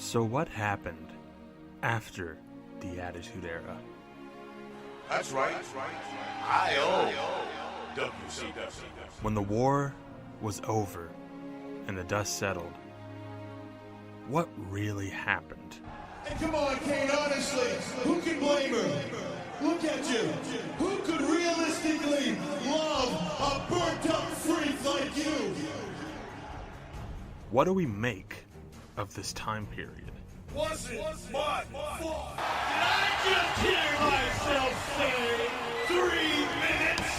So what happened after the Attitude Era? That's right. I-O. WCW. When the war was over and the dust settled, what really happened? Hey, come on, Kane, honestly, who can blame her? Look at you. Who could realistically love a burnt-up freak like you? What do we make of this time period? Wasn't my fault. Did I just hear myself say 3 minutes?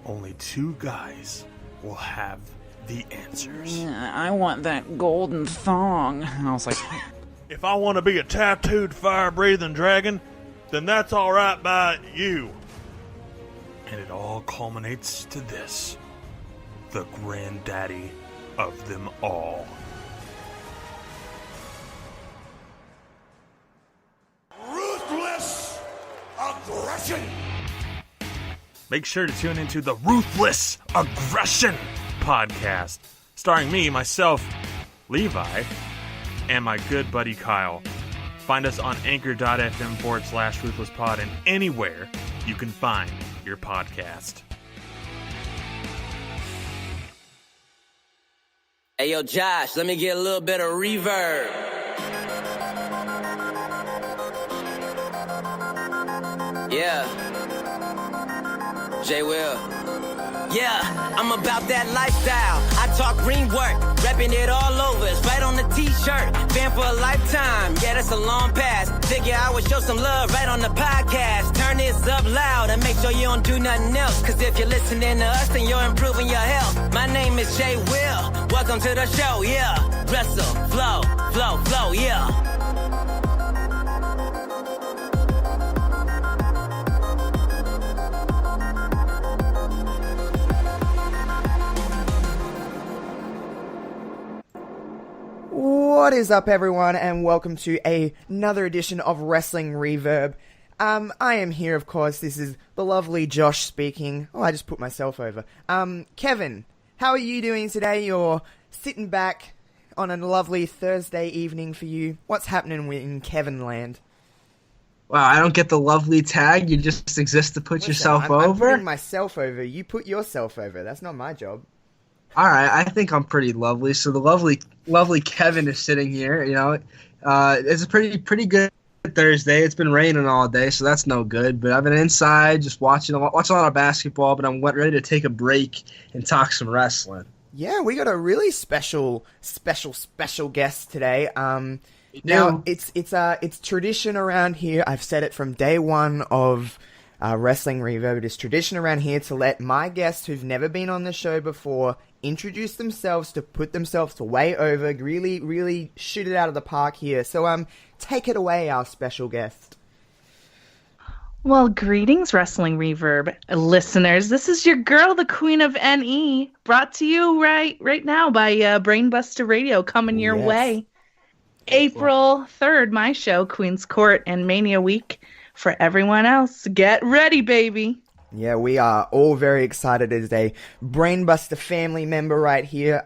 Only two guys will have the answers. I want that golden thong. And I was like, if I want to be a tattooed, fire-breathing dragon, then that's all right by you. And it all culminates to this: the granddaddy of them all. Ruthless aggression. Make sure to tune into the Ruthless Aggression podcast, starring me, myself, Levi, and my good buddy Kyle. Find us on anchor.fm/ruthlesspod and anywhere you can find your podcast. Hey, yo, Josh, let me get a little bit of reverb. Yeah. J. Will. Yeah, I'm about that lifestyle. I talk green work, repping it all over. It's right on the t-shirt. Fan for a lifetime. Yeah, that's a long pass. Figure I would show some love right on the podcast. Turn this up loud and make sure you don't do nothing else. Cause if you're listening to us, then you're improving your health. My name is Jay Will. Welcome to the show, yeah. Wrestle, flow, flow, flow, yeah. What is up, everyone, and welcome to another edition of Wrestling Reverb. I am here, of course. This is the lovely Josh speaking. Oh, I just put myself over. Kevin, how are you doing today? You're sitting back on a lovely Thursday evening for you. What's happening in Kevin land? Wow, I don't get the lovely tag. You just exist to put yourself over? I'm putting myself over. You put yourself over. That's not my job. All right, I think I'm pretty lovely. So the lovely Kevin is sitting here. You know, it's a pretty good Thursday. It's been raining all day, so that's no good. But I've been inside just watching a lot of basketball. But I'm ready to take a break and talk some wrestling. Yeah, we got a really special guest today. Now it's tradition around here. I've said it from day one of Wrestling Reverb. It is tradition around here to let my guests who've never been on the show before introduce themselves, to put themselves way over, really shoot it out of the park here. So take it away, our special guest. Well, greetings, Wrestling Reverb listeners. This is your girl, the Queen of NE, brought to you right now by Brainbuster Radio, coming your way. April 3rd, my show, Queen's Court and Mania Week. For everyone else, get ready, baby. Yeah, we are all very excited as a Brainbuster family member right here.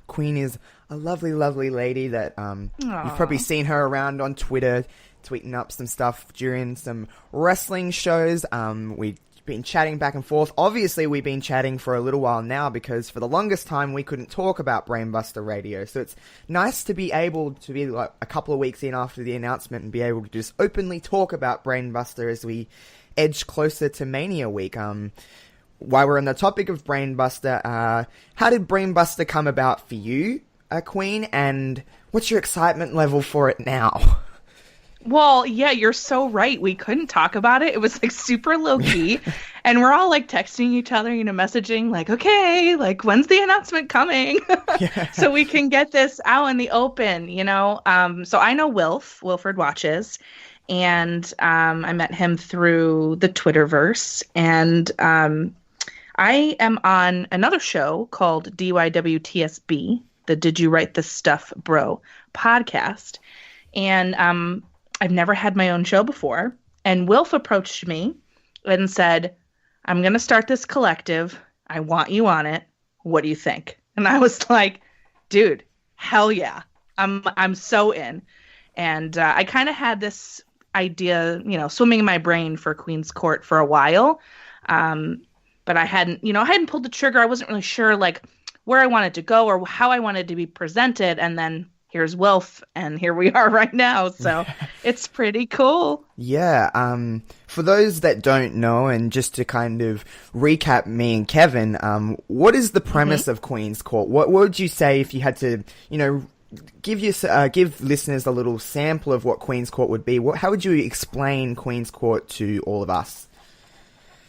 Queen is a lovely lady that you've probably seen her around on Twitter, tweeting up some stuff during some wrestling shows. We've been chatting back and forth. Obviously, we've been chatting for a little while now because for the longest time we couldn't talk about Brainbuster Radio. So it's nice to be able to be like a couple of weeks in after the announcement and be able to just openly talk about Brainbuster as we edge closer to Mania Week. While we're on the topic of Brainbuster, how did Brainbuster come about for you, Queen, and what's your excitement level for it now? Well, yeah, you're so right. We couldn't talk about it. It was like super low key. And we're all like texting each other, messaging like, okay, like when's the announcement coming? So we can get this out in the open, So I know Wilford watches, and I met him through the Twitterverse. And I am on another show called DYWTSB, the Did You Write This Stuff Bro podcast. And I've never had my own show before. And Wilf approached me and said, I'm going to start this collective. I want you on it. What do you think? And I was like, dude, hell yeah. I'm so in. And I kind of had this idea, swimming in my brain for Queen's Court for a while. But I hadn't pulled the trigger. I wasn't really sure like where I wanted to go or how I wanted to be presented. And then here's Wilf, and here we are right now. So it's pretty cool. Yeah. For those that don't know, and just to kind of recap me and Kevin, what is the premise of Queen's Court? What would you say if you had to, give listeners a little sample of what Queen's Court would be? How would you explain Queen's Court to all of us?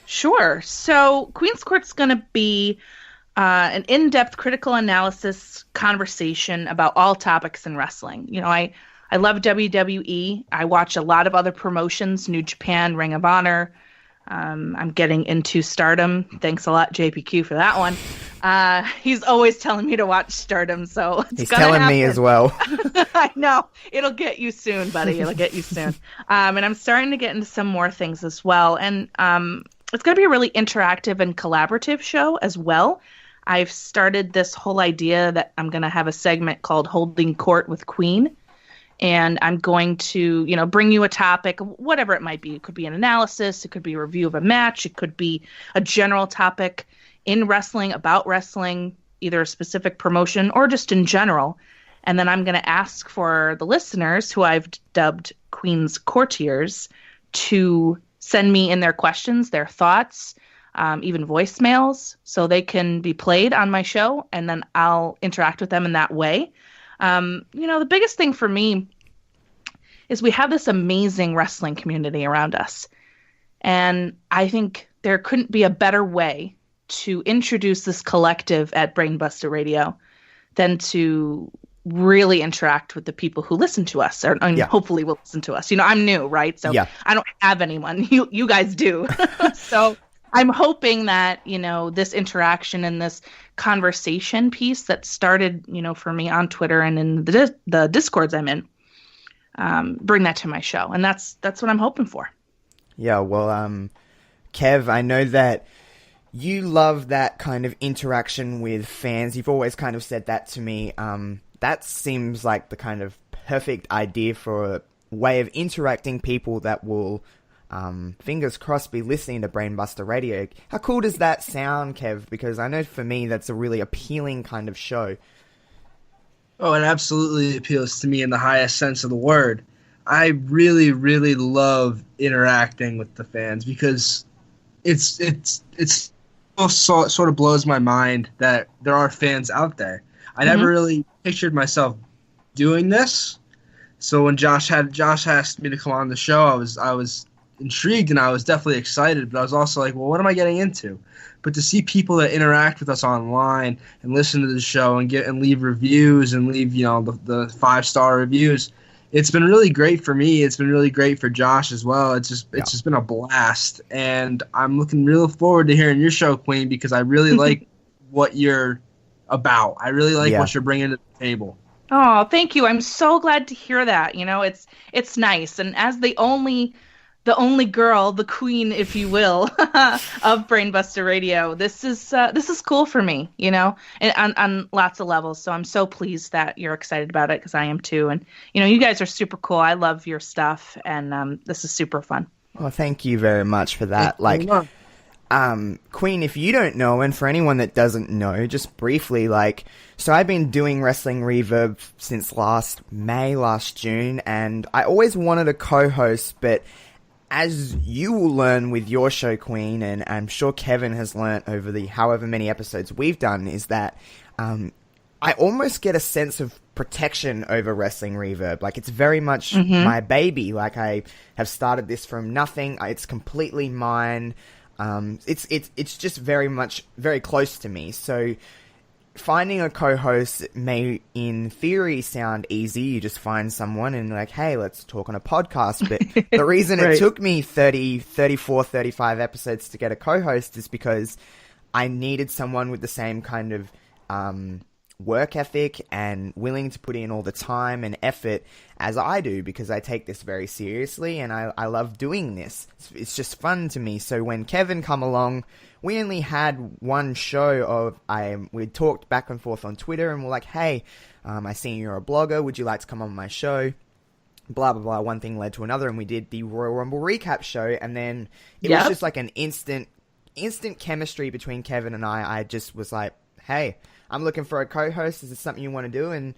Sure. So Queen's Court's going to be an in-depth critical analysis conversation about all topics in wrestling. I love WWE. I watch a lot of other promotions, New Japan, Ring of Honor. I'm getting into Stardom. Thanks a lot, JPQ, for that one. He's always telling me to watch Stardom, so he's telling me as well. I know. It'll get you soon, buddy. It'll get you soon. And I'm starting to get into some more things as well. And it's going to be a really interactive and collaborative show as well. I've started this whole idea that I'm going to have a segment called Holding Court with Queen. And I'm going to, bring you a topic, whatever it might be. It could be an analysis. It could be a review of a match. It could be a general topic in wrestling, about wrestling, either a specific promotion or just in general. And then I'm going to ask for the listeners, who I've dubbed Queen's Courtiers, to send me in their questions, their thoughts, even voicemails, so they can be played on my show. And then I'll interact with them in that way. The biggest thing for me is we have this amazing wrestling community around us. And I think there couldn't be a better way to introduce this collective at Brainbuster Radio than to really interact with the people who listen to us, or hopefully will listen to us. I'm new, right? So I don't have anyone. You guys do. So I'm hoping that, this interaction and this conversation piece that started, for me on Twitter and in the Discords I'm in, bring that to my show. And that's what I'm hoping for. Yeah, well, Kev, I know that you love that kind of interaction with fans. You've always kind of said that to me. That seems like the kind of perfect idea for a way of interacting people that will, fingers crossed, be listening to Brainbuster Radio. How cool does that sound, Kev? Because I know for me that's a really appealing kind of show. Oh, it absolutely appeals to me in the highest sense of the word. I really, really love interacting with the fans because it's sort of blows my mind that there are fans out there. I never really pictured myself doing this. So when Josh asked me to come on the show, I was intrigued and I was definitely excited, but I was also like, well, what am I getting into? But to see people that interact with us online and listen to the show and leave reviews and leave, the 5-star reviews, it's been really great for me. It's been really great for Josh as well. It's just been a blast, and I'm looking real forward to hearing your show, Queen, because I really like what you're about. I really like what you're bringing to the table. Oh, thank you. I'm so glad to hear that. It's nice. And as the only girl, the queen, if you will, of Brainbuster Radio, this is cool for me, and on lots of levels. So I'm so pleased that you're excited about it, because I am too. And you guys are super cool. I love your stuff, and this is super fun. Well, thank you very much for that. Queen, if you don't know, and for anyone that doesn't know, just briefly, so I've been doing Wrestling Reverb since last June, and I always wanted a co-host, but as you will learn with your show, Queen, and I'm sure Kevin has learnt over the however many episodes we've done, is that I almost get a sense of protection over Wrestling Reverb. It's very much my baby. I have started this from nothing. It's completely mine. It's just very close to me. So finding a co-host may, in theory, sound easy. You just find someone and hey, let's talk on a podcast. But the reason it took me 30, 34, 35 episodes to get a co-host is because I needed someone with the same kind of work ethic and willing to put in all the time and effort as I do, because I take this very seriously and I love doing this. It's just fun to me. So when Kevin come along, we only had one show we talked back and forth on Twitter and we're like, hey, I seen you're a blogger. Would you like to come on my show? Blah, blah, blah. One thing led to another, and we did the Royal Rumble recap show, and then it was just like an instant chemistry between Kevin and I. I just was like, hey, I'm looking for a co-host. Is this something you want to do? And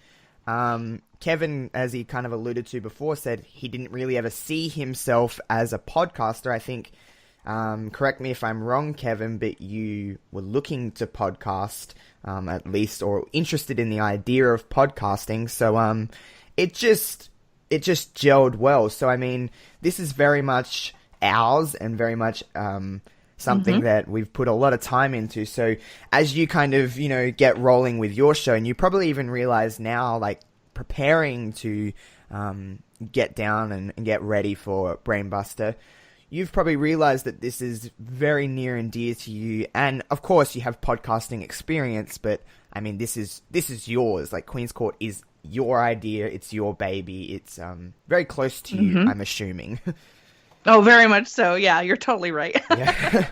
Kevin, as he kind of alluded to before, said he didn't really ever see himself as a podcaster. I think, correct me if I'm wrong, Kevin, but you were looking to podcast, at least, or interested in the idea of podcasting. So it just gelled well. So, I mean, this is very much ours and very much something that we've put a lot of time into. So as you kind of, get rolling with your show, and you probably even realize now, like, preparing to get down and get ready for Brainbuster, you've probably realized that this is very near and dear to you. And of course you have podcasting experience, but I mean, this is yours. Like, Queen's Court is your idea. It's your baby. It's very close to you, I'm assuming. Oh, very much so. Yeah, you're totally right. Yeah.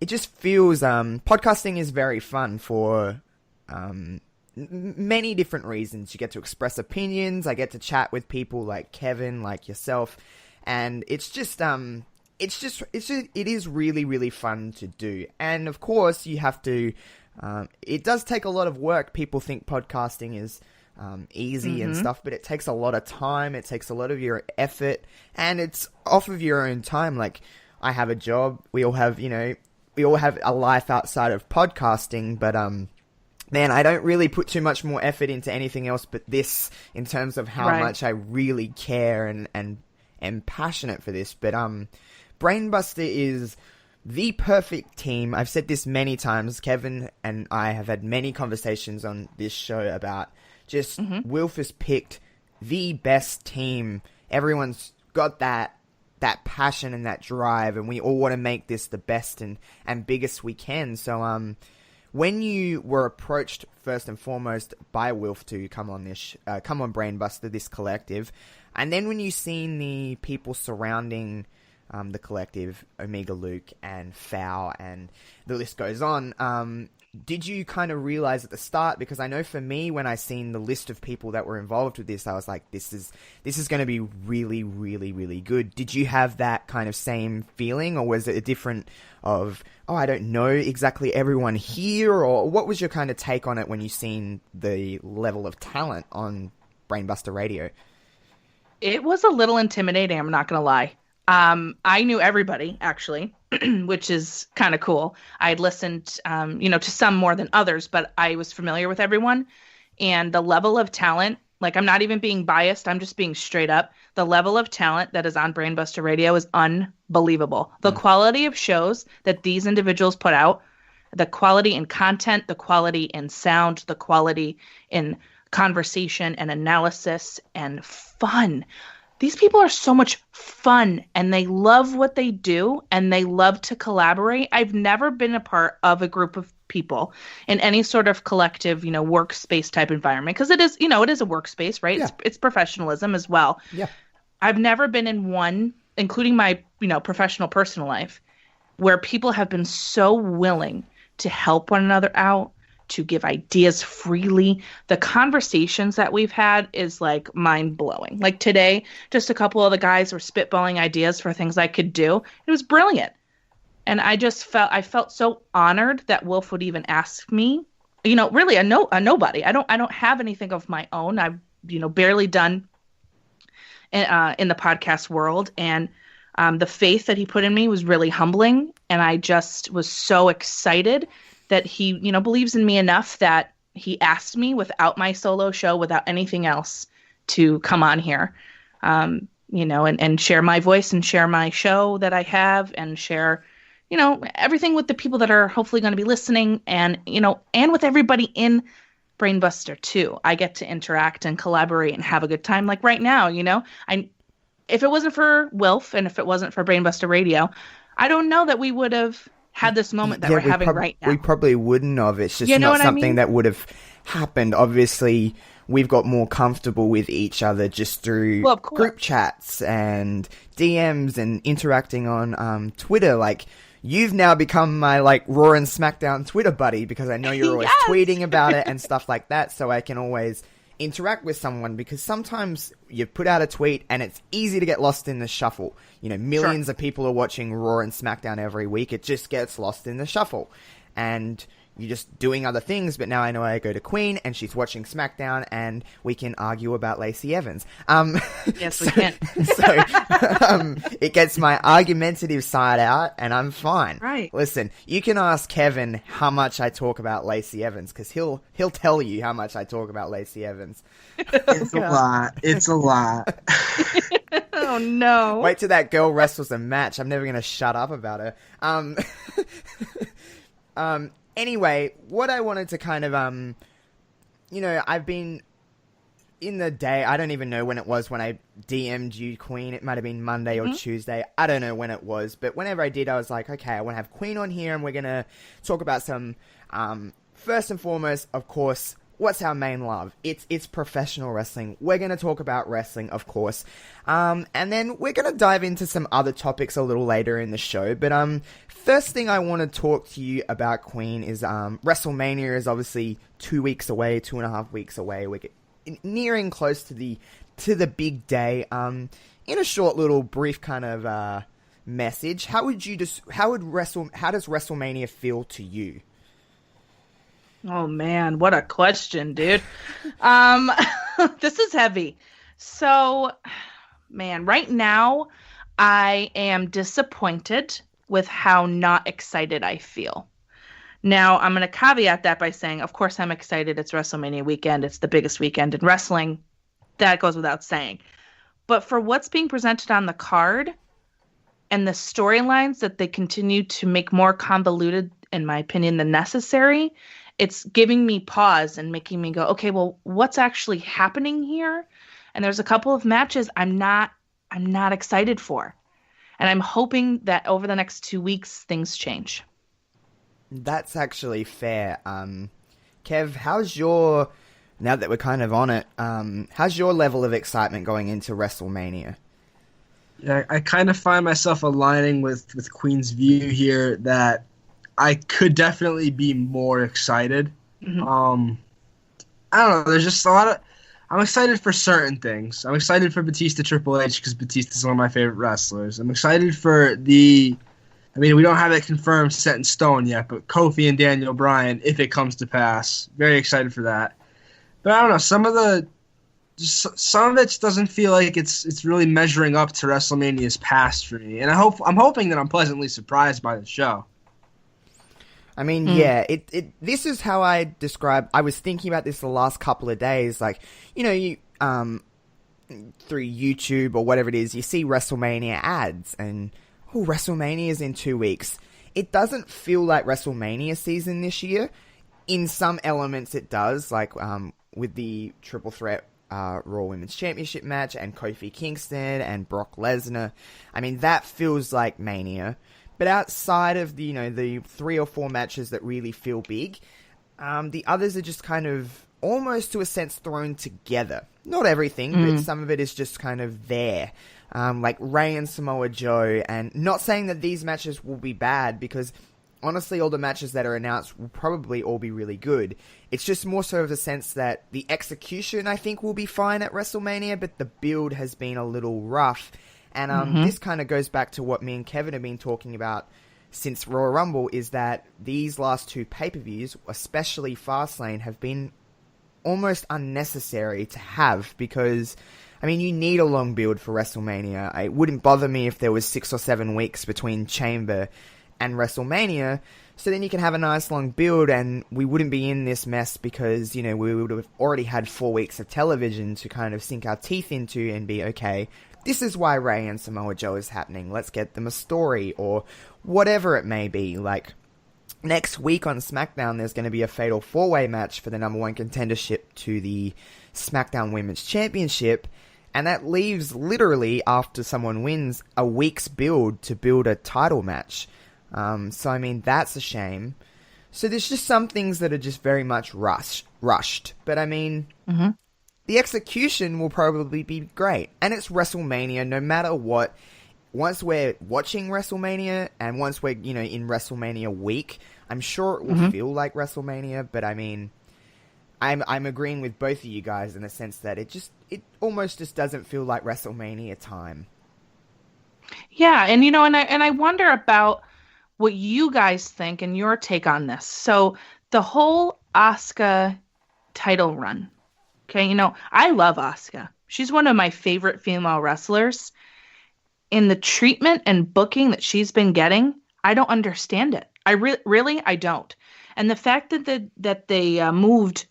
It just feels, podcasting is very fun for many different reasons. You get to express opinions. I get to chat with people like Kevin, like yourself. And it is really, really fun to do. And of course you have to, it does take a lot of work. People think podcasting is easy and stuff, but it takes a lot of time. It takes a lot of your effort, and it's off of your own time. Like, I have a job. We all have, we all have a life outside of podcasting, but, man, I don't really put too much more effort into anything else but this, in terms of how much I really care and am passionate for this. But, Brainbuster is the perfect team. I've said this many times. Kevin and I have had many conversations on this show about just Wilf has picked the best team. Everyone's got that passion and that drive, and we all want to make this the best and biggest we can. So when you were approached first and foremost by Wilf to come on Brainbuster, this collective, and then when you seen the people surrounding the collective, Omega Luke and Fowl, and the list goes on, did you kind of realize at the start? Because I know for me, when I seen the list of people that were involved with this, I was like, this is going to be really, really, really good. Did you have that kind of same feeling, or was it a different of, I don't know exactly everyone here, or what was your kind of take on it when you seen the level of talent on Brainbuster Radio? It was a little intimidating, I'm not going to lie. I knew everybody, actually, which is kind of cool. I had listened, to some more than others, but I was familiar with everyone. And the level of talent, like, I'm not even being biased, I'm just being straight up. The level of talent that is on Brainbuster Radio is unbelievable. The quality of shows that these individuals put out, the quality in content, the quality in sound, the quality in conversation and analysis and fun. These people are so much fun, and they love what they do, and they love to collaborate. I've never been a part of a group of people in any sort of collective, workspace type environment, because it is a workspace, right? Yeah. It's professionalism as well. Yeah. I've never been in one, including my, professional personal life, where people have been so willing to help one another out, to give ideas freely. The conversations that we've had is like mind blowing. Like today, just a couple of the guys were spitballing ideas for things I could do. It was brilliant. And I felt so honored that Wilf would even ask me, really a nobody. I don't have anything of my own. I've, barely done in the podcast world. And the faith that he put in me was really humbling. And I just was so excited that he, believes in me enough that he asked me without my solo show, without anything else, to come on here, and share my voice and share my show that I have, and share, everything with the people that are hopefully going to be listening, and, and with everybody in Brainbuster too. I get to interact and collaborate and have a good time. Like right now, if it wasn't for Wilf and if it wasn't for Brainbuster Radio, I don't know that we would have had this moment that we're having right now. We probably wouldn't have. It's just not something that would have happened. Obviously, we've got more comfortable with each other just through group chats and DMs and interacting on Twitter. Like, you've now become my, Raw and SmackDown Twitter buddy, because I know you're always tweeting about it and stuff like that, so I can always interact with someone, because sometimes you put out a tweet and it's easy to get lost in the shuffle. You know, millions of people are watching Raw and SmackDown every week. It just gets lost in the shuffle. And you're just doing other things, but now I know I go to Queen and she's watching SmackDown and we can argue about Lacey Evans. Yes, we can. It gets my argumentative side out and I'm fine. Right. Listen, you can ask Kevin how much I talk about Lacey Evans, because he'll tell you how much I talk about Lacey Evans. It's a lot. It's a lot. Oh, no. Wait till that girl wrestles a match. I'm never going to shut up about her. Anyway, what I wanted to kind of, I've been in the day, I don't even know when it was when I DM'd you, Queen. It might have been Monday or Tuesday. I don't know when it was, but whenever I did, I was like, okay, I want to have Queen on here and we're going to talk about some, first and foremost, of course, what's our main love? It's professional wrestling. We're going to talk about wrestling, of course. And then we're going to dive into some other topics a little later in the show. But first thing I want to talk to you about, Queen, is WrestleMania is obviously 2 weeks away, 2.5 weeks away. We're nearing close to the big day. In a short little brief kind of message, how does WrestleMania feel to you? Oh man, what a question, dude. This is heavy. So, man, right now I am disappointed with how not excited I feel. Now, I'm going to caveat that by saying, of course I'm excited. It's WrestleMania weekend. It's the biggest weekend in wrestling. That goes without saying. But for what's being presented on the card and the storylines that they continue to make more convoluted, in my opinion, than necessary, it's giving me pause and making me go, okay, well, what's actually happening here? And there's a couple of matches I'm not excited for. And I'm hoping that over the next 2 weeks, things change. That's actually fair. Kev, now that we're kind of on it, how's your level of excitement going into WrestleMania? Yeah, I kind of find myself aligning with Queen's view here that I could definitely be more excited. Mm-hmm. I don't know. There's just a lot of... I'm excited for certain things. I'm excited for Batista Triple H because Batista's one of my favorite wrestlers. I'm excited for we don't have it confirmed, set in stone yet, but Kofi and Daniel Bryan, if it comes to pass. Very excited for that. But I don't know. Some of it just doesn't feel like it's really measuring up to WrestleMania's past for me. And I'm hoping that I'm pleasantly surprised by the show. I mean, yeah, this is how I describe... I was thinking about this the last couple of days. Like, you through YouTube or whatever it is, you see WrestleMania ads and, WrestleMania is in 2 weeks. It doesn't feel like WrestleMania season this year. In some elements it does, like with the Triple Threat Raw Women's Championship match and Kofi Kingston and Brock Lesnar. I mean, that feels like Mania. But outside of the 3 or 4 matches that really feel big, the others are just kind of almost to a sense thrown together. Not everything, but some of it is just kind of there. Like Rey and Samoa Joe, and not saying that these matches will be bad, because honestly all the matches that are announced will probably all be really good. It's just more so of the sense that the execution I think will be fine at WrestleMania, but the build has been a little rough. And this kind of goes back to what me and Kevin have been talking about since Royal Rumble, is that these last 2 pay-per-views, especially Fastlane, have been almost unnecessary to have, because, I mean, you need a long build for WrestleMania. It wouldn't bother me if there was 6 or 7 weeks between Chamber and WrestleMania, so then you can have a nice long build and we wouldn't be in this mess, because, we would have already had 4 weeks of television to kind of sink our teeth into and be, okay, this is why Rey and Samoa Joe is happening. Let's get them a story, or whatever it may be. Like, next week on SmackDown, there's going to be a Fatal 4-Way match for the number 1 contendership to the SmackDown Women's Championship, and that leaves, literally, after someone wins, a week's build to build a title match. So, I mean, that's a shame. So there's just some things that are just very much rushed. But, I mean... Mm-hmm. The execution will probably be great. And it's WrestleMania, no matter what. Once we're watching WrestleMania, and once we're, in WrestleMania week, I'm sure it will feel like WrestleMania. But, I mean, I'm agreeing with both of you guys in the sense that it almost just doesn't feel like WrestleMania time. Yeah, and I wonder about what you guys think and your take on this. So the whole Asuka title run. Okay, I love Asuka. She's one of my favorite female wrestlers. In the treatment and booking that she's been getting, I don't understand it. I really I don't. And the fact that they moved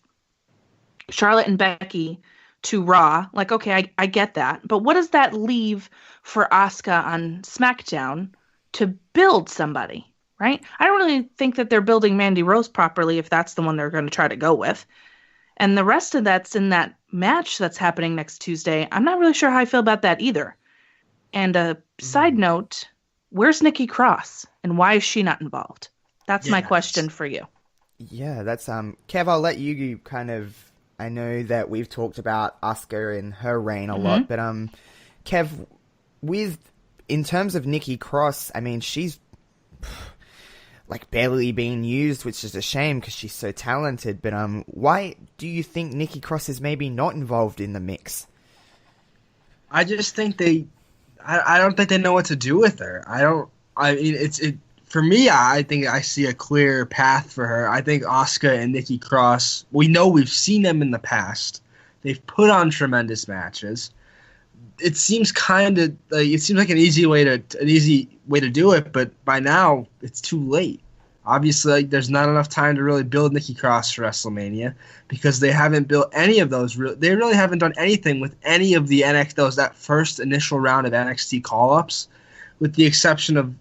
Charlotte and Becky to Raw, like, okay, I get that. But what does that leave for Asuka on SmackDown to build somebody, right? I don't really think that they're building Mandy Rose properly if that's the one they're going to try to go with. And the rest of that's in that match that's happening next Tuesday. I'm not really sure how I feel about that either. And a side note, where's Nikki Cross and why is she not involved? That's my question for you. Yeah, that's Kev, I'll let you kind of, I know that we've talked about Asuka and her reign a lot, but Kev, in terms of Nikki Cross, I mean, she's like barely being used, which is a shame because she's so talented, but why do you think Nikki Cross is maybe not involved in the mix? I just think I don't think they know what to do with her. For me, I think I see a clear path for her. I think Asuka and Nikki Cross, we've seen them in the past. They've put on tremendous matches. It seems like an easy way to do it, but by now it's too late. Obviously, there's not enough time to really build Nikki Cross for WrestleMania because they haven't built any of those. They really haven't done anything with any of the that first initial round of NXT call-ups, with the exception of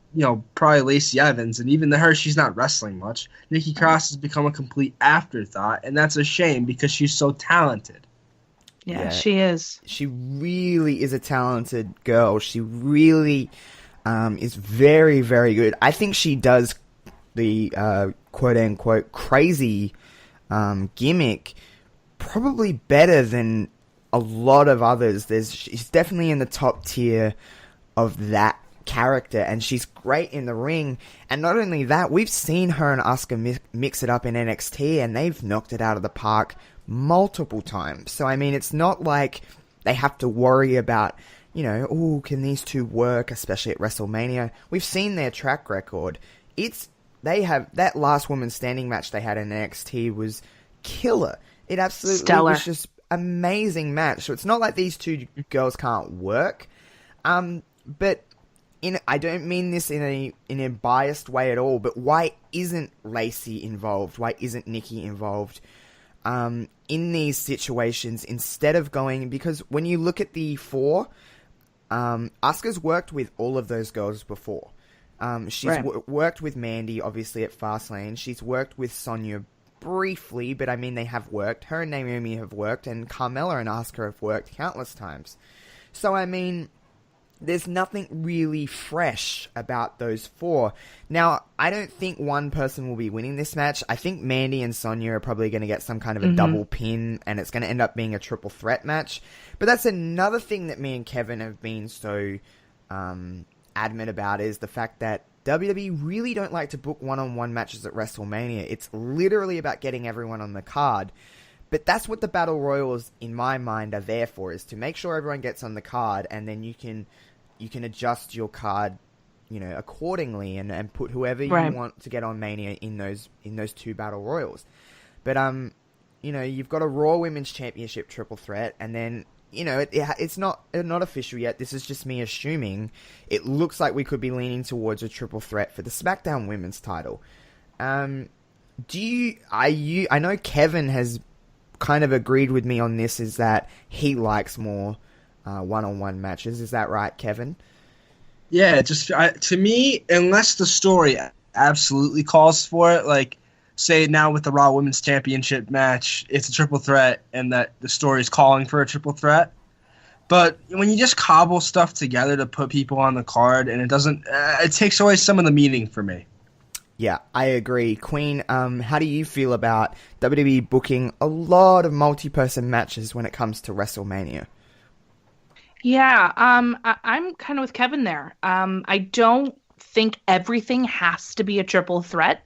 probably Lacey Evans, and even her, she's not wrestling much. Nikki Cross has become a complete afterthought, and that's a shame because she's so talented. Yeah, she is. She really is a talented girl. She really is very, very good. I think she does the quote-unquote crazy gimmick probably better than a lot of others. She's definitely in the top tier of that character, and she's great in the ring. And not only that, we've seen her and Asuka mix it up in NXT, and they've knocked it out of the park multiple times. So, I mean, it's not like they have to worry about, can these two work, especially at WrestleMania. We've seen their track record. They have that last woman standing match they had in NXT was killer. It absolutely Stellar. Was just amazing match. So it's not like these two girls can't work. But I don't mean this in a biased way at all. But why isn't Lacey involved? Why isn't Nikki involved in these situations instead of going? Because when you look at the four, Asuka's worked with all of those girls before. She's worked with Mandy, obviously, at Fastlane. She's worked with Sonya briefly, but I mean, they have worked. Her and Naomi have worked, and Carmella and Asuka have worked countless times. So, I mean, there's nothing really fresh about those four. Now, I don't think one person will be winning this match. I think Mandy and Sonya are probably going to get some kind of a double pin, and it's going to end up being a triple threat match. But that's another thing that me and Kevin have been so adamant about, is the fact that WWE really don't like to book one-on-one matches at WrestleMania. It's literally about getting everyone on the card. But that's what the Battle Royals, in my mind, are there for, is to make sure everyone gets on the card, and then you can adjust your card, accordingly, and put whoever you want to get on Mania in those two Battle Royals. But you've got a Raw Women's Championship triple threat, and then it's not official yet. This is just me assuming. It looks like we could be leaning towards a triple threat for the SmackDown Women's title. I know Kevin has kind of agreed with me on this, is that he likes more one-on-one matches. Is that right, Kevin? Yeah, to me, unless the story absolutely calls for it, like, say now with the Raw Women's Championship match, it's a triple threat, and that the story is calling for a triple threat. But when you just cobble stuff together to put people on the card, and it takes away some of the meaning for me. Yeah, I agree. Queen, how do you feel about WWE booking a lot of multi-person matches when it comes to WrestleMania? Yeah, I'm kind of with Kevin there. I don't think everything has to be a triple threat.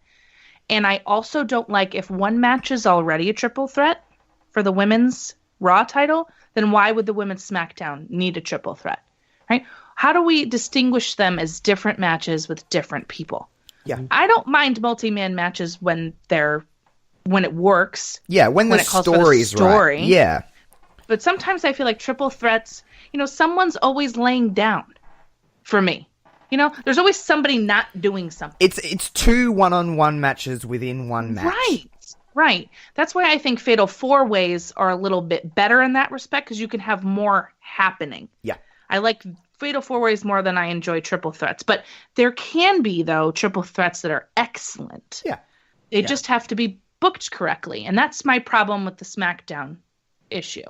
And I also don't like, if one match is already a triple threat, for the women's Raw title, then why would the women's SmackDown need a triple threat, right? How do we distinguish them as different matches with different people? Yeah. I don't mind multi-man matches when it works. Yeah, when the it calls for the story's story. right. Yeah. But sometimes I feel like triple threats, someone's always laying down for me. There's always somebody not doing something. It's 2 one-on-one matches within one match. Right. That's why I think Fatal 4-Ways are a little bit better in that respect, because you can have more happening. Yeah. I like Fatal 4-Ways more than I enjoy triple threats. But there can be, though, triple threats that are excellent. Yeah. They just have to be booked correctly. And that's my problem with the SmackDown issue.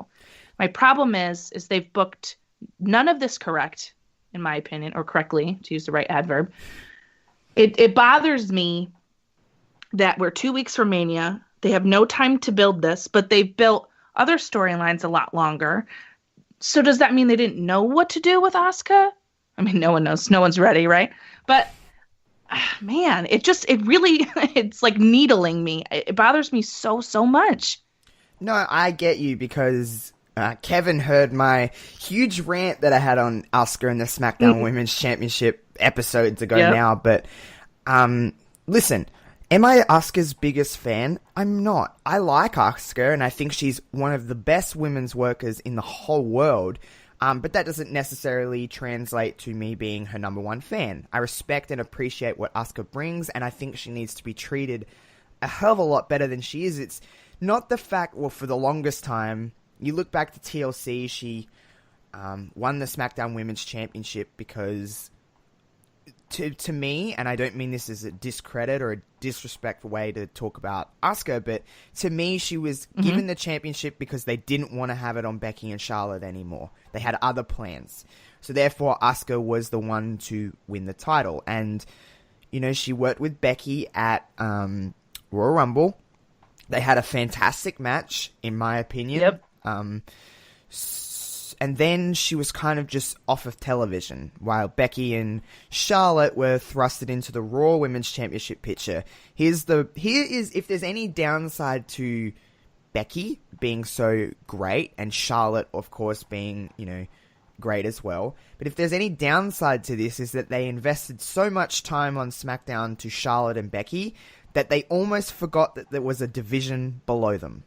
My problem is they've booked none of this correct, in my opinion, or correctly, to use the right adverb. It bothers me that we're 2 weeks from Mania. They have no time to build this, but they've built other storylines a lot longer. So does that mean they didn't know what to do with Asuka? I mean, no one knows. No one's ready, right? But man, it's like needling me. It bothers me so much. No, I get you, because Kevin heard my huge rant that I had on Asuka and the SmackDown Women's Championship episodes ago now. But listen, am I Asuka's biggest fan? I'm not. I like Asuka, and I think she's one of the best women's workers in the whole world. But that doesn't necessarily translate to me being her number one fan. I respect and appreciate what Asuka brings, and I think she needs to be treated a hell of a lot better than she is. It's not the fact, well, for the longest time, you look back to TLC, she won the SmackDown Women's Championship because, to me, and I don't mean this as a discredit or a disrespectful way to talk about Asuka, but to me, she was given the championship because they didn't want to have it on Becky and Charlotte anymore. They had other plans. So therefore, Asuka was the one to win the title. And, she worked with Becky at Royal Rumble. They had a fantastic match, in my opinion. Yep. And then she was kind of just off of television, while Becky and Charlotte were thrusted into the Raw Women's Championship picture. Here is if there's any downside to Becky being so great, and Charlotte, of course, being, great as well. But if there's any downside to this, is that they invested so much time on SmackDown to Charlotte and Becky that they almost forgot that there was a division below them.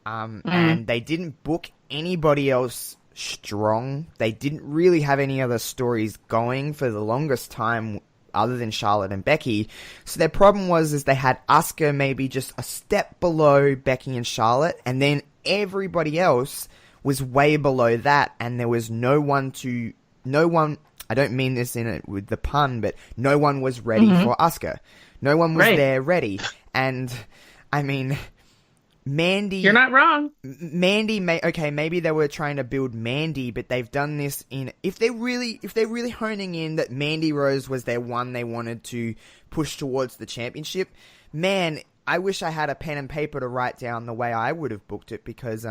And they didn't book anybody else strong. They didn't really have any other stories going for the longest time other than Charlotte and Becky. So their problem was they had Asuka maybe just a step below Becky and Charlotte, and then everybody else was way below that, and there was no one, I don't mean this with the pun, but no one was ready for Asuka. No one was there ready. And, I mean, Mandy... You're not wrong. Mandy, maybe they were trying to build Mandy, but they've done this if they're really honing in that Mandy Rose was their one they wanted to push towards the championship, man, I wish I had a pen and paper to write down the way I would have booked it, because,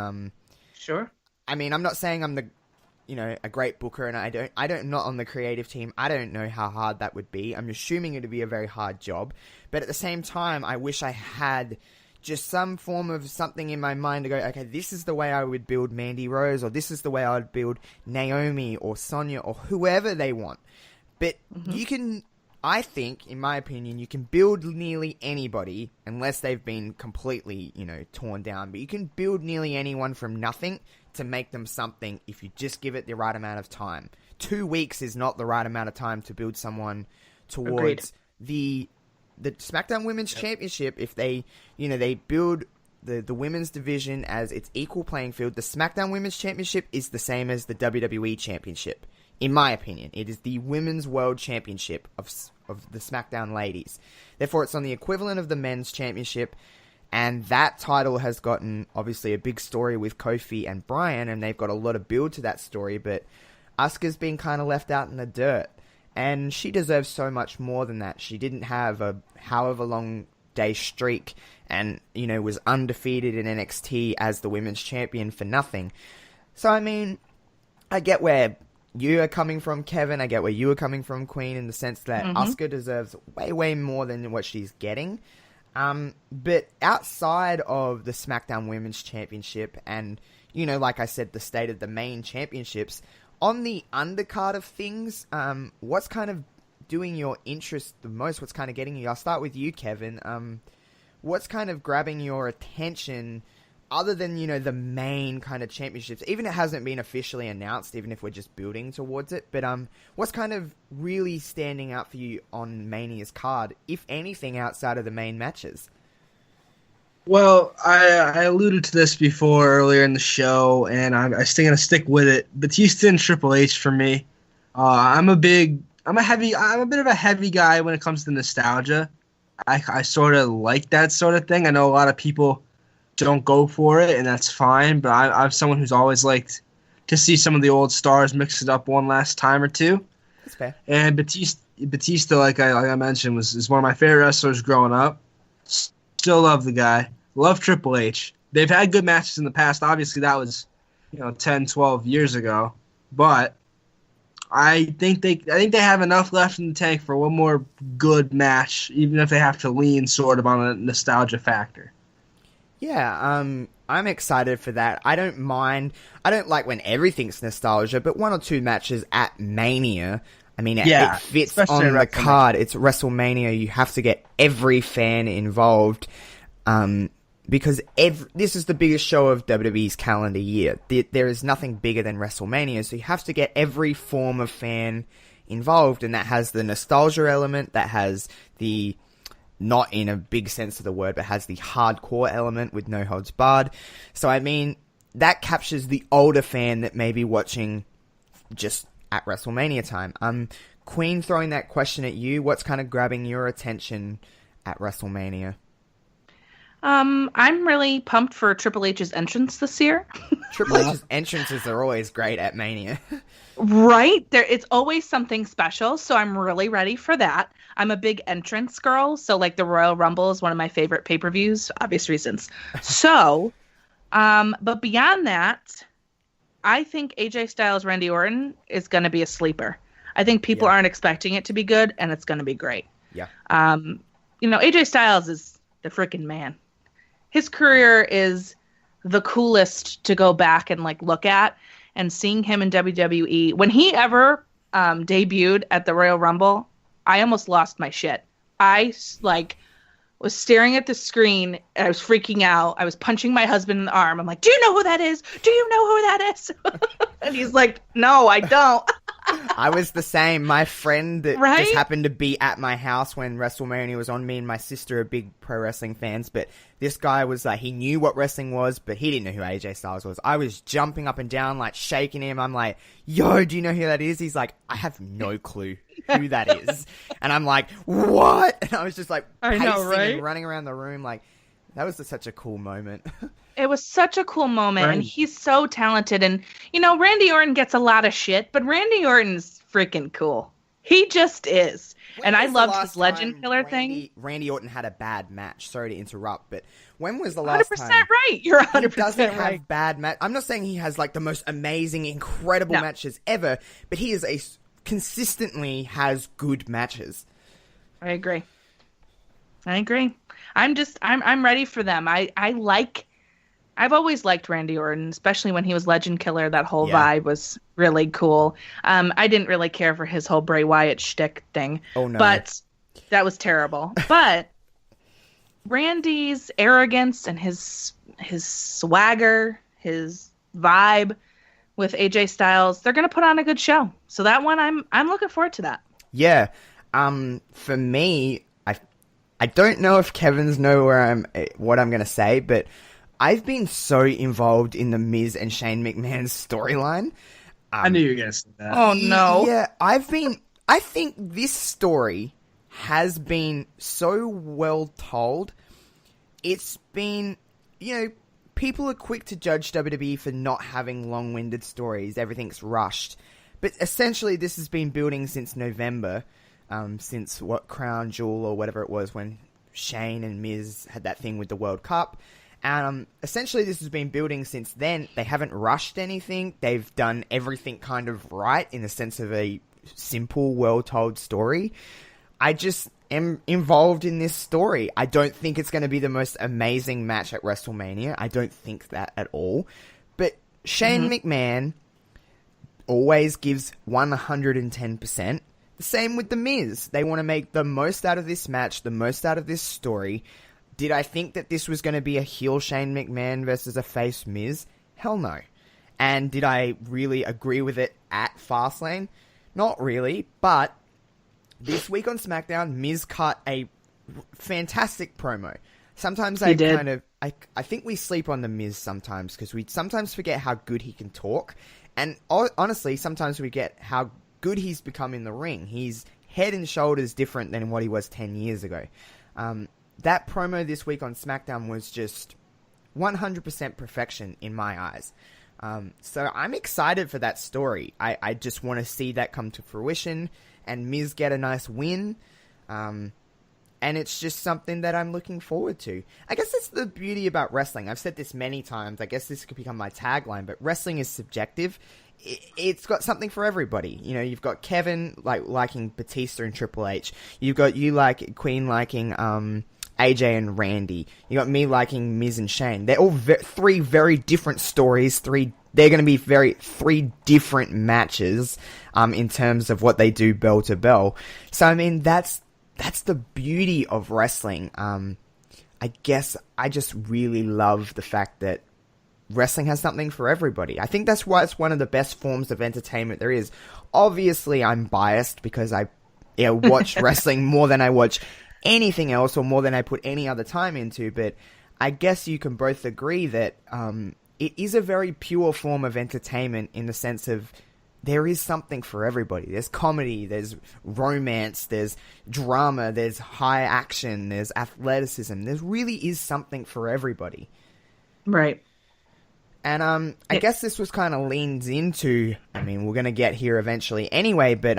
Sure. I mean, I'm not saying I'm a great booker, and I'm not on the creative team. I don't know how hard that would be. I'm assuming it'd be a very hard job. But at the same time, I wish I had just some form of something in my mind to go, okay, this is the way I would build Mandy Rose, or this is the way I would build Naomi or Sonya or whoever they want. But you can, I think, in my opinion, you can build nearly anybody, unless they've been completely, torn down. But you can build nearly anyone from nothing to make them something if you just give it the right amount of time. 2 weeks is not the right amount of time to build someone towards the SmackDown Women's Championship. If they, they build the women's division as its equal playing field, the SmackDown Women's Championship is the same as the WWE Championship. In my opinion, it is the Women's World Championship of the SmackDown ladies. Therefore, it's on the equivalent of the Men's Championship. And that title has gotten, obviously, a big story with Kofi and Bryan, and they've got a lot of build to that story, but Asuka's been kind of left out in the dirt. And she deserves so much more than that. She didn't have a however long day streak and, was undefeated in NXT as the women's champion for nothing. So, I mean, I get where you are coming from, Kevin. I get where you are coming from, Queen, in the sense that Asuka deserves way, way more than what she's getting. But outside of the SmackDown Women's Championship and, like I said, the state of the main championships, on the undercard of things, what's kind of doing your interest the most? What's kind of getting you? I'll start with you, Kevin. What's kind of grabbing your attention other than, the main kind of championships? Even it hasn't been officially announced, even if we're just building towards it. But what's kind of really standing out for you on Mania's card, if anything, outside of the main matches? Well, I alluded to this before earlier in the show, and I'm still gonna stick with it. Batista and Triple H for me. I'm a bit of a heavy guy when it comes to nostalgia. I sort of like that sort of thing. I know a lot of people don't go for it, and that's fine. But I'm someone who's always liked to see some of the old stars mix it up one last time or two. That's fair. And Batista, like I mentioned, is one of my favorite wrestlers growing up. Still love the guy. Love Triple H. They've had good matches in the past. Obviously, that was 10, 12 years ago. But I think they have enough left in the tank for one more good match, even if they have to lean sort of on a nostalgia factor. Yeah, I'm excited for that. I don't mind. I don't like when everything's nostalgia, but one or two matches at Mania, I mean, it fits on the card. It's WrestleMania. You have to get every fan involved, because this is the biggest show of WWE's calendar year. There is nothing bigger than WrestleMania, so you have to get every form of fan involved, and that has the nostalgia element, that has the, not in a big sense of the word, but has the hardcore element with no holds barred. So, I mean, that captures the older fan that may be watching just at WrestleMania time. Queen, throwing that question at you, what's kind of grabbing your attention at WrestleMania? I'm really pumped for Triple H's entrance this year. Triple H's entrances are always great at Mania. Right? It's always something special, so I'm really ready for that. I'm a big entrance girl, so like the Royal Rumble is one of my favorite pay-per-views, obvious reasons. So, but beyond that, I think AJ Styles Randy Orton is going to be a sleeper. I think people aren't expecting it to be good, and it's going to be great. Yeah. AJ Styles is the freaking man. His career is the coolest to go back and like look at, and seeing him in WWE. When he ever debuted at the Royal Rumble, I almost lost my shit. I was staring at the screen. I was freaking out. I was punching my husband in the arm. I'm like, "Do you know who that is? Do you know who that is?" And he's like, "No, I don't." I was the same. My friend that just happened to be at my house when WrestleMania was on, me and my sister are big pro wrestling fans, but this guy was like, he knew what wrestling was, but he didn't know who AJ Styles was. I was jumping up and down, like shaking him. I'm like, "Yo, do you know who that is?" He's like, "I have no clue who that is." And I'm like, "What?" And I was just like pacing and running around the room. Like, that was such a cool moment. It was such a cool moment, and he's so talented. And, Randy Orton gets a lot of shit, but Randy Orton's freaking cool. He just is. And I loved his Legend Killer thing. Randy Orton had a bad match. Sorry to interrupt, but when was the last 100% time? right. You're 100% he doesn't right. have bad match. I'm not saying he has like the most amazing, incredible matches ever, but he is consistently has good matches. I agree. I'm ready for them. I've always liked Randy Orton, especially when he was Legend Killer. That whole vibe was really cool. I didn't really care for his whole Bray Wyatt shtick thing. Oh, no. But that was terrible. But Randy's arrogance and his swagger, his vibe with AJ Styles, they're going to put on a good show. So that one, I'm looking forward to that. Yeah. For me, I don't know if Kevin's know what I'm going to say, but I've been so involved in the Miz and Shane McMahon's storyline. I knew you were going to say that. Oh, no. Yeah, I think this story has been so well told. It's been, people are quick to judge WWE for not having long-winded stories. Everything's rushed. But essentially, this has been building since November, since Crown Jewel or whatever it was when Shane and Miz had that thing with the World Cup. And essentially, this has been building since then. They haven't rushed anything. They've done everything kind of right in the sense of a simple, well-told story. am involved in this story. I don't think it's going to be the most amazing match at WrestleMania. I don't think that at all. But Shane McMahon always gives 110%. The same with The Miz. They want to make the most out of this match, the most out of this story. Did I think that this was going to be a heel Shane McMahon versus a face Miz? Hell no. And did I really agree with it at Fastlane? Not really, but this week on SmackDown, Miz cut a fantastic promo. Sometimes I think we sleep on The Miz sometimes because we sometimes forget how good he can talk. And honestly, sometimes we get how good he's become in the ring. He's head and shoulders different than what he was 10 years ago. That promo this week on SmackDown was just 100% perfection in my eyes. So I'm excited for that story. I just want to see that come to fruition and Miz get a nice win. And it's just something that I'm looking forward to. I guess that's the beauty about wrestling. I've said this many times. I guess this could become my tagline, but wrestling is subjective. It's got something for everybody. You know, you've got Kevin liking Batista and Triple H. You've got you like Queen liking AJ and Randy. You got me liking Miz and Shane. They're all three very different stories. They're going to be three different matches in terms of what they do bell to bell. So I mean, that's the beauty of wrestling. I guess I just really love the fact that wrestling has something for everybody. I think that's why it's one of the best forms of entertainment there is. Obviously, I'm biased because I watch wrestling more than I watch anything else or more than I put any other time into, but I guess you can both agree that it is a very pure form of entertainment in the sense of there is something for everybody. There's comedy, there's romance, there's drama, there's high action, there's athleticism. There really is something for everybody. Right. And I guess this was kind of leans into, I mean, we're going to get here eventually anyway, but,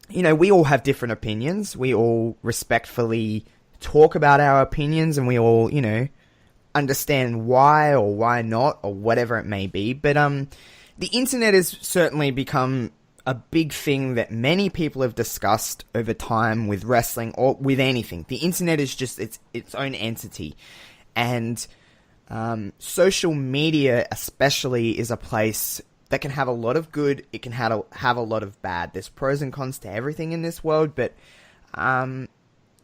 you know, we all have different opinions. We all respectfully talk about our opinions and we all, you know, understand why or why not or whatever it may be. But the internet has certainly become a big thing that many people have discussed over time with wrestling or with anything. The internet is just its own entity. And social media especially is a place that can have a lot of good, it can have a lot of bad. There's pros and cons to everything in this world, but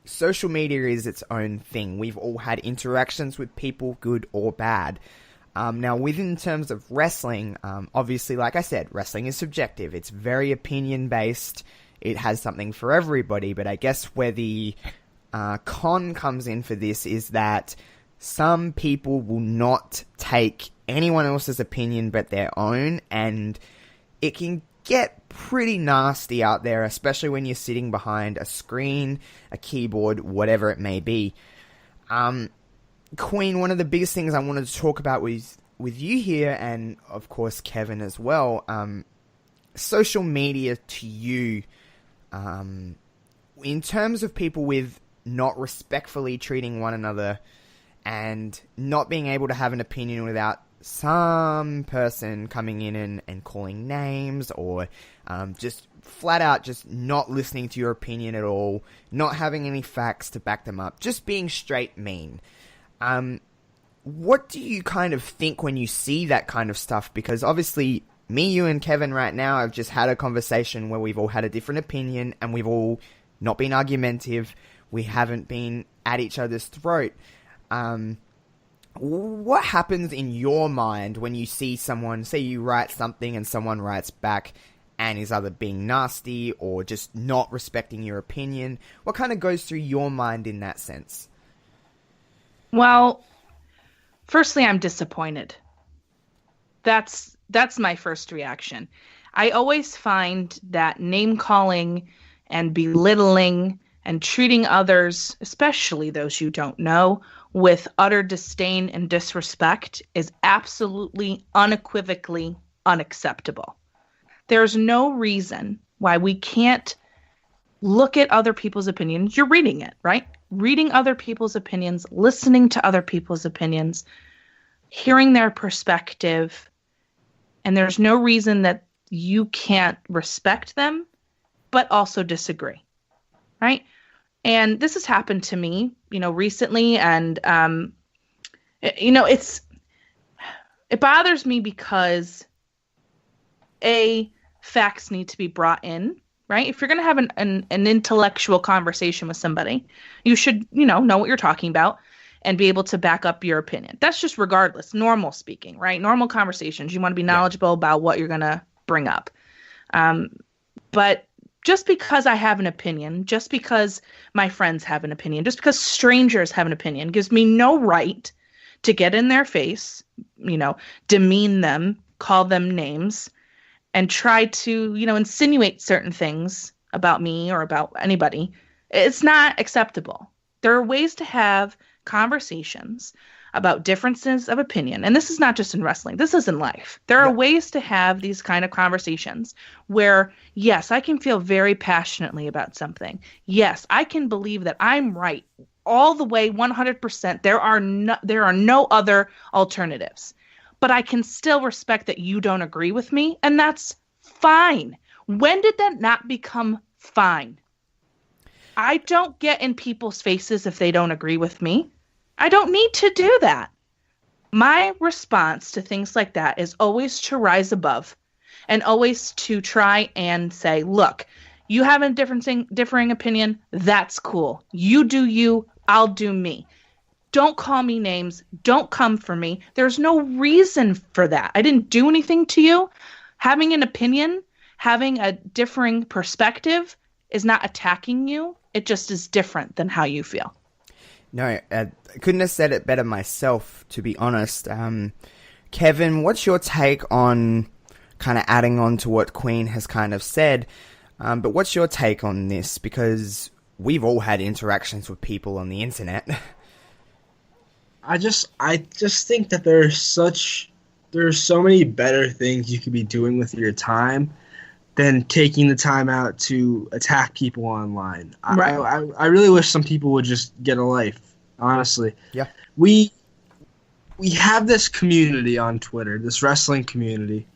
social media is its own thing. We've all had interactions with people, good or bad. Now, within terms of wrestling, obviously, like I said, wrestling is subjective. It's very opinion-based. It has something for everybody, but I guess where the con comes in for this is that some people will not take anyone else's opinion but their own, and it can get pretty nasty out there, especially when you're sitting behind a screen, a keyboard, whatever it may be. Queen, one of the biggest things I wanted to talk about with you here, and of course Kevin as well, social media to you, in terms of people with not respectfully treating one another and not being able to have an opinion without some person coming in and calling names or just flat out just not listening to your opinion at all, not having any facts to back them up, just being straight mean. What do you kind of think when you see that kind of stuff? Because obviously me, you and Kevin right now have just had a conversation where we've all had a different opinion and we've all not been argumentative. We haven't been at each other's throat. What happens in your mind when you see someone, say you write something and someone writes back and is either being nasty or just not respecting your opinion? What kind of goes through your mind in that sense? Well, firstly, I'm disappointed. That's my first reaction. I always find that name calling and belittling and treating others, especially those you don't know, with utter disdain and disrespect is absolutely unequivocally unacceptable. There's no reason why we can't look at other people's opinions. You're reading it, right? Reading other people's opinions, listening to other people's opinions, hearing their perspective, and there's no reason that you can't respect them, but also disagree, right? And this has happened to me, recently. And, it bothers me because facts need to be brought in, right? If you're going to have an intellectual conversation with somebody, you should, know what you're talking about and be able to back up your opinion. That's just regardless, normal speaking, right? Normal conversations. You want to be knowledgeable about what you're going to bring up. But just because I have an opinion, just because my friends have an opinion, just because strangers have an opinion gives me no right to get in their face, demean them, call them names, and try to, insinuate certain things about me or about anybody. It's not acceptable. There are ways to have conversations about differences of opinion. And this is not just in wrestling. This is in life. There are ways to have these kind of conversations where, yes, I can feel very passionately about something. Yes, I can believe that I'm right all the way 100%. There are no other alternatives. But I can still respect that you don't agree with me, and that's fine. When did that not become fine? I don't get in people's faces if they don't agree with me. I don't need to do that. My response to things like that is always to rise above and always to try and say, look, you have a differing opinion. That's cool. You do you. I'll do me. Don't call me names. Don't come for me. There's no reason for that. I didn't do anything to you. Having an opinion, having a differing perspective is not attacking you. It just is different than how you feel. No, I couldn't have said it better myself, to be honest. Kevin, what's your take on kind of adding on to what Queen has kind of said? But what's your take on this? Because we've all had interactions with people on the internet. I just think that there's so many better things you could be doing with your time than taking the time out to attack people online. Right. I really wish some people would just get a life, honestly. Yeah. We have this community on Twitter, this wrestling community.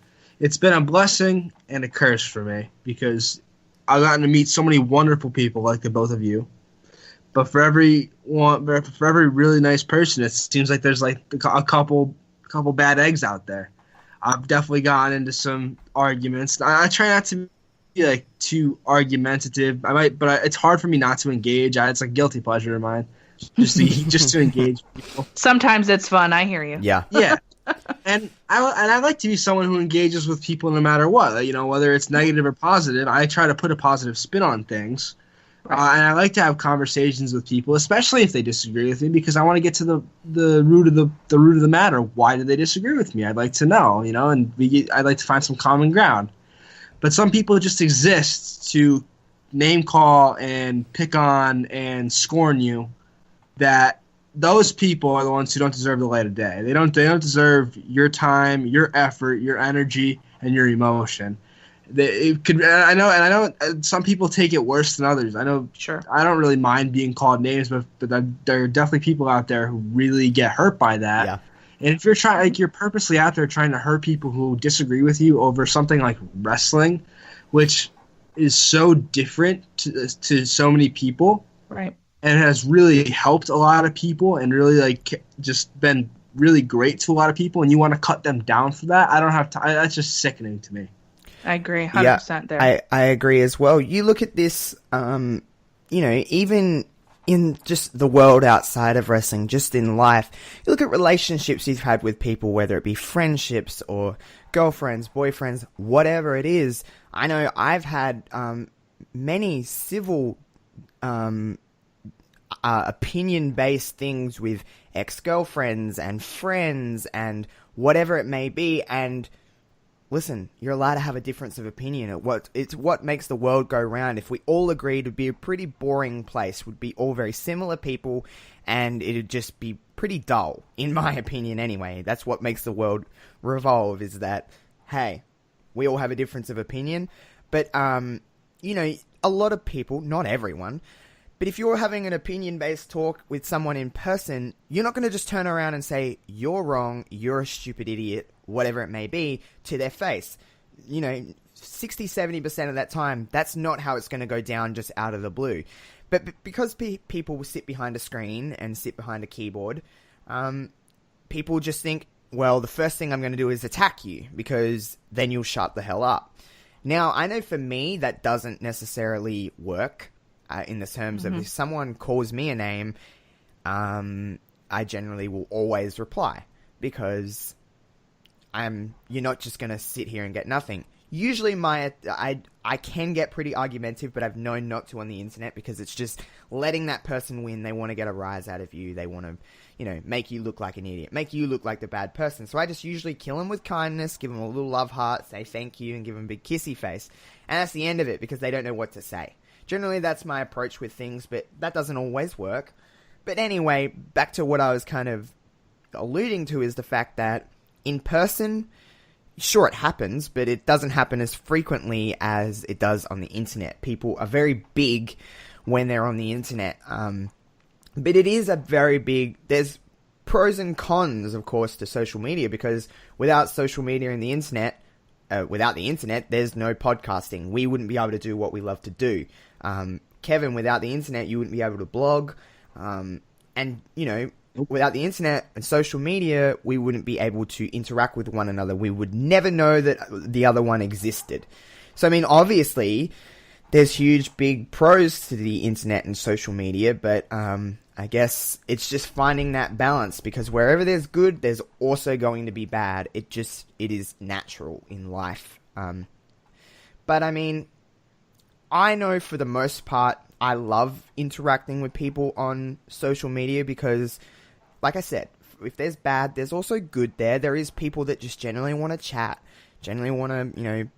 It's been a blessing and a curse for me because I've gotten to meet so many wonderful people like the both of you. But for every really nice person, it seems like there's like a couple bad eggs out there. I've definitely gotten into some arguments. I try not to be like too argumentative. But it's hard for me not to engage. It's a guilty pleasure of mine, just to engage people. Sometimes it's fun. I hear you. Yeah. Yeah. And I like to be someone who engages with people no matter what. Whether it's negative or positive, I try to put a positive spin on things. Right. And I like to have conversations with people, especially if they disagree with me, because I want to get to the root of the matter. Why do they disagree with me? I'd like to know, and I'd like to find some common ground. But some people just exist to name call and pick on and scorn you. That those people are the ones who don't deserve the light of day. They don't deserve your time, your effort, your energy, and your emotion. I know some people take it worse than others. I know. Sure. I don't really mind being called names, but there are definitely people out there who really get hurt by that. Yeah. And if you're purposely out there trying to hurt people who disagree with you over something like wrestling, which is so different to so many people, right? And has really helped a lot of people and really just been really great to a lot of people, and you want to cut them down for that? I don't have time. That's just sickening to me. I agree 100% there. I agree as well. You look at this, even in just the world outside of wrestling, just in life, you look at relationships you've had with people, whether it be friendships or girlfriends, boyfriends, whatever it is. I know I've had many civil opinion-based things with ex-girlfriends and friends and whatever it may be, and listen, you're allowed to have a difference of opinion. It's what makes the world go round. If we all agreed, it would be a pretty boring place. We'd be all very similar people, and it'd just be pretty dull, in my opinion anyway. That's what makes the world revolve, is that, hey, we all have a difference of opinion. But, a lot of people, not everyone, but if you're having an opinion-based talk with someone in person, you're not going to just turn around and say, you're wrong, you're a stupid idiot, whatever it may be, to their face. 60-70% of that time, that's not how it's going to go down just out of the blue. But because people will sit behind a screen and sit behind a keyboard, people just think, well, the first thing I'm going to do is attack you because then you'll shut the hell up. Now, I know for me that doesn't necessarily work in the terms of if someone calls me a name, I generally will always reply because you're not just going to sit here and get nothing. Usually I can get pretty argumentative, but I've known not to on the internet because it's just letting that person win. They want to get a rise out of you. They want to, make you look like an idiot, make you look like the bad person. So I just usually kill them with kindness, give them a little love heart, say thank you, and give them a big kissy face. And that's the end of it because they don't know what to say. Generally, that's my approach with things, but that doesn't always work. But anyway, back to what I was kind of alluding to is the fact that in person, sure, it happens, but it doesn't happen as frequently as it does on the internet. People are very big when they're on the internet. But it is a very big... There's pros and cons, of course, to social media, because without social media and the internet, without the internet, there's no podcasting. We wouldn't be able to do what we love to do. Kevin, without the internet, you wouldn't be able to blog. Without the internet and social media, we wouldn't be able to interact with one another. We would never know that the other one existed. So, I mean, obviously, there's huge, big pros to the internet and social media, but I guess it's just finding that balance, because wherever there's good, there's also going to be bad. It is natural in life. But, I mean, I know for the most part, I love interacting with people on social media because, like I said, if there's bad, there's also good there. There is people that just generally want to chat, generally want to,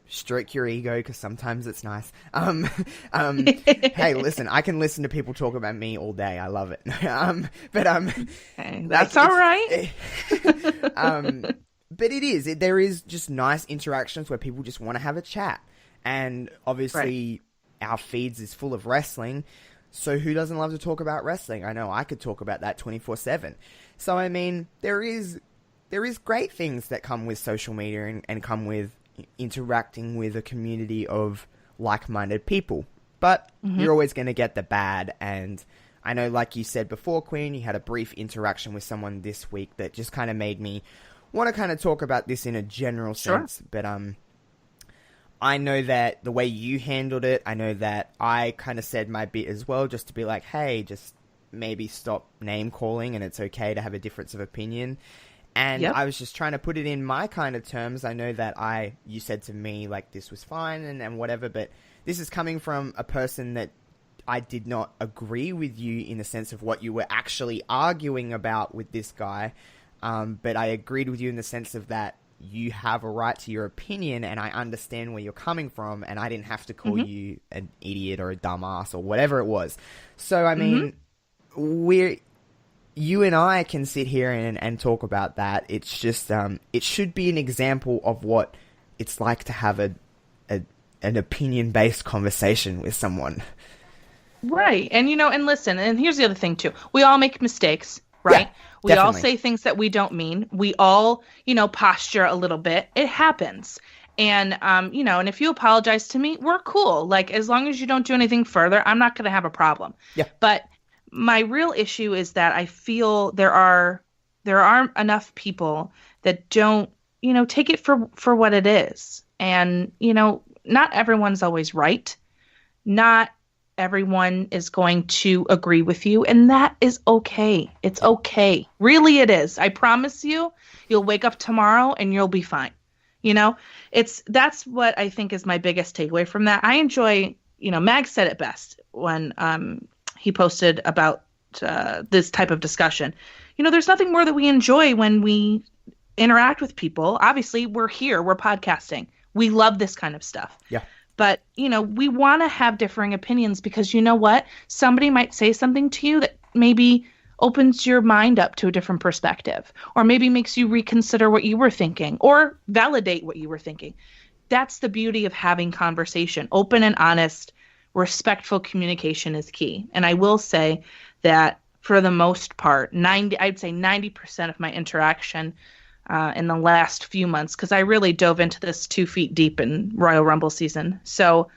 stroke your ego because sometimes it's nice. Hey, listen, I can listen to people talk about me all day. I love it. Okay, that's all right. But there is just nice interactions where people just want to have a chat. And obviously, our feeds is full of wrestling. So who doesn't love to talk about wrestling? I know I could talk about that 24/7. So, I mean, there is great things that come with social media and come with interacting with a community of like-minded people. But you're always going to get the bad. And I know, like you said before, Queen, you had a brief interaction with someone this week that just kind of made me want to kind of talk about this in a general sense. But I know that the way you handled it, I know that I kind of said my bit as well, just to be like, hey, just maybe stop name calling and it's okay to have a difference of opinion. And I was just trying to put it in my kind of terms. I know that you said to me, like, this was fine and whatever, but this is coming from a person that I did not agree with you in the sense of what you were actually arguing about with this guy. But I agreed with you in the sense of that you have a right to your opinion, and I understand where you're coming from, and I didn't have to call you an idiot or a dumbass or whatever it was. So, I mean, you and I can sit here and talk about that. It's just, it should be an example of what it's like to have an opinion-based conversation with someone. Right. And, and listen, and here's the other thing, too. We all make mistakes, right? Yeah. We all say things that we don't mean. We all, posture a little bit. It happens. And, and if you apologize to me, we're cool. Like, as long as you don't do anything further, I'm not going to have a problem. Yeah. But my real issue is that I feel there are enough people that don't, take it for what it is. And, not everyone's always right. Not everyone is going to agree with you, and that is okay. It's okay. Really, it is. I promise you, you'll wake up tomorrow and you'll be fine. That's what I think is my biggest takeaway from that. I enjoy, Mag said it best when he posted about this type of discussion. There's nothing more that we enjoy when we interact with people. Obviously, we're here, we're podcasting. We love this kind of stuff. Yeah. But, we want to have differing opinions because you know what? Somebody might say something to you that maybe opens your mind up to a different perspective, or maybe makes you reconsider what you were thinking or validate what you were thinking. That's the beauty of having conversation. Open and honest, respectful communication is key. And I will say that for the most part, I'd say 90% of my interaction in the last few months, because I really dove into this 2 feet deep in Royal Rumble season. So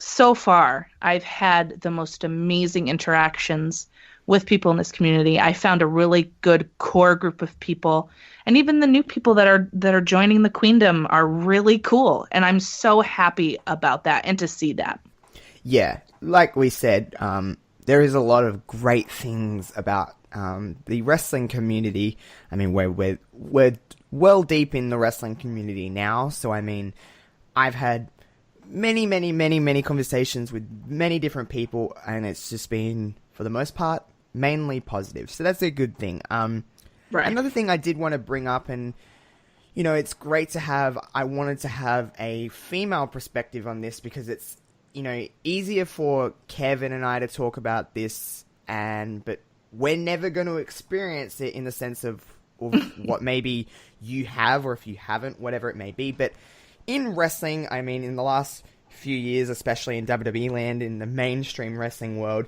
so far, I've had the most amazing interactions with people in this community. I found a really good core group of people, and even the new people that are joining the Queendom are really cool, and I'm so happy about that and to see that. Yeah, like we said, there is a lot of great things about the wrestling community. I mean, we're well deep in the wrestling community now, so I mean, I've had many conversations with many different people, and it's just been, for the most part, mainly positive. So that's a good thing. Right. Another thing I did want to bring up, and it's great to have. I wanted to have a female perspective on this because it's easier for Kevin and I to talk about this, but we're never going to experience it in the sense of what maybe you have, or if you haven't, whatever it may be. But in wrestling, I mean, in the last few years, especially in WWE land, in the mainstream wrestling world,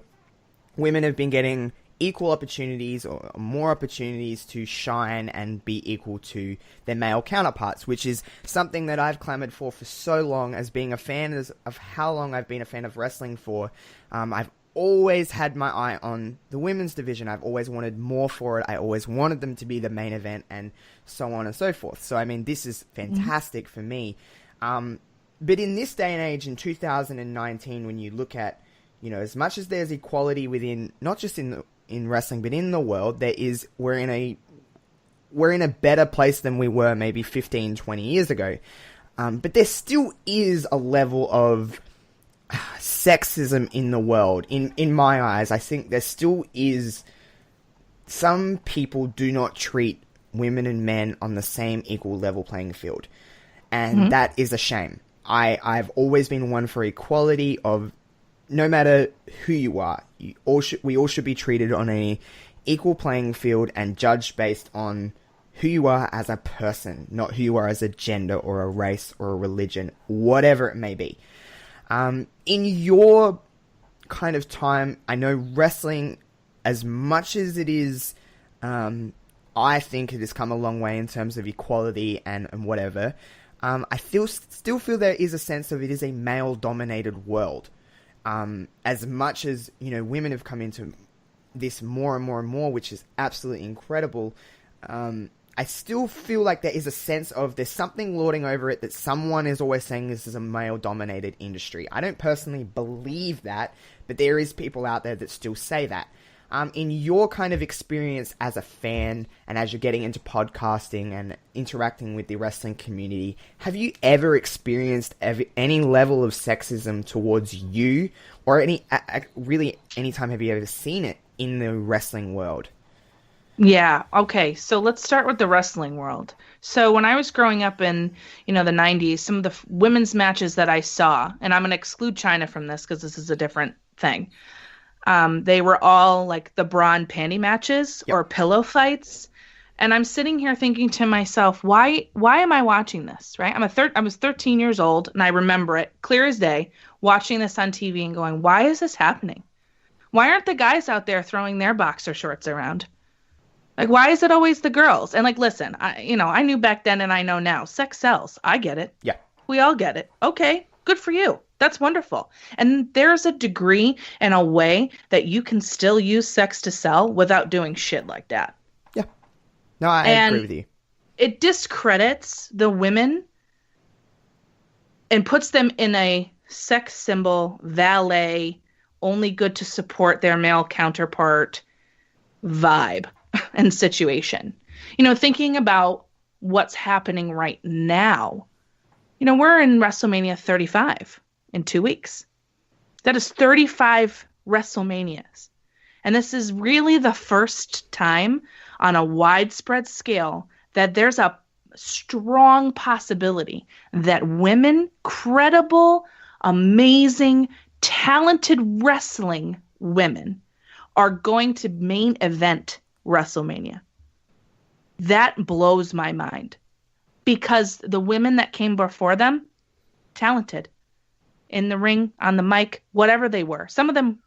women have been getting equal opportunities or more opportunities to shine and be equal to their male counterparts, which is something that I've clamored for so long, as being a fan of how long I've been a fan of wrestling for. I've always had my eye on the women's division. I've always wanted more for it. I always wanted them to be the main event, and so on and so forth. So, I mean, this is fantastic for me. But in this day and age, in 2019, when you look at, as much as there's equality within, not just in wrestling, but in the world, we're in a better place than we were maybe 15, 20 years ago. But there still is a level of sexism in the world. In my eyes, I think there still is. Some people do not treat women and men on the same equal level playing field. And that is a shame. I've always been one for equality of, no matter who you are, we all should be treated on an equal playing field and judged based on who you are as a person, not who you are as a gender or a race or a religion, whatever it may be. In your kind of time, I know wrestling, as much as it is, I think it has come a long way in terms of equality and whatever. I still feel there is a sense of it is a male-dominated world. As much as, women have come into this more and more and more, which is absolutely incredible, I still feel like there is a sense of there's something lording over it, that someone is always saying this is a male-dominated industry. I don't personally believe that, but there is people out there that still say that. In your kind of experience as a fan, and as you're getting into podcasting and interacting with the wrestling community, have you ever experienced any level of sexism towards you, or any time have you ever seen it in the wrestling world? Yeah. Okay. So let's start with the wrestling world. So when I was growing up in, the 90s, some of the women's matches that I saw, and I'm going to exclude China from this because this is a different thing. They were all like the bra and panty matches or pillow fights. And I'm sitting here thinking to myself, why am I watching this? Right. I was 13 years old, and I remember it clear as day, watching this on TV and going, why is this happening? Why aren't the guys out there throwing their boxer shorts around? Like, why is it always the girls? And like, listen, I knew back then and I know now, sex sells. I get it. Yeah. We all get it. Okay, good for you. That's wonderful. And there's a degree and a way that you can still use sex to sell without doing shit like that. Yeah. No, I agree with you. It discredits the women and puts them in a sex symbol, valet, only good to support their male counterpart vibe and situation. Thinking about what's happening right now, we're in WrestleMania 35 in 2 weeks. That is 35 WrestleManias. And this is really the first time on a widespread scale that there's a strong possibility that women, credible, amazing, talented wrestling women are going to main event WrestleMania. That blows my mind, because the women that came before them, talented in the ring, on the mic, whatever they were. Some of them,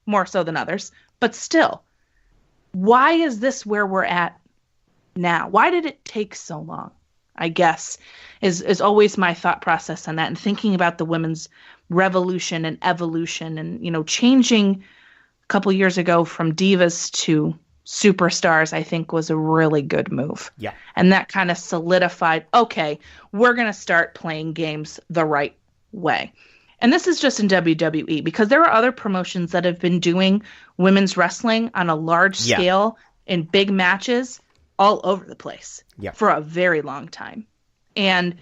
more so than others, but still, why is this where we're at now? Why did it take so long? I guess is always my thought process on that, and thinking about the women's revolution and evolution and, changing a couple years ago from divas to superstars, I think was a really good move. Yeah. And that kind of solidified, okay, we're going to start playing games the right way. And this is just in WWE, because there are other promotions that have been doing women's wrestling on a large scale in big matches all over the place for a very long time. And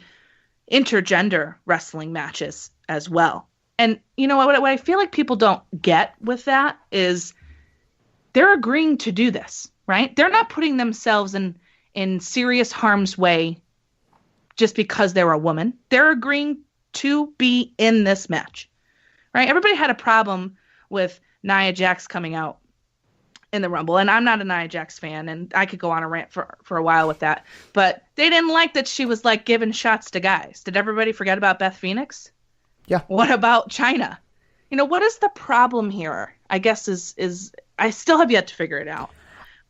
intergender wrestling matches as well. And what I feel like people don't get with that is they're agreeing to do this, right? They're not putting themselves in serious harm's way just because they're a woman. They're agreeing to be in this match, right? Everybody had a problem with Nia Jax coming out in the Rumble, and I'm not a Nia Jax fan, and I could go on a rant for a while with that, but they didn't like that she was like giving shots to guys. Did everybody forget about Beth Phoenix? Yeah. What about Chyna? What is the problem here? I guess is I still have yet to figure it out.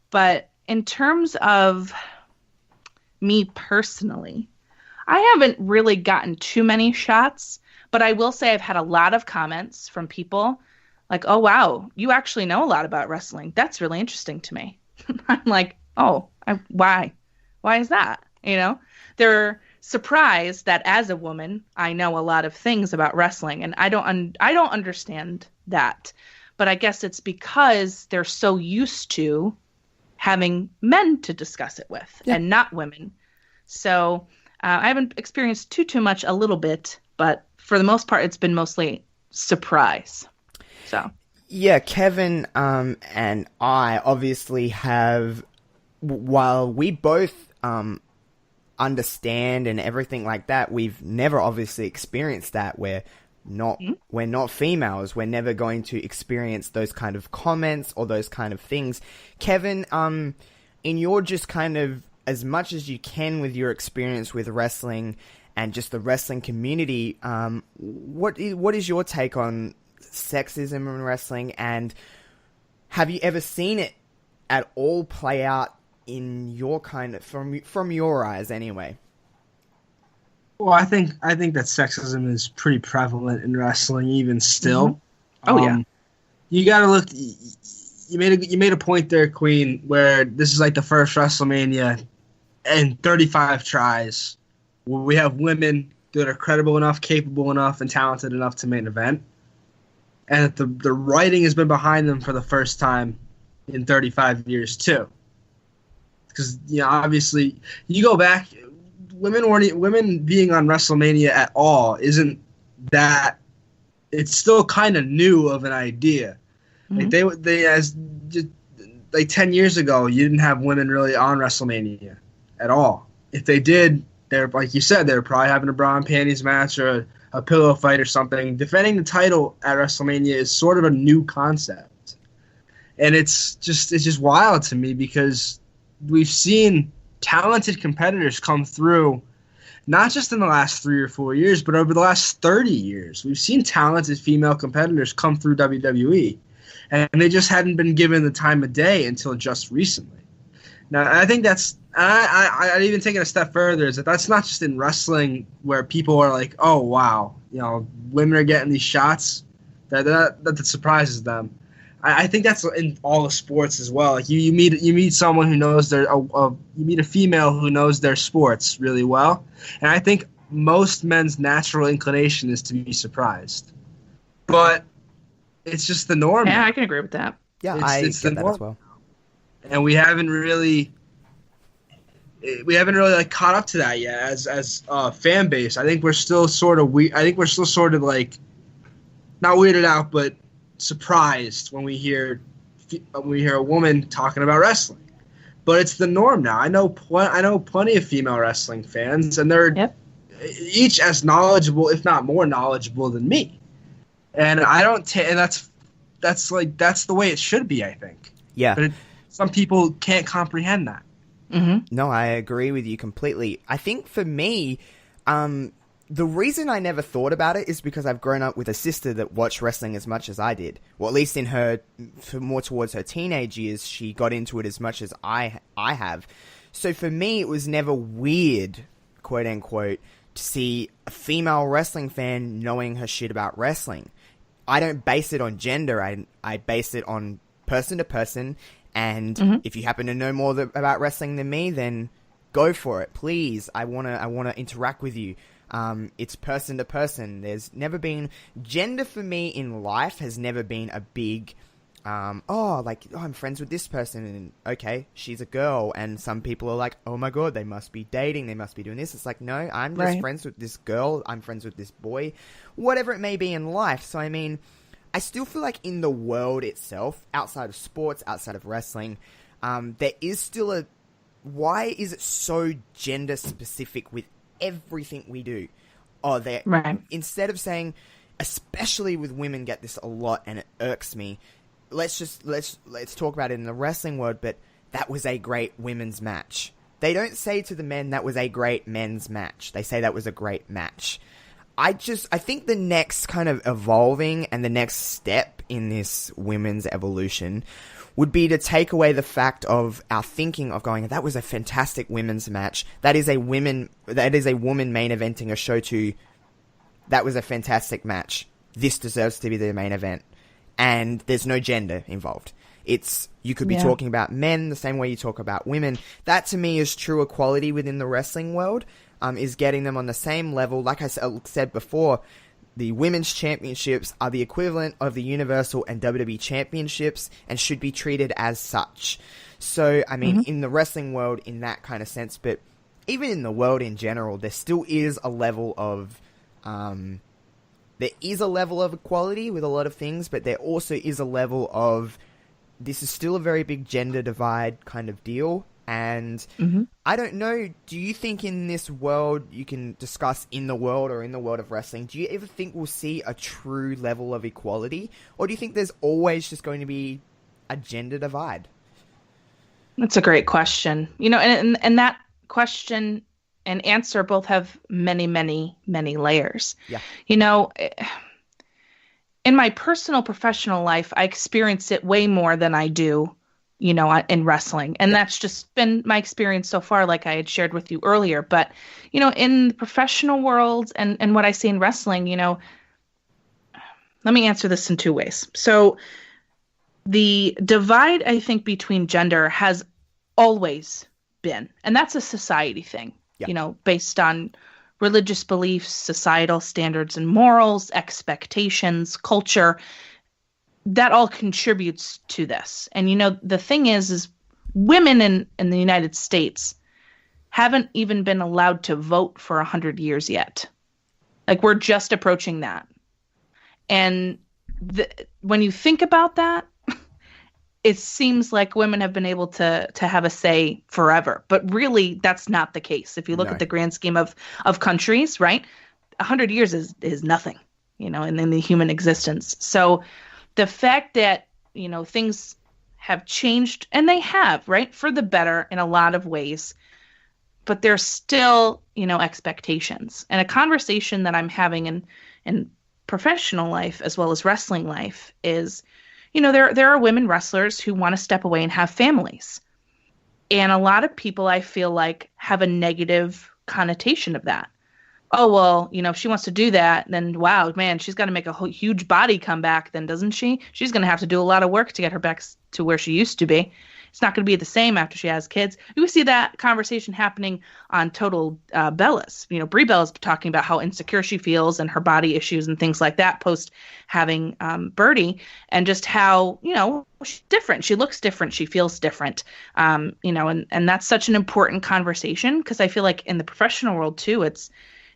But in terms of me personally, I haven't really gotten too many shots, but I will say I've had a lot of comments from people like, oh, wow, you actually know a lot about wrestling. That's really interesting to me. I'm like, oh, why? Why is that? They're surprised that as a woman, I know a lot of things about wrestling, and I don't understand that. But I guess it's because they're so used to having men to discuss it with and not women. So I haven't experienced too much, a little bit, but for the most part, it's been mostly surprise. So yeah, Kevin and I obviously have, while we both understand and everything like that, we've never obviously experienced that. We're not females. We're never going to experience those kind of comments or those kind of things. Kevin, in your just kind of, as much as you can with your experience with wrestling and just the wrestling community, what is your take on sexism in wrestling, and have you ever seen it at all play out in your kind of, from your eyes anyway? Well, I think that sexism is pretty prevalent in wrestling even still. Mm-hmm. Oh yeah. You got to look. You made a point there, Queen, where this is like the first WrestleMania and 35 tries where we have women that are credible enough, capable enough, and talented enough to main event, and that the writing has been behind them for the first time in 35 years too. Because obviously, you go back, women being on WrestleMania at all isn't that. It's still kind of new of an idea. Mm-hmm. Like they as just like 10 years ago, you didn't have women really on WrestleMania at all. If they did, they're like you said, they were probably having a bra and panties match or a pillow fight or something. Defending the title at WrestleMania is sort of a new concept, and it's just wild to me because we've seen talented competitors come through, not just in the last 3 or 4 years, but over the last 30 years. We've seen talented female competitors come through WWE, and they just hadn't been given the time of day until just recently. Now, I think I'd even take it a step further, is that's not just in wrestling where people are like, oh, wow, women are getting these shots, that surprises them. I think that's in all the sports as well. Like you meet someone who knows you meet a female who knows their sports really well, and I think most men's natural inclination is to be surprised, but it's just the norm. Yeah, I can agree with that. Yeah, I get that as well. And we haven't really like caught up to that yet as a fan base. I think we're still sort of like not weirded out, but surprised when we hear a woman talking about wrestling. But it's the norm now. I know plenty of female wrestling fans, and they're each as knowledgeable, if not more knowledgeable than me. And I don't and that's the way it should be, I think. Yeah. But some people can't comprehend that. Mm-hmm. No, I agree with you completely. I think for me, the reason I never thought about it is because I've grown up with a sister that watched wrestling as much as I did. Well, at least more towards her teenage years, she got into it as much as I have. So for me, it was never weird, quote unquote, to see a female wrestling fan knowing her shit about wrestling. I don't base it on gender. I base it on person to person. And if you happen to know more about wrestling than me, then go for it, please. I wanna interact with you. It's person to person. There's never been gender for me in life has never been a big. I'm friends with this person, and okay, she's a girl, and some people are like, oh my god, they must be dating, they must be doing this. It's like, no, I'm just friends with this girl, I'm friends with this boy, whatever it may be in life. So, I mean, I still feel like in the world itself, outside of sports, outside of wrestling, there is still why is it so gender specific with everything we do? Instead of saying, especially with women get this a lot, and it irks me, let's talk about it in the wrestling world, but that was a great women's match. They don't say to the men that was a great men's match. They say that was a great match. I think the next kind of evolving and the next step in this women's evolution would be to take away the fact of our thinking of going, that was a fantastic women's match. That is a woman main eventing a show to, that was a fantastic match. This deserves to be the main event. And there's no gender involved. You could be talking about men the same way you talk about women. That to me is true equality within the wrestling world, is getting them on the same level. Like I said before, the women's championships are the equivalent of the Universal and WWE championships and should be treated as such. So, I mean, in the wrestling world, in that kind of sense, but even in the world in general, there still is a level of, there is a level of equality with a lot of things, but there also is a level of, this is still a very big gender divide kind of deal. And I don't know, do you think in this world, you can discuss in the world or in the world of wrestling, do you ever think we'll see a true level of equality? Or do you think there's always just going to be a gender divide? That's a great question. You know, and that question and answer both have many, many, many layers. Yeah. You know, in my personal professional life, I experience it way more than I do, you know, in wrestling. And that's just been my experience so far, like I had shared with you earlier. But, you know, in the professional world and what I see in wrestling, you know, let me answer this in two ways. So the divide, I think, between gender has always been, and that's a society thing. You know, based on religious beliefs, societal standards and morals, expectations, culture, that all contributes to this. And, you know, the thing is women in the United States haven't even been allowed to vote for 100 years yet. Like, we're just approaching that. And when you think about that, it seems like women have been able to have a say forever, but really that's not the case. If you look at the grand scheme of countries, right, 100 years is nothing, you know, in the human existence. So the fact that, you know, things have changed, and they have, right, for the better in a lot of ways, but there's still, you know, expectations. And a conversation that I'm having in professional life as well as wrestling life is, you know, there are women wrestlers who want to step away and have families. And a lot of people, I feel like, have a negative connotation of that. Oh, well, you know, if she wants to do that, then wow, man, she's got to make a huge body comeback then, doesn't she? She's going to have to do a lot of work to get her back to where she used to be. It's not going to be the same after she has kids. We see that conversation happening on Total Bellas. You know, Brie Bella's talking about how insecure she feels and her body issues and things like that post having Birdie, and just how, you know, she's different. She looks different. She feels different. You know, and that's such an important conversation, because I feel like in the professional world too, it's,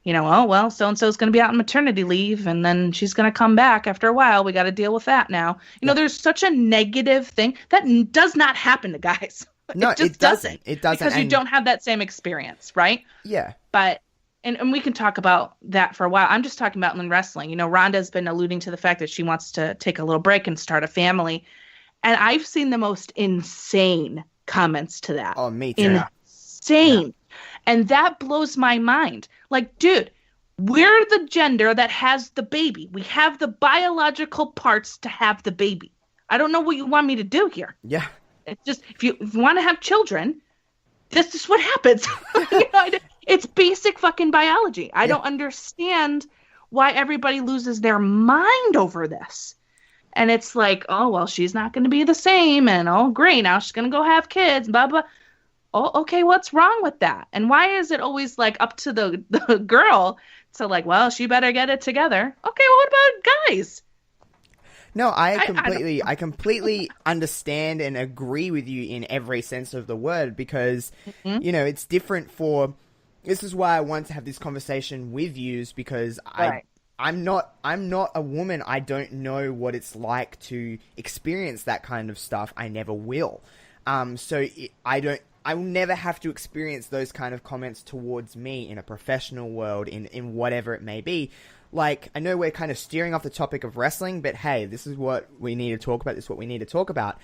you know, oh, well, so-and-so is going to be out on maternity leave, and then she's going to come back after a while. We got to deal with that now. You know, there's such a negative thing that does not happen to guys. No, it just doesn't. It doesn't. Because you don't have that same experience, right? Yeah. But, and we can talk about that for a while. I'm just talking about in wrestling. You know, Ronda's been alluding to the fact that she wants to take a little break and start a family. And I've seen the most insane comments to that. Oh, me too. Insane. Yeah. And that blows my mind. Like, dude, we're the gender that has the baby. We have the biological parts to have the baby. I don't know what you want me to do here. Yeah. It's just, if you want to have children, this is what happens. You know, It's basic fucking biology. I don't understand why everybody loses their mind over this. And it's like, oh, well, she's not going to be the same. And oh, great, now she's going to go have kids, blah, blah. Oh, okay, what's wrong with that? And why is it always like up to the girl to like, well, she better get it together? Okay, well, what about guys? No, I completely understand and agree with you in every sense of the word because, you know, it's different for, this is why I want to have this conversation with you because I'm not a woman. I don't know what it's like to experience that kind of stuff. I never will. I will never have to experience those kind of comments towards me in a professional world, in whatever it may be. Like, I know we're kind of steering off the topic of wrestling, but hey, this is what we need to talk about. This is what we need to talk about.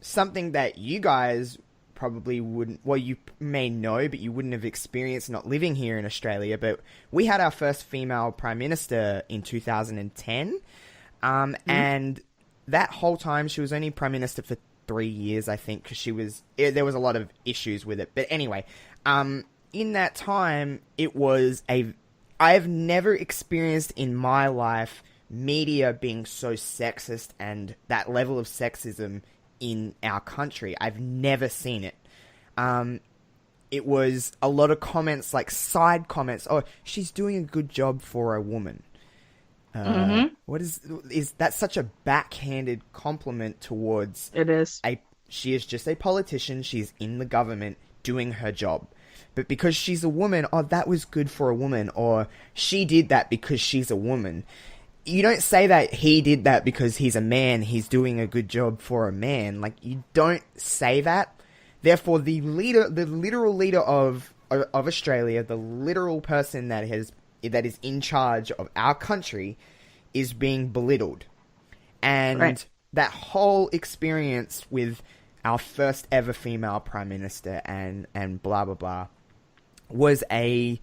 Something that you guys probably wouldn't, well, you may know, but you wouldn't have experienced not living here in Australia. But we had our first female Prime Minister in 2010. And that whole time, she was only Prime Minister for 3 years, I think, because there was a lot of issues with it. But anyway, in that time, I've never experienced in my life media being so sexist and that level of sexism in our country. I've never seen it. It was a lot of comments, like side comments. Oh, she's doing a good job for a woman. What is that such a backhanded compliment towards? It is. She is just a politician. She's in the government doing her job. But because she's a woman, oh, that was good for a woman. Or she did that because she's a woman. You don't say that he did that because he's a man. He's doing a good job for a man. Like, you don't say that. Therefore, the literal leader of Australia, the literal person that is in charge of our country, is being belittled. And that whole experience with our first ever female Prime Minister and blah, blah, blah, was a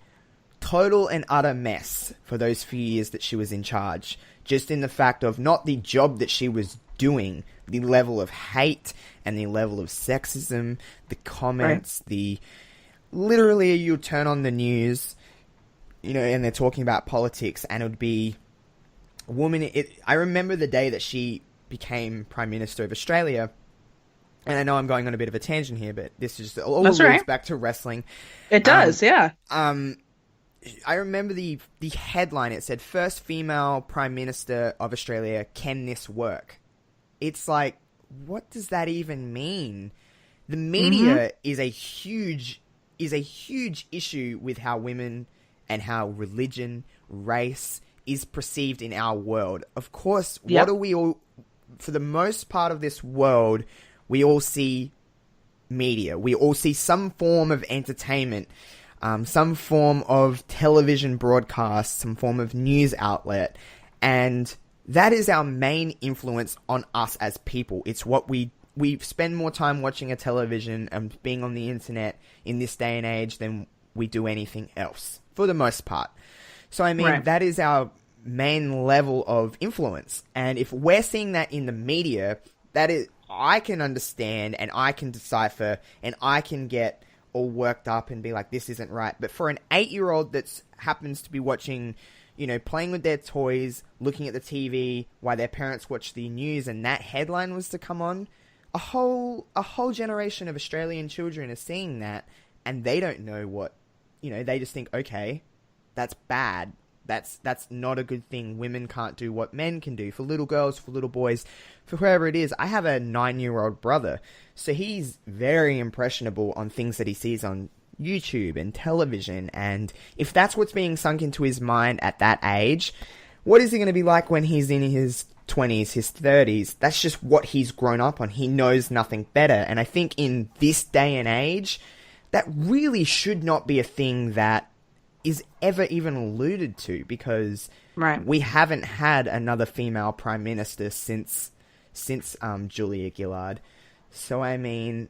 total and utter mess for those few years that she was in charge. Just in the fact of not the job that she was doing, the level of hate and the level of sexism, the comments, literally you turn on the news, you know, and they're talking about politics, and it would be a woman. I remember the day that she became Prime Minister of Australia, and I know I'm going on a bit of a tangent here, but this is all leads back to wrestling. It does, yeah. I remember the headline. It said, "First female Prime Minister of Australia, can this work?" It's like, what does that even mean? The media is a huge issue with how women and how religion, race is perceived in our world. Of course, what do we all, for the most part of this world, we all see media. We all see some form of entertainment, some form of television broadcast, some form of news outlet. And that is our main influence on us as people. It's what we spend more time watching a television and being on the internet in this day and age than we do anything else, for the most part. So, I mean, that is our main level of influence. And if we're seeing that in the media, that is, I can understand and I can decipher and I can get all worked up and be like, this isn't right. But for an 8-year-old that happens to be watching, you know, playing with their toys, looking at the TV while their parents watch the news, and that headline was to come on, a whole generation of Australian children are seeing that, and they don't know what, you know, they just think, okay, that's bad. That's not a good thing. Women can't do what men can do. For little girls, for little boys, for whoever it is. I have a 9-year-old brother, so he's very impressionable on things that he sees on YouTube and television, and if that's what's being sunk into his mind at that age, what is he going to be like when he's in his 20s, his 30s? That's just what he's grown up on. He knows nothing better, and I think in this day and age, that really should not be a thing that is ever even alluded to, because we haven't had another female prime minister since Julia Gillard. So, I mean...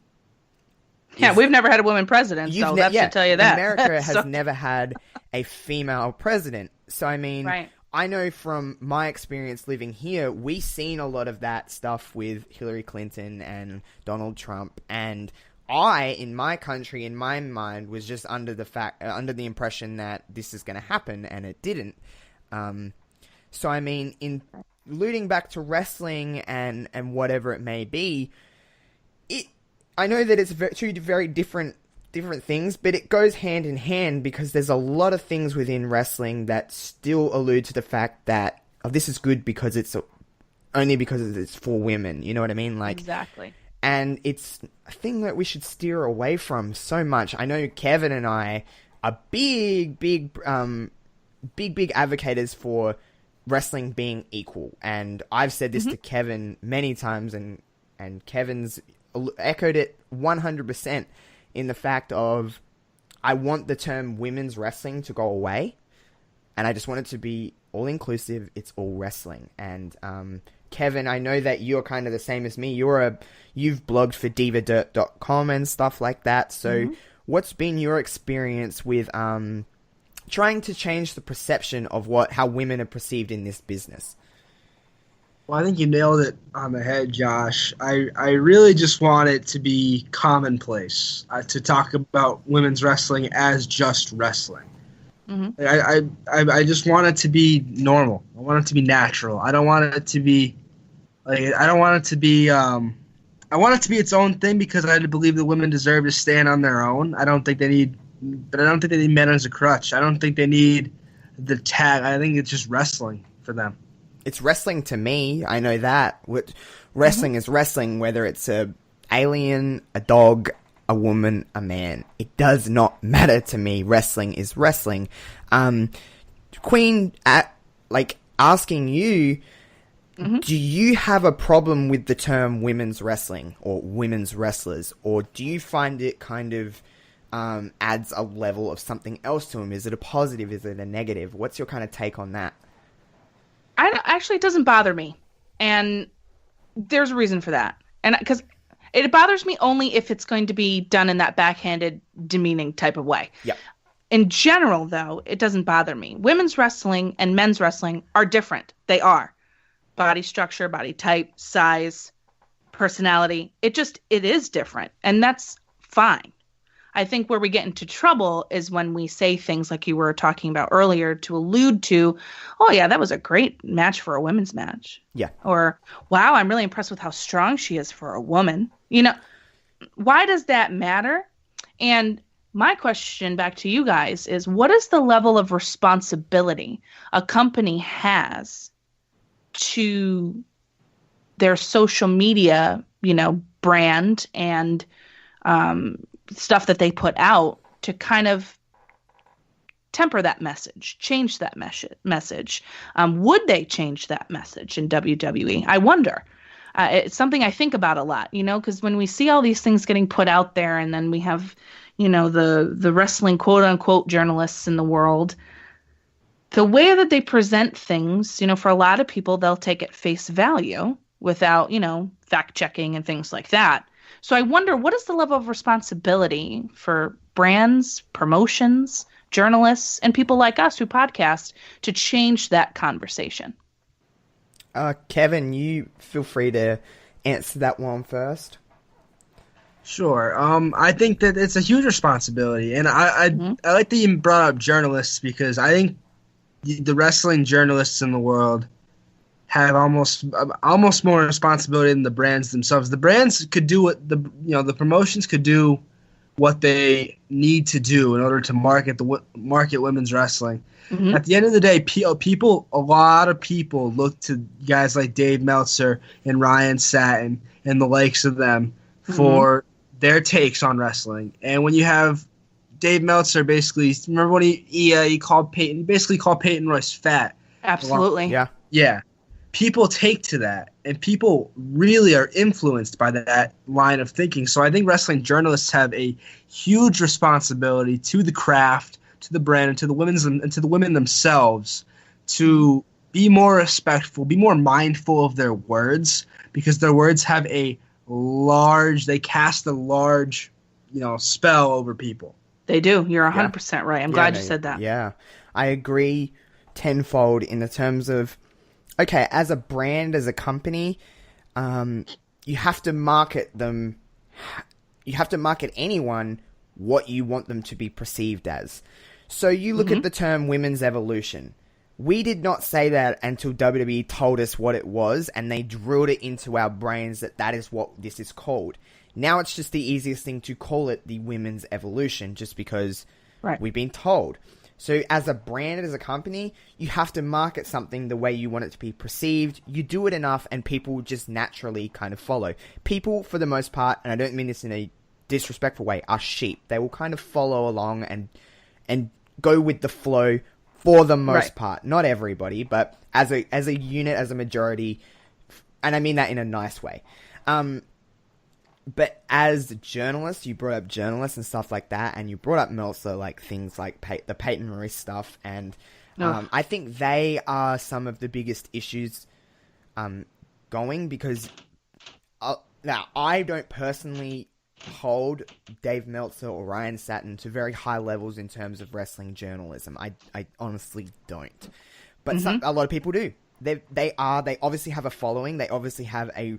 Yeah, we've never had a woman president, so that should tell you that. America has never had a female president. So, I mean, I know from my experience living here, we've seen a lot of that stuff with Hillary Clinton and Donald Trump and in my country, in my mind, was just under the impression that this is going to happen, and it didn't. So I mean, in alluding back to wrestling and whatever it may be, I know that it's two very different things, but it goes hand in hand because there's a lot of things within wrestling that still allude to the fact that this is good because it's only because it's for women. You know what I mean? Like, exactly. And it's a thing that we should steer away from so much. I know Kevin and I are big advocates for wrestling being equal. And I've said this to Kevin many times, and Kevin's echoed it 100% in the fact of, I want the term women's wrestling to go away. And I just want it to be all-inclusive. It's all wrestling. And, Kevin, I know that you're kind of the same as me. You've blogged for divadirt.com and stuff like that. So what's been your experience with trying to change the perception of how women are perceived in this business? Well, I think you nailed it on the head, Josh. I really just want it to be commonplace to talk about women's wrestling as just wrestling. I just want it to be normal. I want it to be natural. I don't want it to be I want it to be its own thing because I believe that women deserve to stand on their own. I don't think they need men as a crutch. I don't think they need the tag. I think it's just wrestling for them. It's wrestling to me. I know that. Wrestling is wrestling, whether it's a alien, a dog, a woman, a man. It does not matter to me. Wrestling is wrestling. Queen, asking you, do you have a problem with the term women's wrestling or women's wrestlers, or do you find it kind of adds a level of something else to them? Is it a positive? Is it a negative? What's your kind of take on that? Actually, it doesn't bother me, and there's a reason for that. And because it bothers me only if it's going to be done in that backhanded, demeaning type of way. Yeah. In general, though, it doesn't bother me. Women's wrestling and men's wrestling are different. They are. Body structure, body type, size, personality. It is different. And that's fine. I think where we get into trouble is when we say things like you were talking about earlier to allude to, oh yeah, that was a great match for a women's match. Yeah. Or, wow, I'm really impressed with how strong she is for a woman. You know, why does that matter? And my question back to you guys is, what is the level of responsibility a company has to their social media, brand and stuff that they put out to kind of temper that message, change that message? Would they change that message in WWE? I wonder. It's something I think about a lot, because when we see all these things getting put out there, and then we have, the wrestling quote unquote journalists in the world, the way that they present things, for a lot of people, they'll take it face value without, fact checking and things like that. So I wonder, what is the level of responsibility for brands, promotions, journalists, and people like us who podcast to change that conversation? Kevin, you feel free to answer that one first. Sure. I think that it's a huge responsibility, and I like that you brought up journalists, because I think the wrestling journalists in the world have almost more responsibility than the brands themselves. The brands could do what the promotions could do what they need to do in order to market women's wrestling. Mm-hmm. At the end of the day, a lot of people look to guys like Dave Meltzer and Ryan Satin and the likes of them for their takes on wrestling. And when you have Dave Meltzer, basically, remember when he called Peyton Royce fat? Absolutely. Yeah. People take to that, and people really are influenced by that line of thinking. So I think wrestling journalists have a huge responsibility to the craft, to the brand, and to the women themselves to be more respectful, be more mindful of their words, because their words have they cast a large, spell over people. They do. You're 100% right. I'm glad you said that. Yeah, I agree tenfold in the terms of, okay, as a brand, as a company, you have to market them market anyone what you want them to be perceived as. So you look at the term women's evolution. We did not say that until WWE told us what it was, and they drilled it into our brains that is what this is called. Now it's just the easiest thing to call it the women's evolution, just because we've been told. So as a brand, as a company, you have to market something the way you want it to be perceived. You do it enough and people just naturally kind of follow. People, for the most part, and I don't mean this in a disrespectful way, are sheep. They will kind of follow along and go with the flow for the most part. Not everybody, but as a unit, as a majority, and I mean that in a nice way. But as journalists, you brought up journalists and stuff like that, and you brought up Meltzer, like things like the Peyton Marie stuff, and I think they are some of the biggest issues going, because now I don't personally hold Dave Meltzer or Ryan Satin to very high levels in terms of wrestling journalism. I honestly don't, but a lot of people do. They obviously have a following. They obviously have a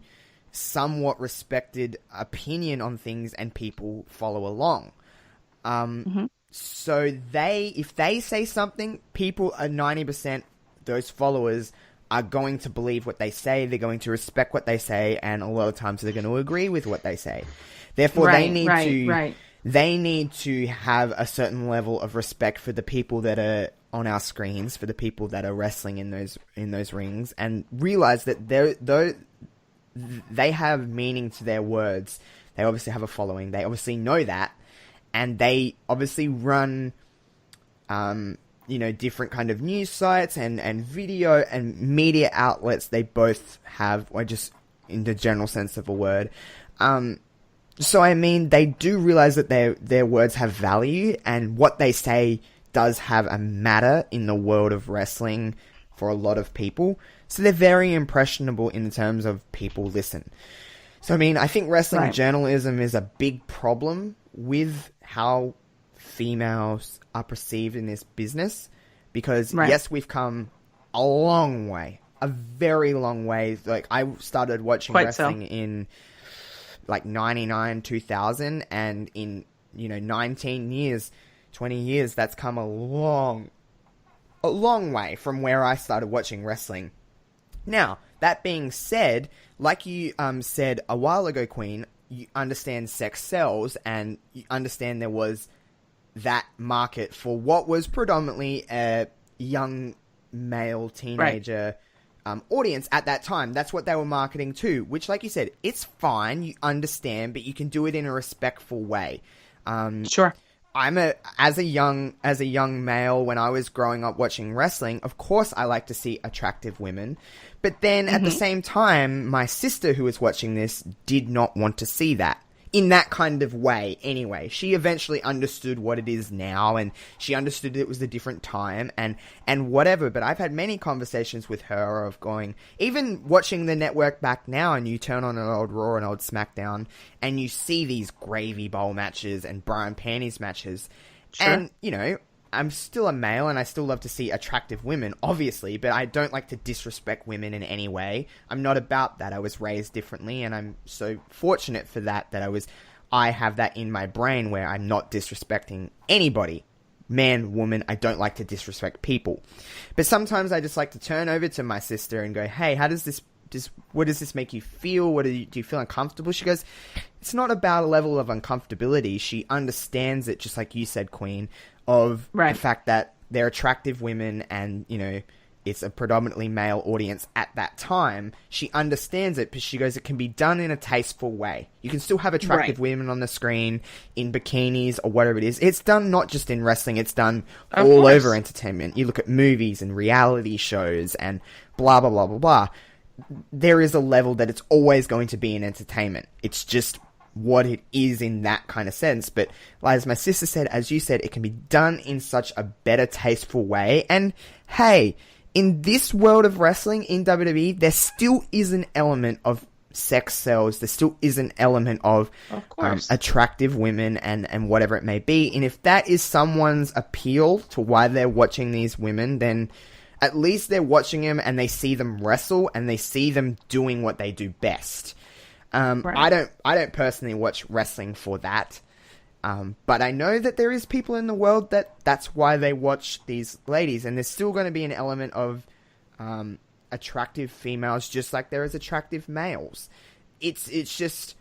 somewhat respected opinion on things, and people follow along. So if they say something, people are 90%, those followers are going to believe what they say. They're going to respect what they say, and a lot of times they're going to agree with what they say. Therefore, they need to have a certain level of respect for the people that are on our screens, for the people that are wrestling in those rings, and realize that they have meaning to their words. They obviously have a following. They obviously know that. And they obviously run, different kind of news sites and video and media outlets. They both have, or just in the general sense of a word. So, I mean, they do realize that their words have value, and what they say does have a matter in the world of wrestling for a lot of people. So they're very impressionable in terms of people listen. So, I mean, I think wrestling journalism is a big problem with how females are perceived in this business. Because, yes, we've come a long way. A very long way. Like, I started watching wrestling in, 99, 2000. And in, 19 years, 20 years, that's come a long way from where I started watching wrestling. Now, that being said, like you said a while ago, Queen, you understand sex sells, and you understand there was that market for what was predominantly a young male teenager audience at that time. That's what they were marketing to, which, like you said, it's fine, you understand, but you can do it in a respectful way. Sure. As a young male, when I was growing up watching wrestling, of course I like to see attractive women. But then at the same time, my sister who was watching this did not want to see that. In that kind of way, anyway. She eventually understood what it is now, and she understood it was a different time, and whatever. But I've had many conversations with her of going, even watching the network back now, and you turn on an old Raw and old SmackDown, and you see these gravy bowl matches and bra and panties matches. Sure. And, I'm still a male, and I still love to see attractive women, obviously, but I don't like to disrespect women in any way. I'm not about that. I was raised differently, and I'm so fortunate for that I have that in my brain where I'm not disrespecting anybody. Man, woman, I don't like to disrespect people. But sometimes I just like to turn over to my sister and go, hey, what does this make you feel? Do you feel uncomfortable? She goes, it's not about a level of uncomfortability. She understands it, just like you said, Queen, of the fact that they're attractive women and, it's a predominantly male audience at that time. She understands it, but she goes, it can be done in a tasteful way. You can still have attractive women on the screen in bikinis or whatever it is. It's done not just in wrestling, it's done all over entertainment. You look at movies and reality shows and blah, blah, blah, blah, blah. There is a level that it's always going to be in entertainment. It's just what it is in that kind of sense. But as my sister said, as you said, it can be done in such a better, tasteful way. And hey, in this world of wrestling, in WWE, there still is an element of sex sells. There still is an element of attractive women and whatever it may be. And if that is someone's appeal to why they're watching these women, then at least they're watching them and they see them wrestle and they see them doing what they do best. Right. I don't personally watch wrestling for that. But I know that there is people in the world that's why they watch these ladies, and there's still going to be an element of attractive females, just like there is attractive males. It's just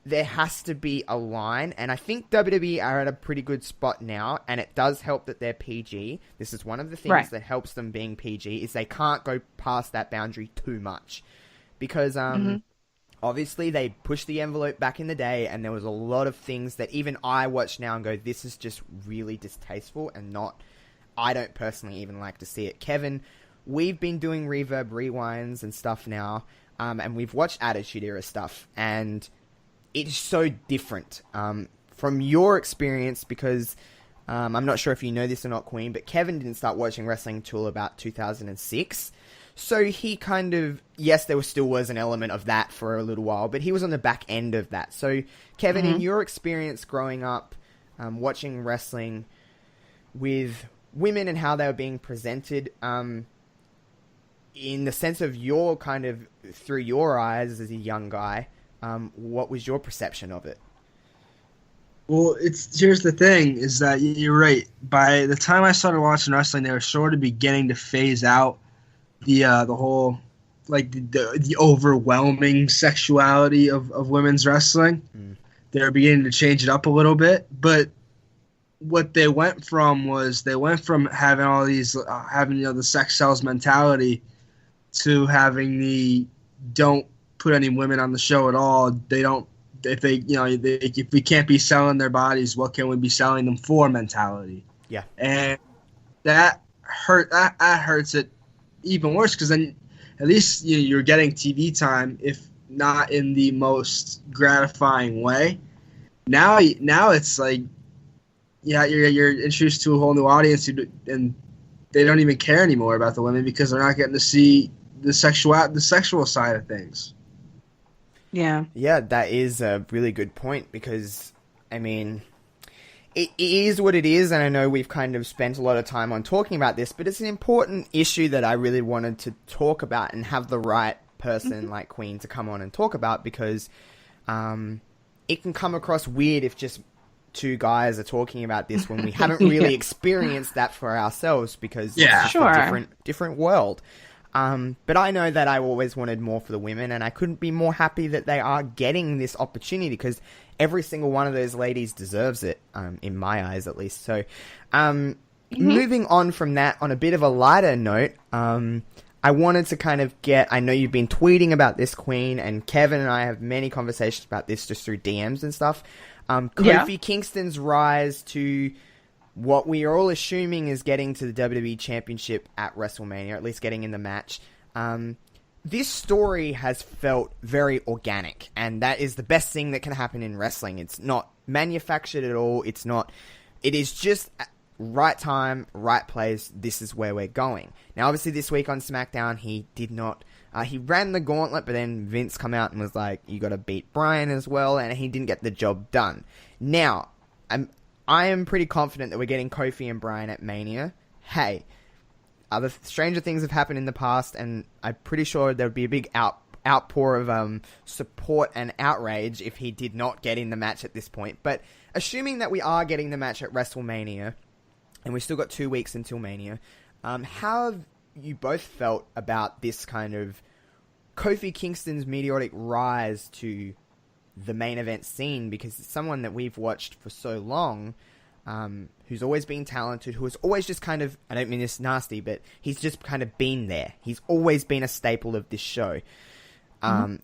there has to be a line, and I think WWE are at a pretty good spot now, and it does help that they're PG. This is one of the things that helps them being PG is they can't go past that boundary too much, because obviously they pushed the envelope back in the day, and there was a lot of things that even I watch now and go, this is just really distasteful and I don't personally even like to see it. Kevin, we've been doing Reverb Rewinds and stuff now, and we've watched Attitude Era stuff, and it is so different from your experience, because I'm not sure if you know this or not, Queen, but Kevin didn't start watching wrestling until about 2006. So he kind of, yes, there still was an element of that for a little while, but he was on the back end of that. So, Kevin, in your experience growing up, watching wrestling with women and how they were being presented, in the sense of your kind of, through your eyes as a young guy, what was your perception of it? Well, here's the thing, is that you're right. By the time I started watching wrestling, they were sort of beginning to phase out the whole, like, the overwhelming sexuality of women's wrestling. They were beginning to change it up a little bit, but what they went from having all these having the sex sells mentality to having the don't put any women on the show at all. They don't, if we can't be selling their bodies, what can we be selling them for mentality? Yeah, and that hurts it even worse, because then at least you're getting TV time, if not in the most gratifying way. Now it's like, you're introduced to a whole new audience, and they don't even care anymore about the women because they're not getting to see the sexual side of things. Yeah, that is a really good point, because I mean, it is what it is, and I know we've kind of spent a lot of time on talking about this, but it's an important issue that I really wanted to talk about and have the right person like Queen to come on and talk about, because it can come across weird if just two guys are talking about this when we haven't really experienced that for ourselves, because it's just a different world. But I know that I always wanted more for the women, and I couldn't be more happy that they are getting this opportunity, because every single one of those ladies deserves it, in my eyes at least. So, moving on from that, on a bit of a lighter note, I wanted to kind of I know you've been tweeting about this, Queen, and Kevin and I have many conversations about this just through DMs and stuff. Kofi Kingston's rise to what we are all assuming is getting to the WWE Championship at WrestleMania, or at least getting in the match. This story has felt very organic, and that is the best thing that can happen in wrestling. It's not manufactured at all. It is just right time, right place. This is where we're going. Now, obviously, this week on SmackDown, he did not. He ran the gauntlet, but then Vince come out and was like, "You got to beat Bryan as well," and he didn't get the job done. Now, I am pretty confident that we're getting Kofi and Bryan at Mania. Hey, other stranger things have happened in the past, and I'm pretty sure there would be a big outpour of support and outrage if he did not get in the match at this point. But assuming that we are getting the match at WrestleMania, and we've still got 2 weeks until Mania, how have you both felt about this kind of Kofi Kingston's meteoric rise to the main event scene? Because it's someone that we've watched for so long, who's always been talented, who has always just kind of, I don't mean this nasty, but he's just kind of been there. He's always been a staple of this show.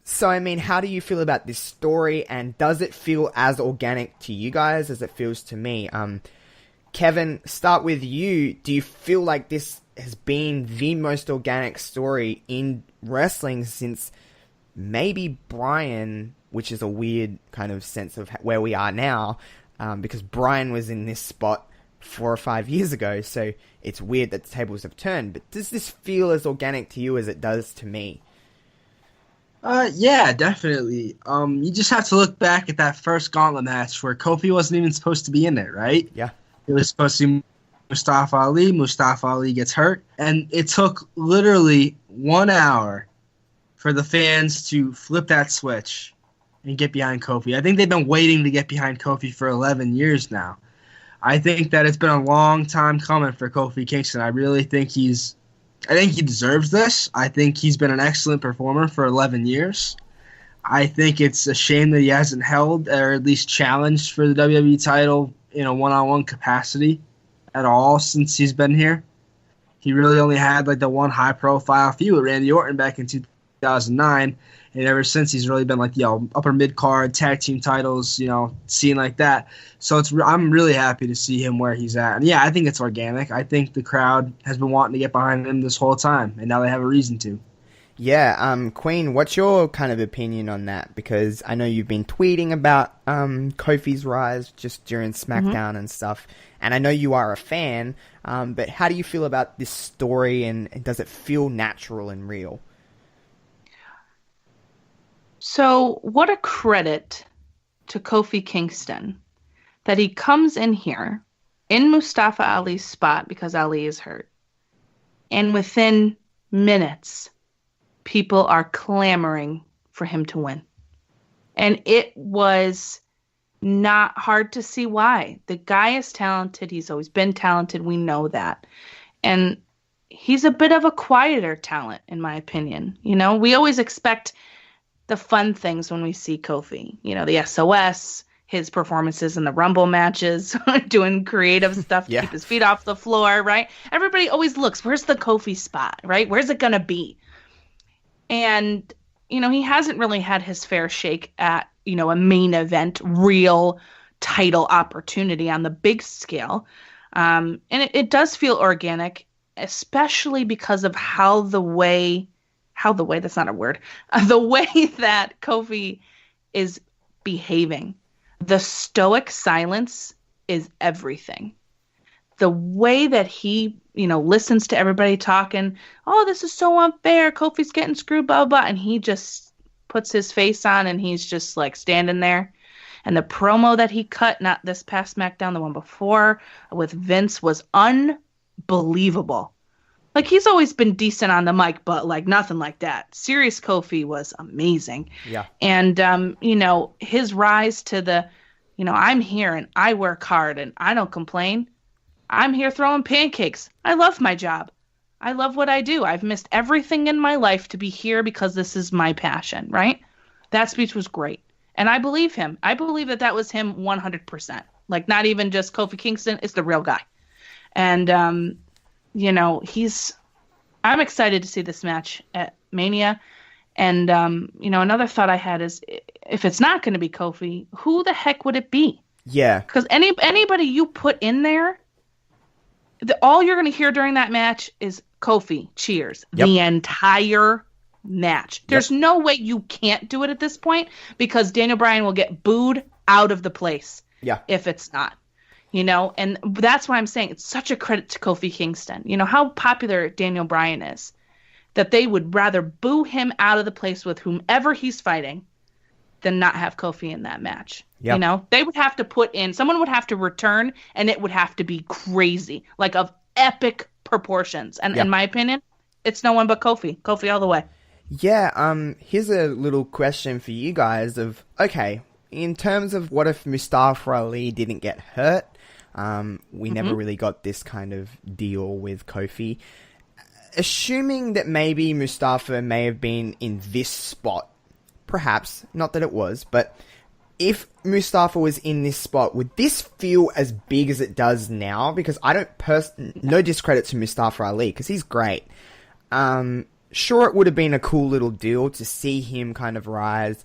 So, I mean, how do you feel about this story, and does it feel as organic to you guys as it feels to me? Kevin, start with you. Do you feel like this has been the most organic story in wrestling since maybe Bryan, which is a weird kind of sense of where we are now, because Bryan was in this spot 4 or 5 years ago, so it's weird that the tables have turned. But does this feel as organic to you as it does to me? Yeah, definitely. You just have to look back at that first gauntlet match where Kofi wasn't even supposed to be in it, right? Yeah. It was supposed to be Mustafa Ali. Mustafa Ali gets hurt. And it took literally 1 hour for the fans to flip that switch and get behind Kofi. I think they've been waiting to get behind Kofi for 11 years now. I think that it's been a long time coming for Kofi Kingston. I think he deserves this. I think he's been an excellent performer for 11 years. I think it's a shame that he hasn't held or at least challenged for the WWE title in a one-on-one capacity at all since he's been here. He really only had like the one high-profile feud with Randy Orton back in 2009, and ever since he's really been like upper mid-card tag team titles, scene like that. So I'm really happy to see him where he's at. And yeah, I think it's organic. I think the crowd has been wanting to get behind him this whole time, and now they have a reason to. Yeah, Queen, what's your kind of opinion on that? Because I know you've been tweeting about Kofi's rise just during SmackDown and stuff, and I know you are a fan, but how do you feel about this story, and does it feel natural and real? So what a credit to Kofi Kingston that he comes in here in Mustafa Ali's spot because Ali is hurt, and within minutes people are clamoring for him to win. And it was not hard to see why. The guy is talented. He's always been talented. We know that. And he's a bit of a quieter talent, in my opinion. We always expect the fun things when we see Kofi. The SOS, his performances in the Rumble matches, doing creative stuff to keep his feet off the floor, right? Everybody always looks, where's the Kofi spot, right? Where's it going to be? And, he hasn't really had his fair shake at, a main event, real title opportunity on the big scale. And it does feel organic, especially because of the way that's not a word, the way that Kofi is behaving. The stoic silence is everything. The way that he, listens to everybody talking, oh, this is so unfair, Kofi's getting screwed, blah, blah, and he just puts his face on and he's just like standing there. And the promo that he cut, not this past SmackDown, the one before, with Vince was unbelievable. Like, he's always been decent on the mic, but like nothing like that. Serious Kofi was amazing. Yeah. And, his rise to the, I'm here and I work hard and I don't complain. I'm here throwing pancakes. I love my job. I love what I do. I've missed everything in my life to be here because this is my passion, right? That speech was great. And I believe him. I believe that was him 100%. Like, not even just Kofi Kingston. It's the real guy. And, I'm excited to see this match at Mania. And, another thought I had is, if it's not going to be Kofi, who the heck would it be? Yeah. Because anybody you put in there, all you're going to hear during that match is Kofi cheers. Yep. The entire match. There's no way you can't do it at this point, because Daniel Bryan will get booed out of the place if it's not. And that's why I'm saying it's such a credit to Kofi Kingston. How popular Daniel Bryan is, that they would rather boo him out of the place with whomever he's fighting than not have Kofi in that match. Yep. They would have to someone would have to return, and it would have to be crazy, like of epic proportions. And in my opinion, it's no one but Kofi. Kofi all the way. Yeah, here's a little question for you guys okay, in terms of what if Mustafa Ali didn't get hurt? We never really got this kind of deal with Kofi. Assuming that maybe Mustafa may have been in this spot, perhaps, not that it was, but if Mustafa was in this spot, would this feel as big as it does now? Because I don't no discredit to Mustafa Ali, because he's great. Sure, it would have been a cool little deal to see him kind of rise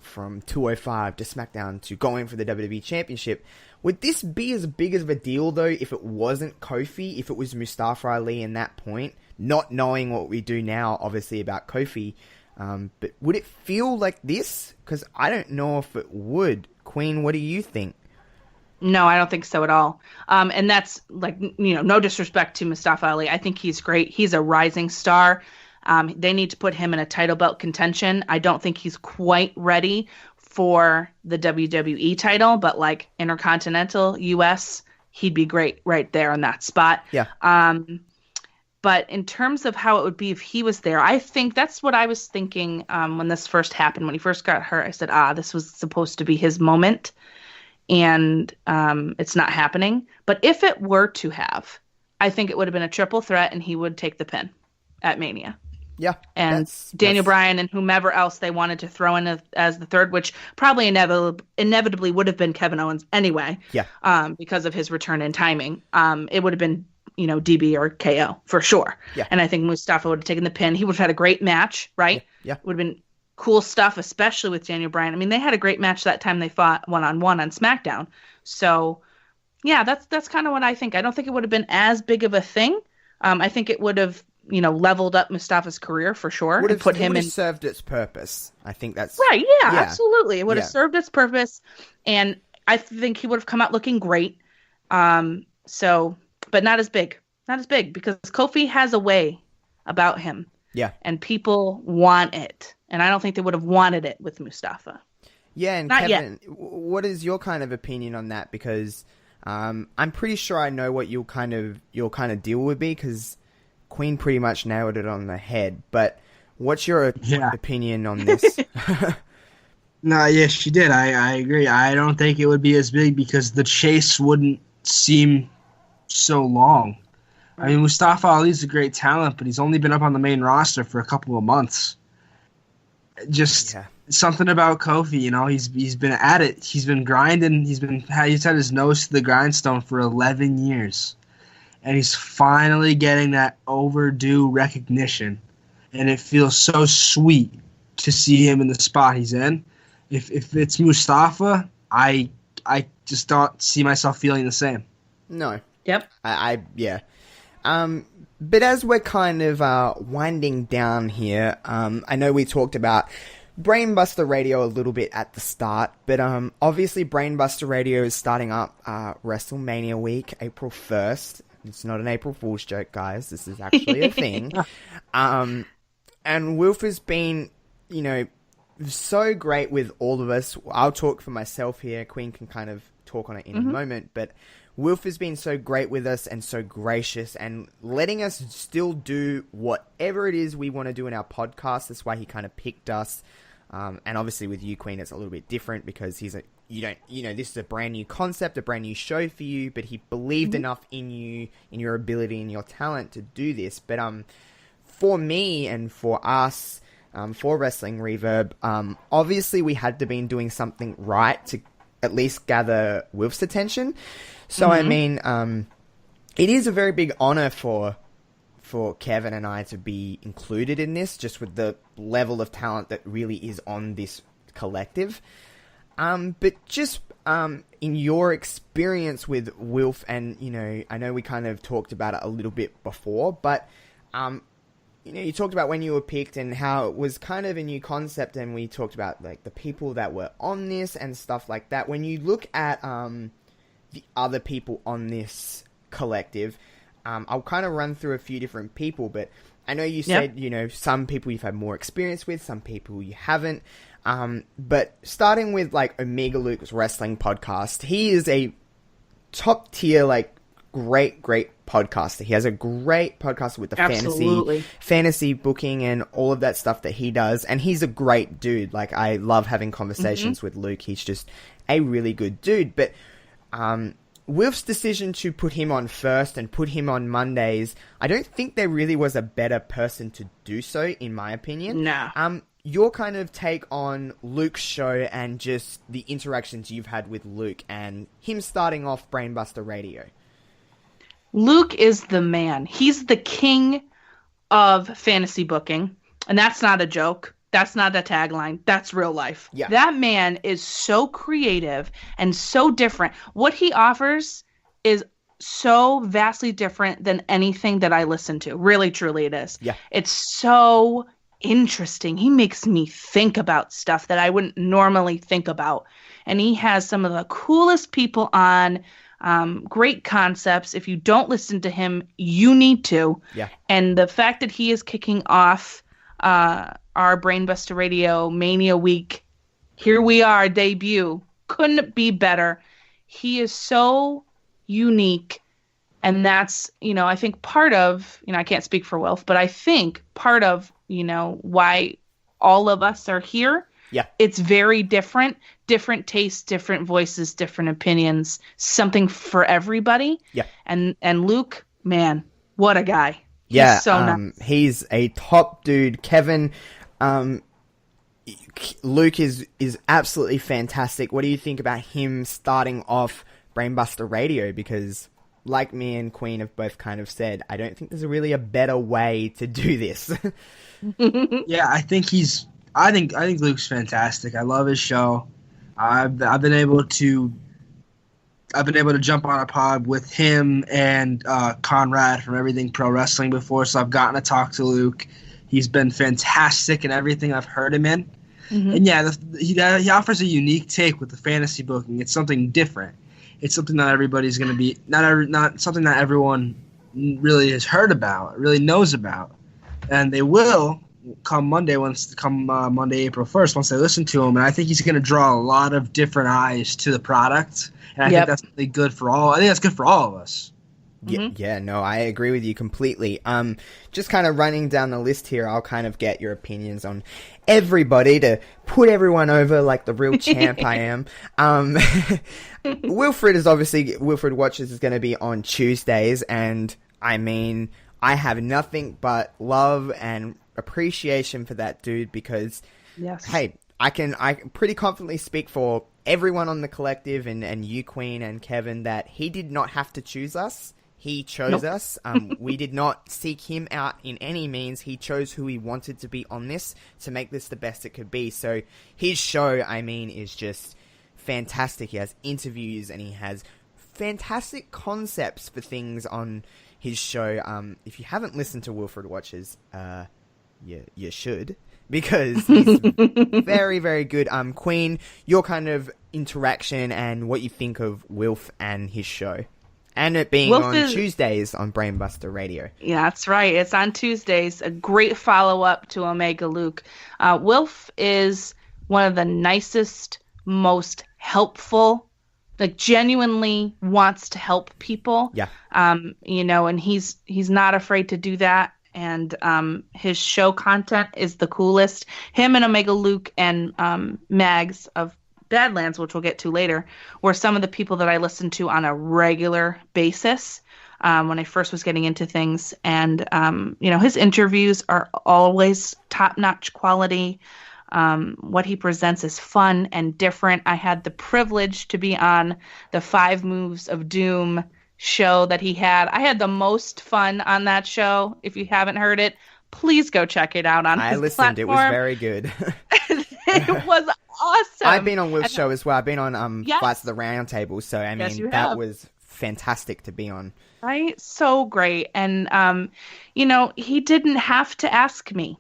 from 205 to SmackDown to going for the WWE Championship. Would this be as big of a deal, though, if it wasn't Kofi, if it was Mustafa Ali in that point, not knowing what we do now, obviously, about Kofi? But would it feel like this? Because I don't know if it would. Queen, what do you think? No, I don't think so at all. And that's like, no disrespect to Mustafa Ali. I think he's great. He's a rising star. They need to put him in a title belt contention. I don't think he's quite ready for the WWE title, but like Intercontinental US, he'd be great right there in that spot. Yeah. But in terms of how it would be if he was there, I think that's what I was thinking when this first happened. When he first got hurt, I said, this was supposed to be his moment, and it's not happening. But if it were to have, I think it would have been a triple threat, and he would take the pin at Mania. Yeah. And Daniel Bryan and whomever else they wanted to throw in as the third, which probably inevitably would have been Kevin Owens anyway. Yeah. Because of his return in timing. It would have been, DB or KO for sure. Yeah. And I think Mustafa would have taken the pin. He would have had a great match, right? Yeah. Would have been cool stuff, especially with Daniel Bryan. I mean, they had a great match that time they fought one-on-one on SmackDown. So, yeah, that's kind of what I think. I don't think it would have been as big of a thing. I think it would have, leveled up Mustafa's career for sure. Would have put him in. served its purpose. I think that's right. Yeah, absolutely. It would have served its purpose, and I think he would have come out looking great. But not as big, because Kofi has a way about him. Yeah, and people want it, and I don't think they would have wanted it with Mustafa. Yeah, and not Kevin, yet. What is your kind of opinion on that? Because I'm pretty sure I know what your kind of deal would be, because Queen pretty much nailed it on the head. But what's your opinion on this? No, yes, she did. I agree. I don't think it would be as big because the chase wouldn't seem so long. I mean, Mustafa Ali's a great talent, but he's only been up on the main roster for a couple of months. Just something about Kofi, he's been at it. He's been grinding. He's had his nose to the grindstone for 11 years. And he's finally getting that overdue recognition. And it feels so sweet to see him in the spot he's in. If it's Mustafa, I just don't see myself feeling the same. No. Yep. But as we're kind of winding down here, I know we talked about Brainbuster Radio a little bit at the start, but obviously Brainbuster Radio is starting up WrestleMania week, April 1st. It's not an April Fool's joke, guys. This is actually a thing. And Wilf has been, so great with all of us. I'll talk for myself here. Queen can kind of talk on it in a moment, but Wilf has been so great with us and so gracious and letting us still do whatever it is we want to do in our podcast. That's why he kind of picked us. And obviously with you, Queen, it's a little bit different because this is a brand new concept, a brand new show for you, but he believed enough in you, in your ability and your talent to do this. But for me and for us, for Wrestling Reverb, obviously we had to be doing something right to at least gather Wilf's attention. So, I mean, it is a very big honor for Kevin and I to be included in this, just with the level of talent that really is on this collective. But just in your experience with Wilf, and, I know we kind of talked about it a little bit before, but, you talked about when you were picked and how it was kind of a new concept, and we talked about, like, the people that were on this and stuff like that. When you look at the other people on this collective, I'll kind of run through a few different people, but I know you said, some people you've had more experience with, some people you haven't. But starting with, like, Omega Luke's wrestling podcast, he is a top tier, like, great podcaster. He has a great podcast with the fantasy booking and all of that stuff that he does. And he's a great dude. Like, I love having conversations with Luke. He's just a really good dude. But, Wilf's decision to put him on first and put him on Mondays, I don't think there really was a better person to do so, in my opinion. No. Your kind of take on Luke's show and just the interactions you've had with Luke and him starting off Brainbuster Radio. Luke is the man. He's the king of fantasy booking, and that's not a joke. That's not a tagline. That's real life. Yeah. That man is so creative and so different. What he offers is so vastly different than anything that I listen to. Really, truly it is. Yeah. It's so interesting. He makes me think about stuff that I wouldn't normally think about. And he has some of the coolest people on, great concepts. If you don't listen to him, you need to. Yeah. And the fact that he is kicking off our Brainbuster Radio Mania Week, here we are, debut, couldn't be better. He is so unique And that's, I think part of, I can't speak for Wilf, but I think part of, why all of us are here. Yeah. It's very different tastes, different voices, different opinions, something for everybody. Yeah. And Luke, man, what a guy. Yeah. He's so nice. He's a top dude. Kevin, Luke is absolutely fantastic. What do you think about him starting off Brainbuster Radio? Because like me and Queen have both kind of said, I don't think there's really a better way to do this. Yeah, I think Luke's fantastic. I love his show. I've been able to jump on a pod with him and Conrad from Everything Pro Wrestling before, so I've gotten to talk to Luke. He's been fantastic in everything I've heard him in. Mm-hmm. And yeah, he offers a unique take with the fantasy booking. It's something different. It's something not everybody's going to be not something that everyone really has heard about, really knows about, and they will come Monday, April 1st, once they listen to him. And I think he's going to draw a lot of different eyes to the product, and I think that's really good for all. I think that's good for all of us. Yeah, no, I agree with you completely. Just kind of running down the list here, I'll kind of get your opinions on everybody to put everyone over like the real champ I am. Wilfred Watches is going to be on Tuesdays, and I mean, I have nothing but love and appreciation for that dude because, hey, I can pretty confidently speak for everyone on the collective and you, Queen, and Kevin, that he did not have to choose us. He chose us. We did not seek him out in any means. He chose who he wanted to be on this to make this the best it could be. So his show, I mean, is just fantastic. He has interviews and he has fantastic concepts for things on his show. If you haven't listened to Wilfred Watches, you should, because he's very, very good. Queen, your kind of interaction and what you think of Wilf and his show. And it being on Tuesdays on Brainbuster Radio. Yeah, that's right. It's on Tuesdays. A great follow-up to Omega Luke. Wilf is one of the nicest, most helpful, like genuinely wants to help people. Yeah. And he's not afraid to do that. And his show content is the coolest. Him and Omega Luke and Mags of Badlands, which we'll get to later, were some of the people that I listened to on a regular basis when I first was getting into things. And, his interviews are always top-notch quality. What he presents is fun and different. I had the privilege to be on the 5 Moves of Doom show that he had. I had the most fun on that show. If you haven't heard it, please go check it out on his listened. platform. It was very good. It was awesome. I've been on Will's show as well. I've been on Fights of the Round Table, so I mean that was fantastic to be on. Right? So great. And he didn't have to ask me.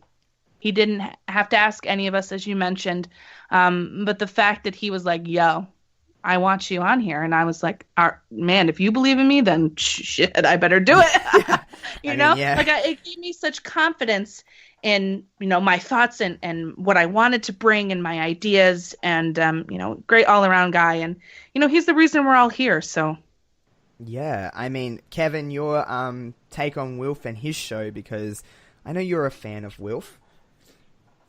He didn't have to ask any of us, as you mentioned. But the fact that he was like, yo, I want you on here. And I was like, man, if you believe in me, then shit, I better do it. It gave me such confidence in, my thoughts and what I wanted to bring and my ideas and, great all around guy. And, he's the reason we're all here. So. Yeah. I mean, Kevin, your take on Wilf and his show, because I know you're a fan of Wilf.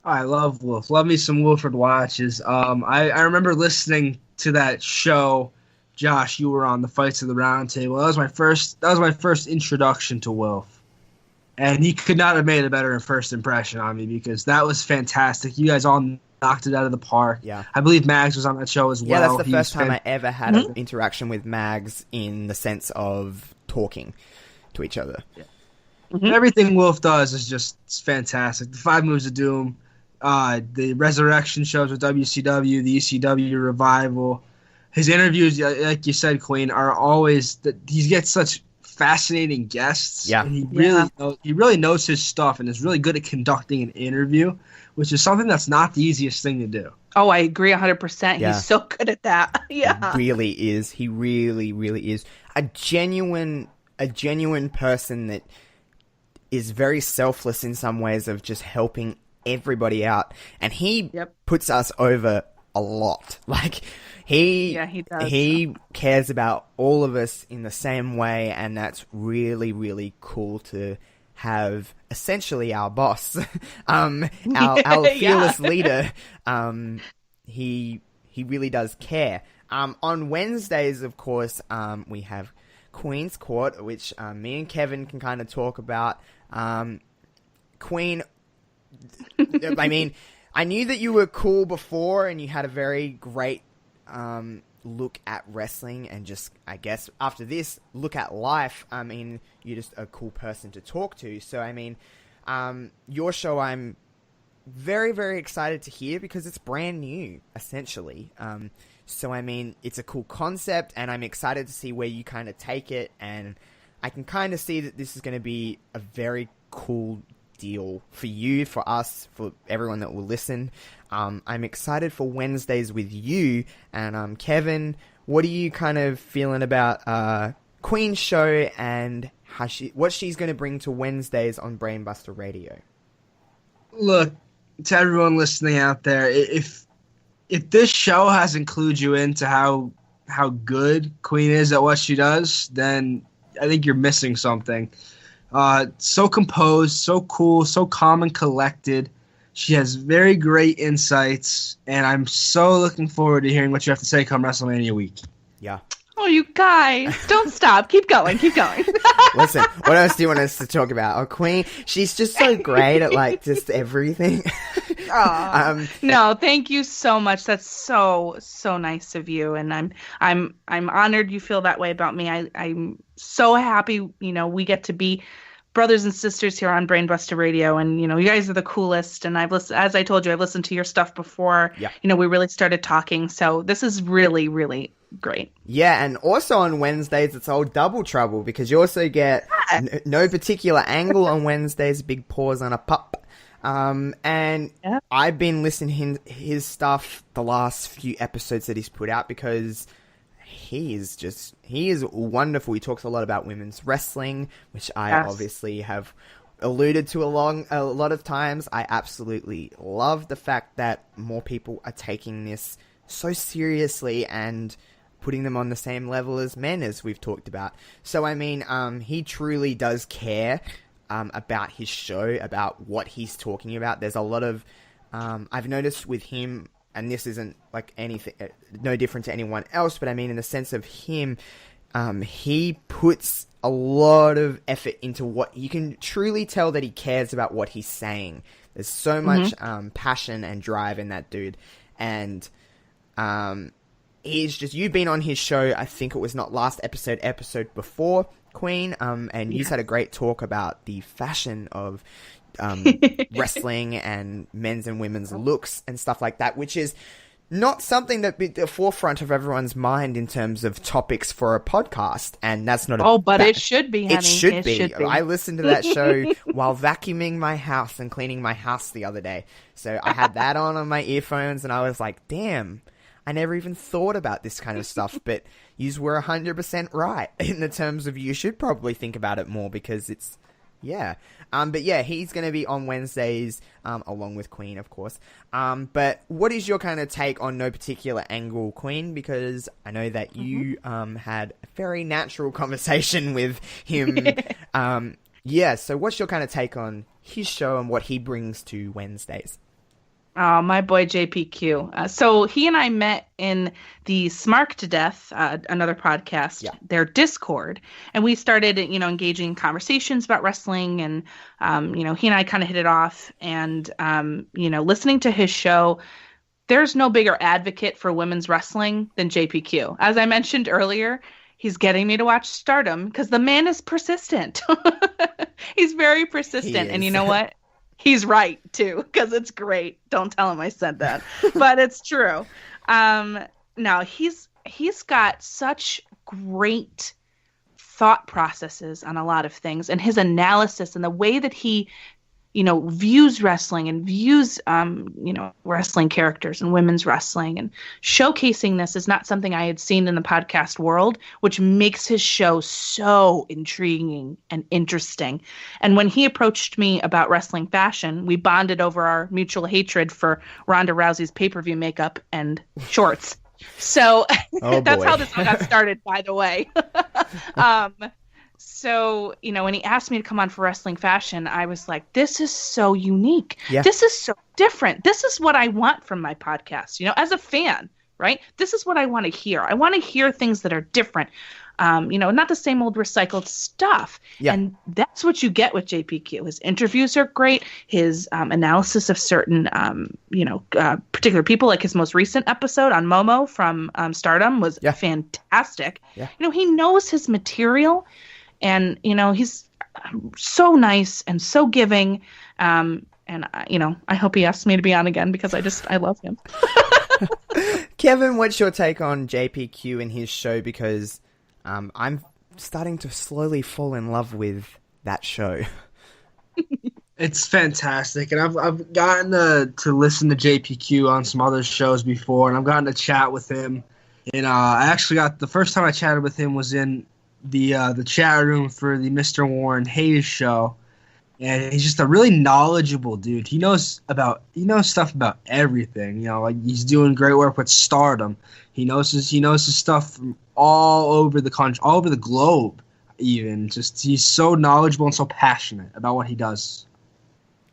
I love Wilf. Love me some Wilfred Watches. I remember listening to that show, Josh, you were on the Fights of the Round Table. That was my first introduction to Wilf. And he could not have made a better first impression on me because that was fantastic. You guys all knocked it out of the park. Yeah. I believe Mags was on that show as well. Yeah, that's the first time I ever had an interaction with Mags in the sense of talking to each other. Yeah. Mm-hmm. Everything Wilf does is just fantastic. The 5 Moves of Doom, the Resurrection shows with WCW, the ECW Revival. His interviews, like you said, Queen, are always he gets such fascinating guests. Yeah, and he really knows his stuff and is really good at conducting an interview, which is something that's not the easiest thing to do. Oh, I agree 100%. Yeah. He's so good at that. Yeah, he really is. He really, really is a genuine person that is very selfless in some ways of just helping everybody out, and he puts us over a lot. Like, He does. He cares about all of us in the same way, and that's really, really cool to have essentially our boss, our fearless leader. He really does care. On Wednesdays, of course, we have Queen's Court, which me and Kevin can kind of talk about. Queen, I mean, I knew that you were cool before, and you had a very great look at wrestling, and just, I guess, after this, look at life. I mean, you're just a cool person to talk to. So, I mean, your show, I'm very, very excited to hear, because it's brand new, essentially. So, I mean, it's a cool concept, and I'm excited to see where you kind of take it, and I can kind of see that this is going to be a very cool deal for you, for us, for everyone that will listen. I'm excited for Wednesdays with you, and Kevin, what are you kind of feeling about Queen's show and what she's going to bring to Wednesdays on Brainbuster Radio? Look, to everyone listening out there, if this show hasn't clued you into how good Queen is at what she does, then I think you're missing something. So composed, so cool, so calm and collected. She has very great insights, and I'm so looking forward to hearing what you have to say come WrestleMania week. Yeah. Oh, you guys, don't stop. Keep going. Listen, what else do you want us to talk about? Oh, Queen, she's just so great at, like, just everything. No, thank you so much. That's so nice of you, and I'm honored you feel that way about me. I'm so happy, we get to be brothers and sisters here on Brainbuster Radio, and you guys are the coolest, and I've listened, as I told you, I've listened to your stuff before. Yeah. We really started talking, so this is really, really great. Yeah, and also on Wednesdays, it's all double trouble, because you also get no particular angle on Wednesdays, big pause on a pup. And I've been listening to his stuff the last few episodes that he's put out, because he is wonderful. He talks a lot about women's wrestling, which I obviously have alluded to a lot of times. I absolutely love the fact that more people are taking this so seriously and putting them on the same level as men, as we've talked about. So, I mean, he truly does care about his show, about what he's talking about. There's a lot of, I've noticed with him, and this isn't like anything, no different to anyone else, but I mean in the sense of him, he puts a lot of effort into what, you can truly tell that he cares about what he's saying. There's so much passion and drive in that dude, and he's just, you've been on his show, I think it was not last episode before, Queen, and you had a great talk about the fashion of wrestling and men's and women's looks and stuff like that, which is not something that be at the forefront of everyone's mind in terms of topics for a podcast, and that's not it should be, honey. It should be. I listened to that show while vacuuming my house and cleaning my house the other day, so I had that on my earphones, and I was like, damn, I never even thought about this kind of stuff, but yous were 100% right in the terms of you should probably think about it more, because it's, yeah. But yeah, he's going to be on Wednesdays, along with Queen, of course. But what is your kind of take on no particular angle, Queen? Because I know that you had a very natural conversation with him. Yeah, so what's your kind of take on his show and what he brings to Wednesdays? Oh, my boy JPQ. So he and I met in the Smark to Death, another podcast, their Discord, and we started, engaging in conversations about wrestling, and, he and I kind of hit it off, and, listening to his show, there's no bigger advocate for women's wrestling than JPQ. As I mentioned earlier, he's getting me to watch Stardom because the man is persistent. He's very persistent, and you know what? He's right, too, because it's great. Don't tell him I said that. But it's true. No, he's got such great thought processes on a lot of things. And his analysis and the way that he views wrestling and views, wrestling characters and women's wrestling, and showcasing this is not something I had seen in the podcast world, which makes his show so intriguing and interesting. And when he approached me about wrestling fashion, we bonded over our mutual hatred for Ronda Rousey's pay-per-view makeup and shorts. So that's how this all got started, by the way. So, when he asked me to come on for Wrestling Fashion, I was like, this is so unique. Yeah. This is so different. This is what I want from my podcast, as a fan, right? This is what I want to hear. I want to hear things that are different, not the same old recycled stuff. Yeah. And that's what you get with JPQ. His interviews are great. His analysis of certain, particular people, like his most recent episode on Momo from Stardom was fantastic. Yeah. He knows his material. And, he's so nice and so giving. And, I hope he asks me to be on again because I love him. Kevin, what's your take on JPQ and his show? Because I'm starting to slowly fall in love with that show. It's fantastic. And I've gotten to listen to JPQ on some other shows before, and I've gotten to chat with him. And I actually the first time I chatted with him was in the chat room for the Mr. Warren Hayes show, and he's just a really knowledgeable dude. He knows stuff about everything. Like he's doing great work with Stardom. He knows his stuff from all over the country, all over the globe. Even he's so knowledgeable and so passionate about what he does.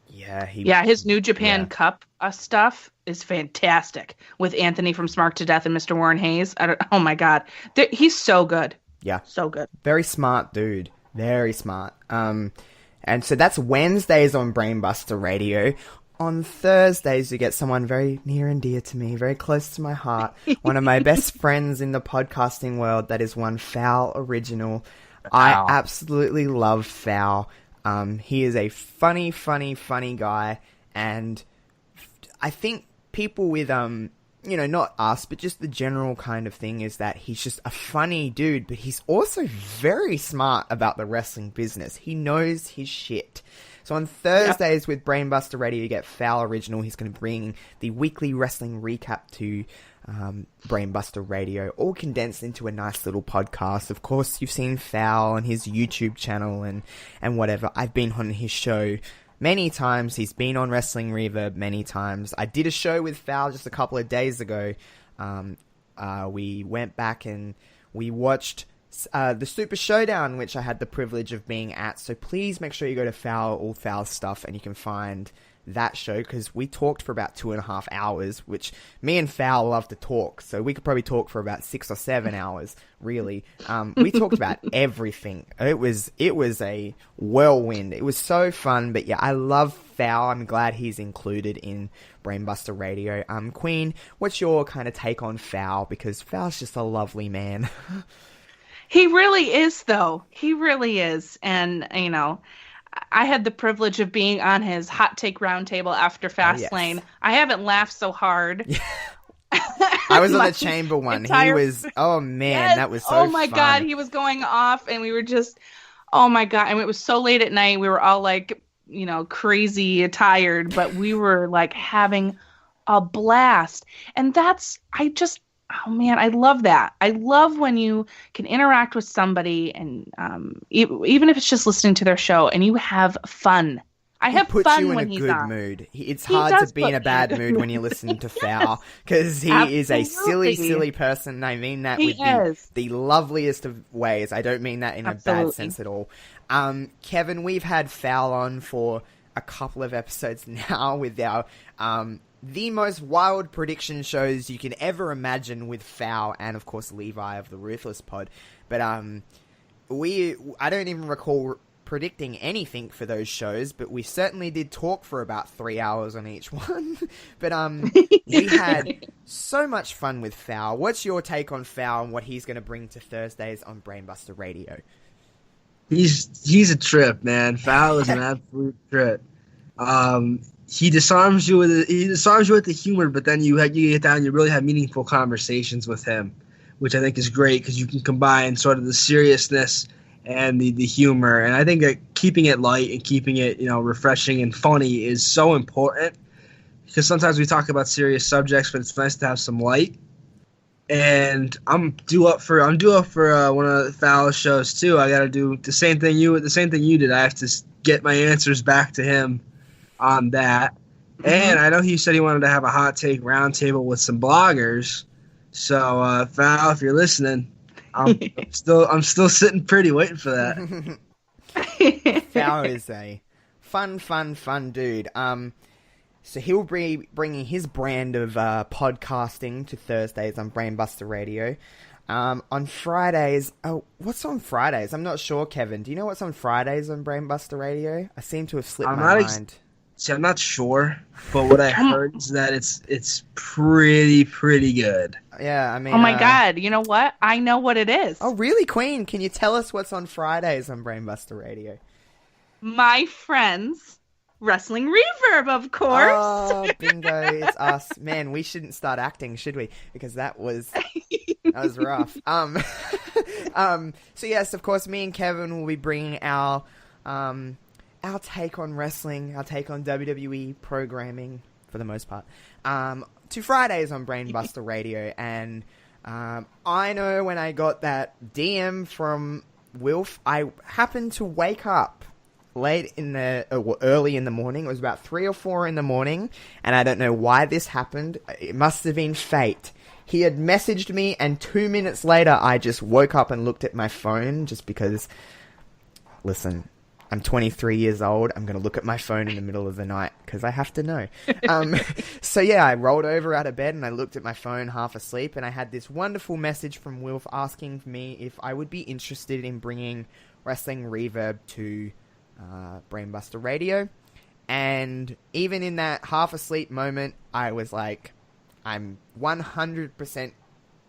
Yeah, his New Japan Cup stuff is fantastic with Anthony from Smart to Death and Mr. Warren Hayes. Oh my God, he's so good. Yeah. So good. Very smart dude. Very smart. And so that's Wednesdays on Brainbuster Radio. On Thursdays, you get someone very near and dear to me, very close to my heart. One of my best friends in the podcasting world. That is one Foul Original. I absolutely love Foul. He is a funny guy. And I think people with, not us, but just the general kind of thing is that he's just a funny dude, but he's also very smart about the wrestling business. He knows his shit. So on Thursdays with Brainbuster Radio, you get Foul Original. He's going to bring the weekly wrestling recap to Brainbuster Radio, all condensed into a nice little podcast. Of course, you've seen Foul on his YouTube channel and whatever. I've been on his show many times. He's been on Wrestling Reverb many times. I did a show with Foul just a couple of days ago. We went back and we watched the Super Showdown, which I had the privilege of being at. So please make sure you go to Foul, all Foul stuff, and you can find that show, because we talked for about 2.5 hours, which me and Foul love to talk, so we could probably talk for about 6 or 7 hours, really. We talked about everything. It was a whirlwind. It was so fun, but yeah, I love Foul. I'm glad he's included in Brainbuster Radio. Queen, what's your kind of take on Foul? Because Foul's just a lovely man. He really is, though. He really is. And, I had the privilege of being on his hot take roundtable after Fastlane. Yes. I haven't laughed so hard. I was on the chamber one. He was, oh man, yes. That was so fun. Oh my God, he was going off, and we were just, oh my God. And it was so late at night. We were all like, crazy tired, but we were like having a blast. And oh man, I love that. I love when you can interact with somebody, and even if it's just listening to their show, and you have fun. I have fun when he's on. Mood. It's hard to be in a bad mood when you listen to Foul, because he is a silly person. I mean that with the loveliest of ways. I don't mean that in a bad sense at all. Kevin, we've had Foul on for a couple of episodes now with our the most wild prediction shows you can ever imagine with Foul and, of course, Levi of the Ruthless Pod. But I don't even recall predicting anything for those shows, but we certainly did talk for about 3 hours on each one. But we had so much fun with Foul. What's your take on Foul and what he's going to bring to Thursdays on Brainbuster Radio? He's a trip, man. Foul is an absolute trip. He disarms you with the humor, but then you get down and you really have meaningful conversations with him, which I think is great because you can combine sort of the seriousness and the humor. And I think that keeping it light and keeping it, refreshing and funny is so important. Because sometimes we talk about serious subjects, but it's nice to have some light. And I'm due up for one of the Fowler shows too. I got to do the same thing you did. I have to get my answers back to him on that. And I know he said he wanted to have a hot take roundtable with some bloggers. So Val, if you're listening, I'm still sitting pretty waiting for that. Val is a fun dude. So he'll be bringing his brand of podcasting to Thursdays on Brainbuster Radio. On Fridays... Oh, what's on Fridays? I'm not sure, Kevin. Do you know what's on Fridays on Brainbuster Radio? I seem to have slipped my mind. See, I'm not sure, but what I heard is that it's pretty good. Yeah, I mean... Oh my God, you know what? I know what it is. Oh, really, Queen? Can you tell us what's on Fridays on Brainbuster Radio? My friends... Wrestling Reverb, of course. Oh, bingo, it's us. Man, we shouldn't start acting, should we? Because that was rough. So yes, of course, me and Kevin will be bringing our take on wrestling, our take on WWE programming, for the most part, to Fridays on Brainbuster Radio. And I know when I got that DM from Wilf, I happened to wake up early in the morning. It was about 3 or 4 in the morning, and I don't know why this happened. It must have been fate. He had messaged me, and 2 minutes later, I just woke up and looked at my phone, just because, listen, I'm 23 years old. I'm going to look at my phone in the middle of the night, because I have to know. So yeah, I rolled over out of bed, and I looked at my phone half asleep, and I had this wonderful message from Wilf asking me if I would be interested in bringing Wrestling Reverb to Brainbuster Radio. And even in that half asleep moment, I was like, I'm 100%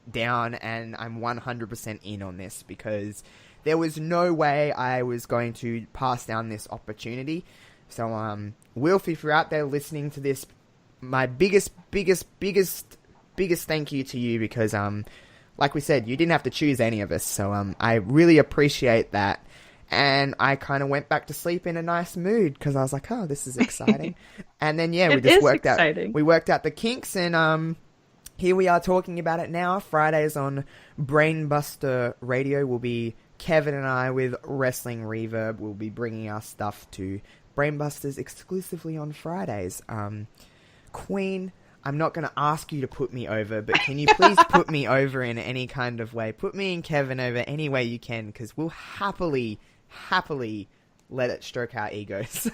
down and I'm 100% in on this, because there was no way I was going to pass down this opportunity. So Wilf, if you're out there listening to this, my biggest thank you to you, because like we said, you didn't have to choose any of us. So I really appreciate that. And I kind of went back to sleep in a nice mood, because I was like, oh, this is exciting. And then, yeah, we just worked out the kinks, and here we are talking about it now. Fridays on Brainbuster Radio will be Kevin and I with Wrestling Reverb. We'll be bringing our stuff to Brainbusters exclusively on Fridays. Queen, I'm not going to ask you to put me over, but can you please put me over in any kind of way? Put me and Kevin over any way you can, because we'll happily let it stroke our egos.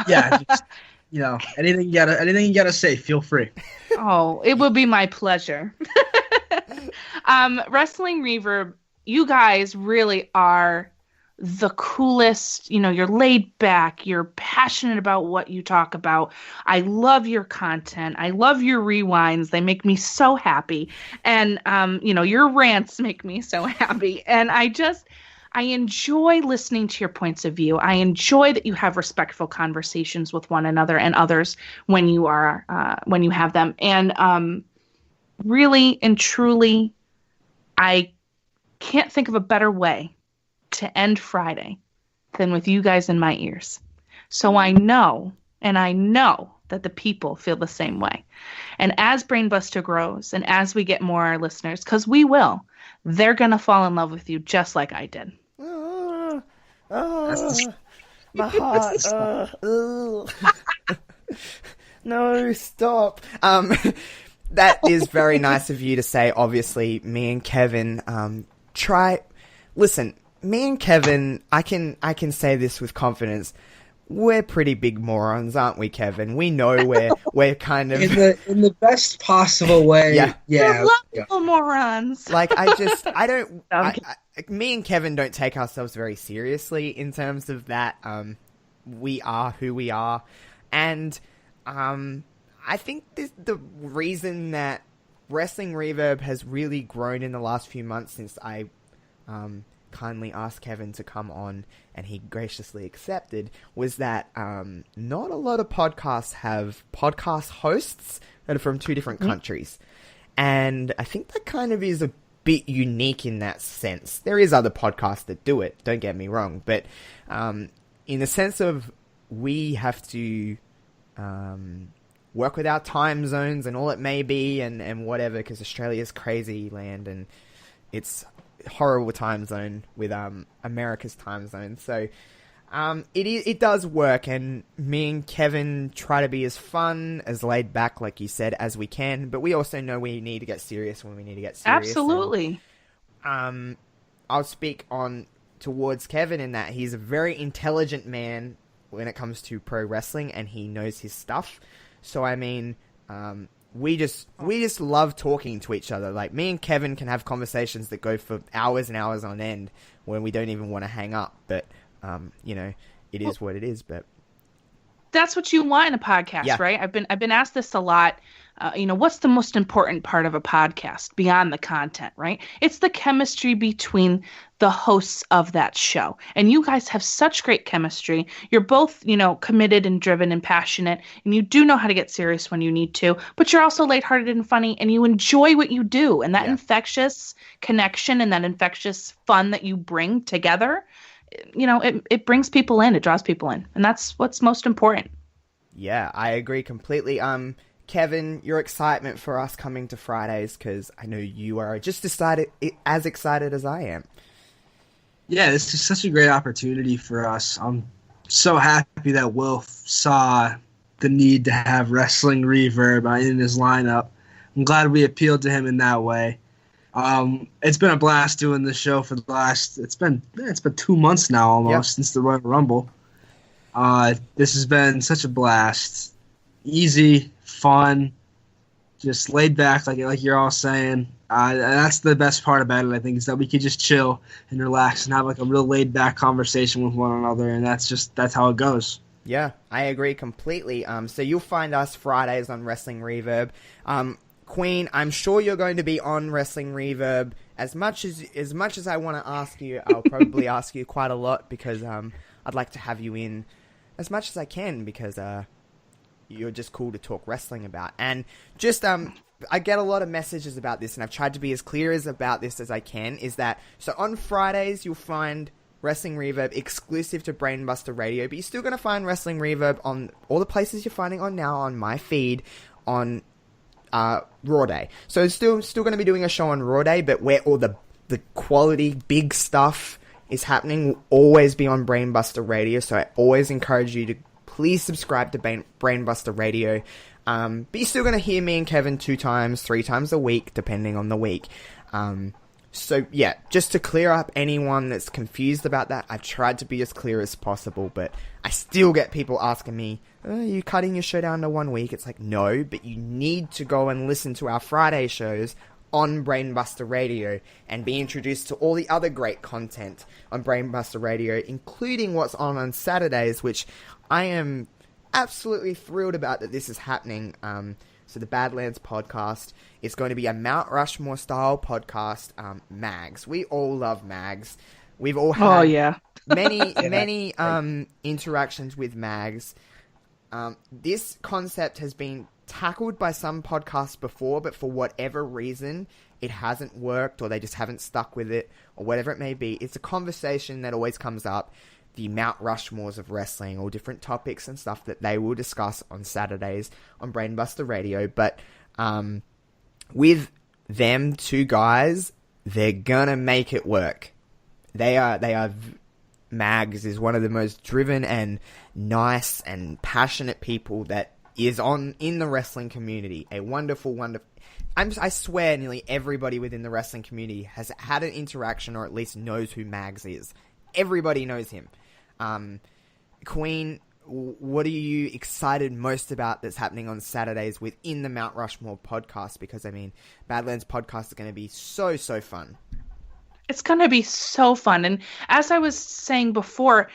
Yeah, just, anything you gotta say, feel free. Oh, it would be my pleasure. Wrestling Reverb, you guys really are the coolest. You're laid back, you're passionate about what you talk about. I love your content. I love your rewinds. They make me so happy. And your rants make me so happy. And I enjoy listening to your points of view. I enjoy that you have respectful conversations with one another and others when you have them. And really and truly, I can't think of a better way to end Friday than with you guys in my ears. So I know that the people feel the same way. And as Brainbuster grows and as we get more listeners, because we will, they're going to fall in love with you just like I did. My heart. No, stop. That is very nice of you to say. Obviously, me and Kevin, listen, me and Kevin, I can say this with confidence. We're pretty big morons, aren't we, Kevin? We know we're kind of in the best possible way. Yeah. We're lovable morons. Like me and Kevin don't take ourselves very seriously in terms of that. We are who we are, and I think the reason that Wrestling Reverb has really grown in the last few months since I kindly asked Kevin to come on and he graciously accepted was that not a lot of podcasts have podcast hosts that are from two different countries. And I think that kind of is a bit unique in that sense. There is other podcasts that do it, don't get me wrong, but in the sense of we have to work with our time zones and all it may be and whatever, because Australia's crazy land and it's horrible time zone with America's time zone. So it does work, and me and Kevin try to be as fun, as laid back, like you said, as we can. But we also know we need to get serious when we need to get serious. Absolutely. And, I'll speak on towards Kevin in that he's a very intelligent man when it comes to pro wrestling, and he knows his stuff. So I mean, we just love talking to each other. Like, me and Kevin can have conversations that go for hours and hours on end when we don't even want to hang up. But you know, it is what it is. But that's what you want in a podcast, right? I've been asked this a lot. You know, what's the most important part of a podcast beyond the content, right? It's the chemistry between the hosts of that show. And you guys have such great chemistry. You're both, you know, committed and driven and passionate, and you do know how to get serious when you need to, but you're also lighthearted and funny, and you enjoy what you do. And that infectious connection and that infectious fun that you bring together, you know, it brings people in, it draws people in. And that's what's most important. Yeah, I agree completely. Kevin, your excitement for us coming to Fridays, because I know you are just as excited as I am. Yeah, this is such a great opportunity for us. I'm so happy that Wilf saw the need to have wrestling reverb in his lineup. I'm glad we appealed to him in that way. It's been a blast doing this show for the last. It's been 2 months now almost since the Royal Rumble. This has been such a blast. Easy, fun, just laid back, like you're all saying. And that's the best part about it, I think, is that we could just chill and relax and have like a real laid back conversation with one another, and that's how it goes. Yeah, I agree completely. So you'll find us Fridays on Wrestling Reverb. Queen, I'm sure you're going to be on Wrestling Reverb. As much as I want to ask you, I'll probably ask you quite a lot, because I'd like to have you in as much as I can, because you're just cool to talk wrestling about. And just I get a lot of messages about this, and I've tried to be as clear about this as I can, is that so on Fridays you'll find Wrestling Reverb exclusive to Brainbuster Radio, but you're still going to find Wrestling Reverb on all the places you're finding on now on my feed on Raw Day. So it's still going to be doing a show on Raw Day, but where all the quality big stuff is happening will always be on Brainbuster Radio. So I always encourage you to please subscribe to Brainbuster Radio. But you're still going to hear me and Kevin 2 times, 3 times a week, depending on the week. So yeah, just to clear up anyone that's confused about that, I tried to be as clear as possible, but I still get people asking me, are you cutting your show down to 1 week? It's like, no, but you need to go and listen to our Friday shows on Brainbuster Radio and be introduced to all the other great content on Brainbuster Radio, including what's on Saturdays, which I am absolutely thrilled about that this is happening. So the Badlands podcast is going to be a Mount Rushmore style podcast. Mags, we all love Mags. We've all had many interactions with Mags. This concept has been tackled by some podcasts before, but for whatever reason it hasn't worked, or they just haven't stuck with it, or whatever it may be. It's a conversation that always comes up. The Mount Rushmores of wrestling, all different topics and stuff that they will discuss on Saturdays on Brainbuster Radio. But with them 2 guys, they're gonna make it work. Mags is one of the most driven and nice and passionate people that is in the wrestling community. A wonderful. I swear nearly everybody within the wrestling community has had an interaction, or at least knows who Mags is. Everybody knows him. Queen, what are you excited most about that's happening on Saturdays within the Mount Rushmore podcast? Because, I mean, Badlands podcast is going to be so fun. It's going to be so fun. And as I was saying before,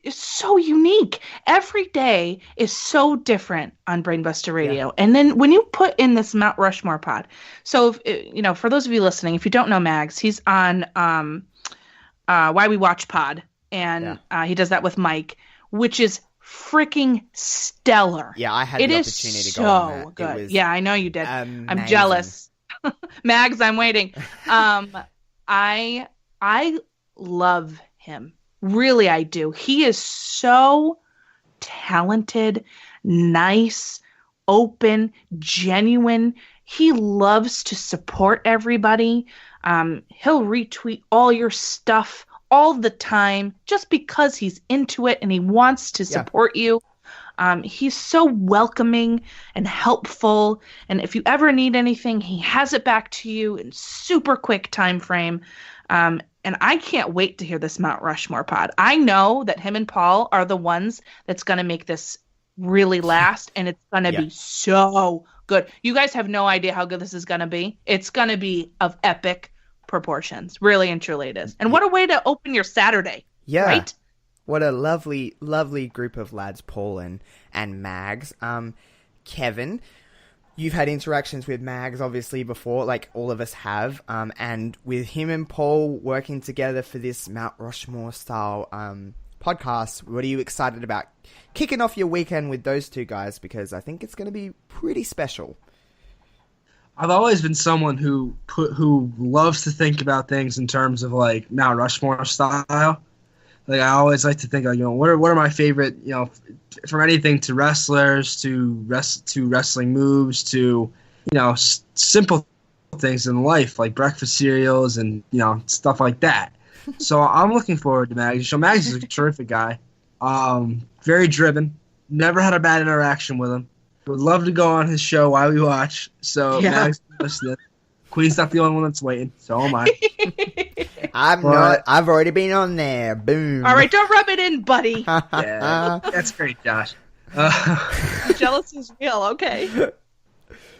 it's so unique. Every day is so different on Brainbuster Radio. Yeah. And then when you put in this Mount Rushmore pod, so, for those of you listening, if you don't know Mags, he's on Why We Watch Pod. And he does that with Mike, which is freaking stellar. Yeah, I had the opportunity to go on that. Good. It was yeah, I know you did. amazing. I'm jealous. Mags, I'm waiting. I love him. Really, I do. He is so talented, nice, open, genuine. He loves to support everybody. He'll retweet all your stuff all the time just because he's into it and he wants to support you. He's so welcoming and helpful. And if you ever need anything, he has it back to you in super quick time frame. And I can't wait to hear this Mount Rushmore pod. I know that him and Paul are the ones that's going to make this really last, and it's going to be so good. You guys have no idea how good this is going to be. It's going to be of epic proportions. Really and truly it is. And what a way to open your Saturday. Yeah. Right? What a lovely, lovely group of lads, Paul and Mags. Kevin, you've had interactions with Mags, obviously, before, like all of us have. And with him and Paul working together for this Mount Rushmore-style podcast, what are you excited about kicking off your weekend with those two guys? Because I think it's going to be pretty special. I've always been someone who loves to think about things in terms of, like, Mount Rushmore style. Like, I always like to think, like, what are my favorite, from anything to wrestlers to wrestling moves to, simple things in life like breakfast cereals and, stuff like that. So I'm looking forward to Mags. So Mags is a terrific guy. Very driven. Never had a bad interaction with him. Would love to go on his show while we watch. So Mags, listen. Queen's not the only one that's waiting. So am I. I've already been on there. Boom. All right, don't rub it in, buddy. Yeah, that's great, Josh. Jealousy is real. Okay.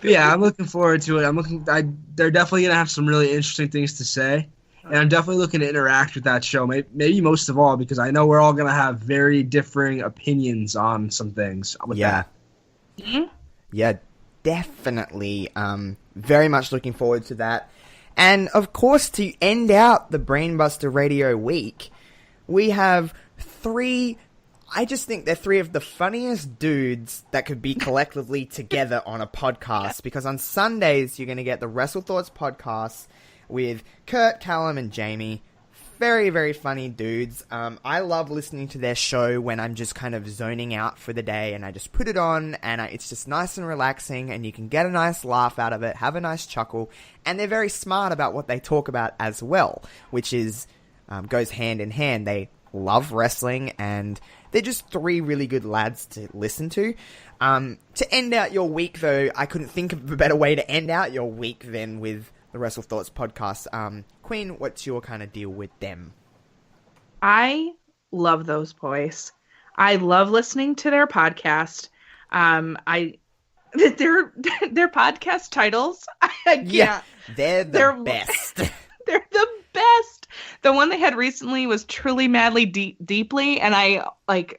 Yeah, I'm looking forward to it. They're definitely gonna have some really interesting things to say, and I'm definitely looking to interact with that show. Maybe most of all because I know we're all gonna have very differing opinions on some things. Yeah. Mm-hmm. Yeah, definitely. Very much looking forward to that. And, of course, to end out the Brainbuster Radio week, we have I just think they're three of the funniest dudes that could be collectively together on a podcast. Because on Sundays, you're going to get the Wrestle Thoughts podcast with Kurt, Callum, and Jamie. Very, very funny dudes. I love listening to their show when I'm just kind of zoning out for the day and I just put it on and it's just nice and relaxing and you can get a nice laugh out of it, have a nice chuckle, and they're very smart about what they talk about as well, which is goes hand in hand. They love wrestling and they're just three really good lads to listen to. To end out your week, though, I couldn't think of a better way to end out your week than with the Wrestle Thoughts podcast. Queen, what's your kind of deal with them? I love those boys. I love listening to their podcast. Their podcast titles. I can't. Yeah, they're the best. They're the best. The one they had recently was Truly Madly Deeply, and I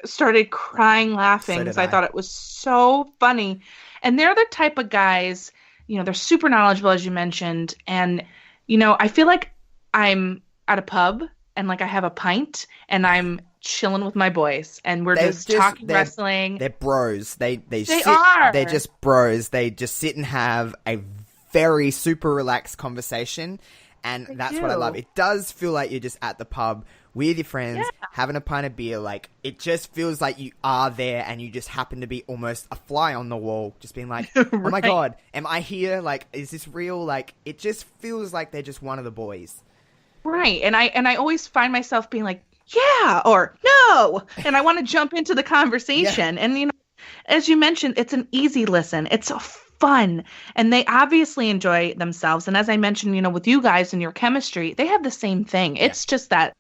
started crying laughing because I thought it was so funny. And they're the type of guys, they're super knowledgeable, as you mentioned, and I feel like I'm at a pub and I have a pint and I'm chilling with my boys and we're just talking wrestling. They're bros. They are. They're just bros. They just sit and have a very super relaxed conversation, and that's what I love. It does feel like you're just at the pub with your friends, having a pint of beer. It just feels like you are there and you just happen to be almost a fly on the wall, just being like, oh my God, am I here? Is this real? It just feels like they're just one of the boys. Right. And I always find myself being like, yeah, or no. And I want to jump into the conversation. Yeah. And, as you mentioned, it's an easy listen. It's fun. And they obviously enjoy themselves. And as I mentioned, with you guys and your chemistry, they have the same thing. It's just that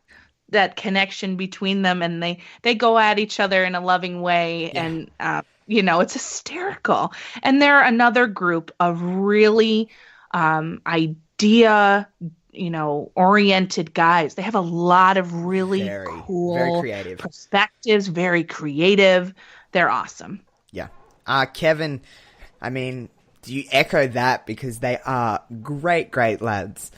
connection between them, and they go at each other in a loving way. Yeah. And, it's hysterical. And they're another group of really idea oriented guys. They have a lot of really cool, very creative perspectives, very creative. They're awesome. Yeah. Kevin, do you echo that? Because they are great, great lads.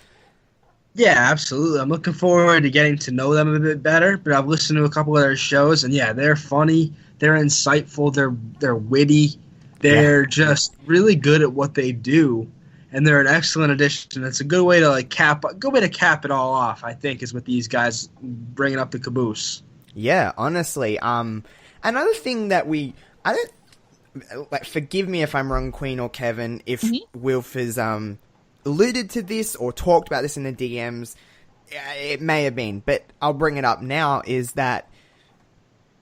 Yeah, absolutely. I'm looking forward to getting to know them a bit better, but I've listened to a couple of their shows, and they're funny, they're insightful, they're witty, they're just really good at what they do. and they're an excellent addition. It's a good way to cap it all off, I think, is with these guys bringing up the caboose. Yeah, honestly. Another thing that forgive me if I'm wrong, Queen or Kevin, if Wilf has alluded to this or talked about this in the DMs. It may have been, but I'll bring it up now, is that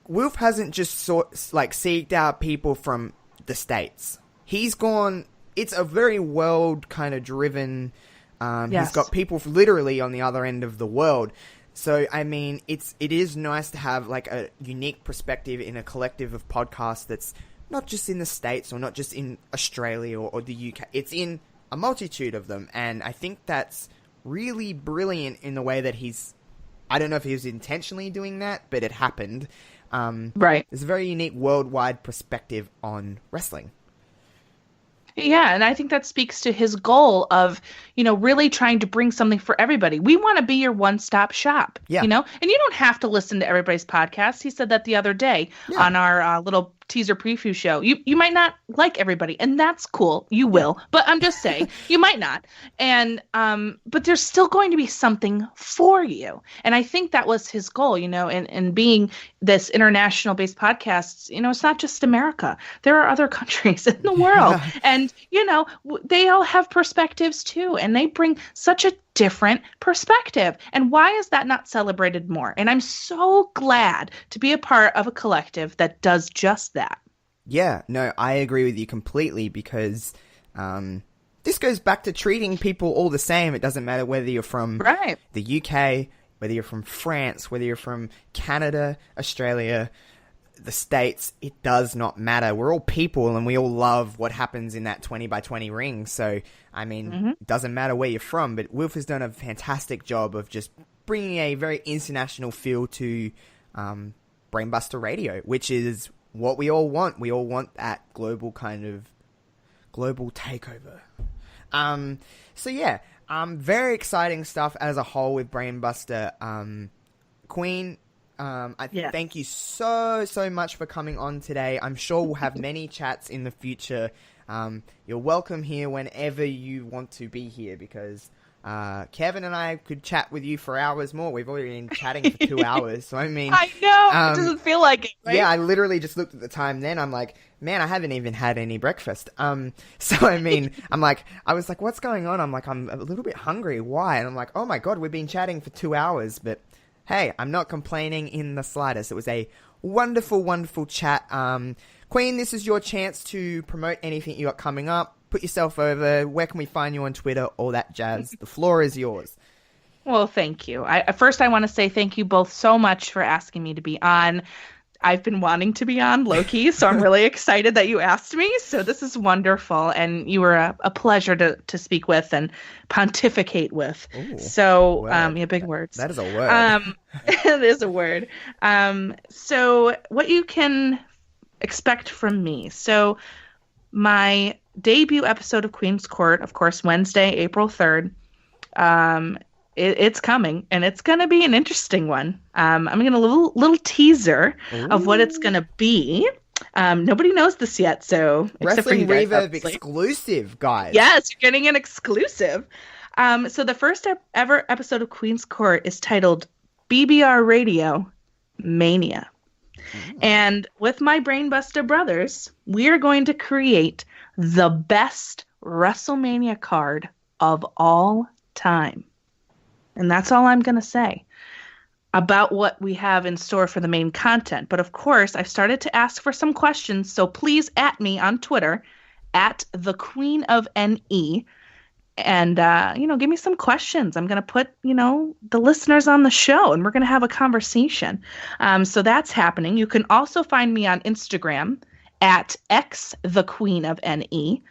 Wilf hasn't just seeked out people from the States. He's gone, it's a very world kind of driven, he's got people literally on the other end of the world. So, I mean, it is nice to have like a unique perspective in a collective of podcasts that's not just in the States or not just in Australia or the UK. It's in a multitude of them. And I think that's really brilliant in the way that I don't know if he was intentionally doing that, but it happened. Right. There's a very unique worldwide perspective on wrestling. Yeah, and I think that speaks to his goal of, really trying to bring something for everybody. We want to be your one-stop shop, and you don't have to listen to everybody's podcast. He said that the other day on our little teaser preview show. You might not like everybody, and that's cool. You will, but I'm just saying you might not. And but there's still going to be something for you. And I think that was his goal, and being this international based podcast, it's not just America. There are other countries in the world. And, they all have perspectives too, and they bring such a different perspective. And why is that not celebrated more? And I'm so glad to be a part of a collective that does just that. Yeah, no, I agree with you completely, because this goes back to treating people all the same. It doesn't matter whether you're from the UK, whether you're from France, whether you're from Canada, Australia, the States. It does not matter. We're all people, and we all love what happens in that 20 by 20 ring. So, I mean, it doesn't matter where you're from, but Wilf has done a fantastic job of just bringing a very international feel to Brainbuster Radio, which is what we all want. We all want that global takeover. So yeah, very exciting stuff as a whole with Brainbuster. Queen, thank you so much for coming on today. I'm sure we'll have many chats in the future. You're welcome here whenever you want to be here, because Kevin and I could chat with you for hours more. We've already been chatting for 2 hours, so I mean, I know, it doesn't feel like it, right? Yeah, I literally just looked at the time then. I'm like, man, I haven't even had any breakfast. So I mean, I was like, what's going on? I'm like, I'm a little bit hungry. Why? And I'm like, oh my God, we've been chatting for 2 hours, but hey, I'm not complaining in the slightest. It was a wonderful, wonderful chat. Queen, this is your chance to promote anything you got coming up. Put yourself over. Where can we find you on Twitter? All that jazz. The floor is yours. Well, thank you. First, I want to say thank you both so much for asking me to be on. I've been wanting to be on, low-key, so I'm really excited that you asked me. So this is wonderful, and you were a pleasure to speak with and pontificate with. Ooh, so, big words. That is a word. It is a word. So what you can expect from me. So my debut episode of Queen's Court, of course, Wednesday, April 3rd. It's coming, and it's going to be an interesting one. I'm going to little teaser of what it's going to be. Nobody knows this yet, so except for you guys, Wrestling Reverb exclusive, guys. Yes, you're getting an exclusive. So the first ever episode of Queen's Court is titled BBR Radio Mania. And with my Brainbuster brothers, we are going to create the best WrestleMania card of all time. And that's all I'm going to say about what we have in store for the main content. But of course, I've started to ask for some questions, so please at me on Twitter, at TheQueenofNE, and, give me some questions. I'm going to put, the listeners on the show, and we're going to have a conversation. So that's happening. You can also find me on Instagram at TheQueenofNE.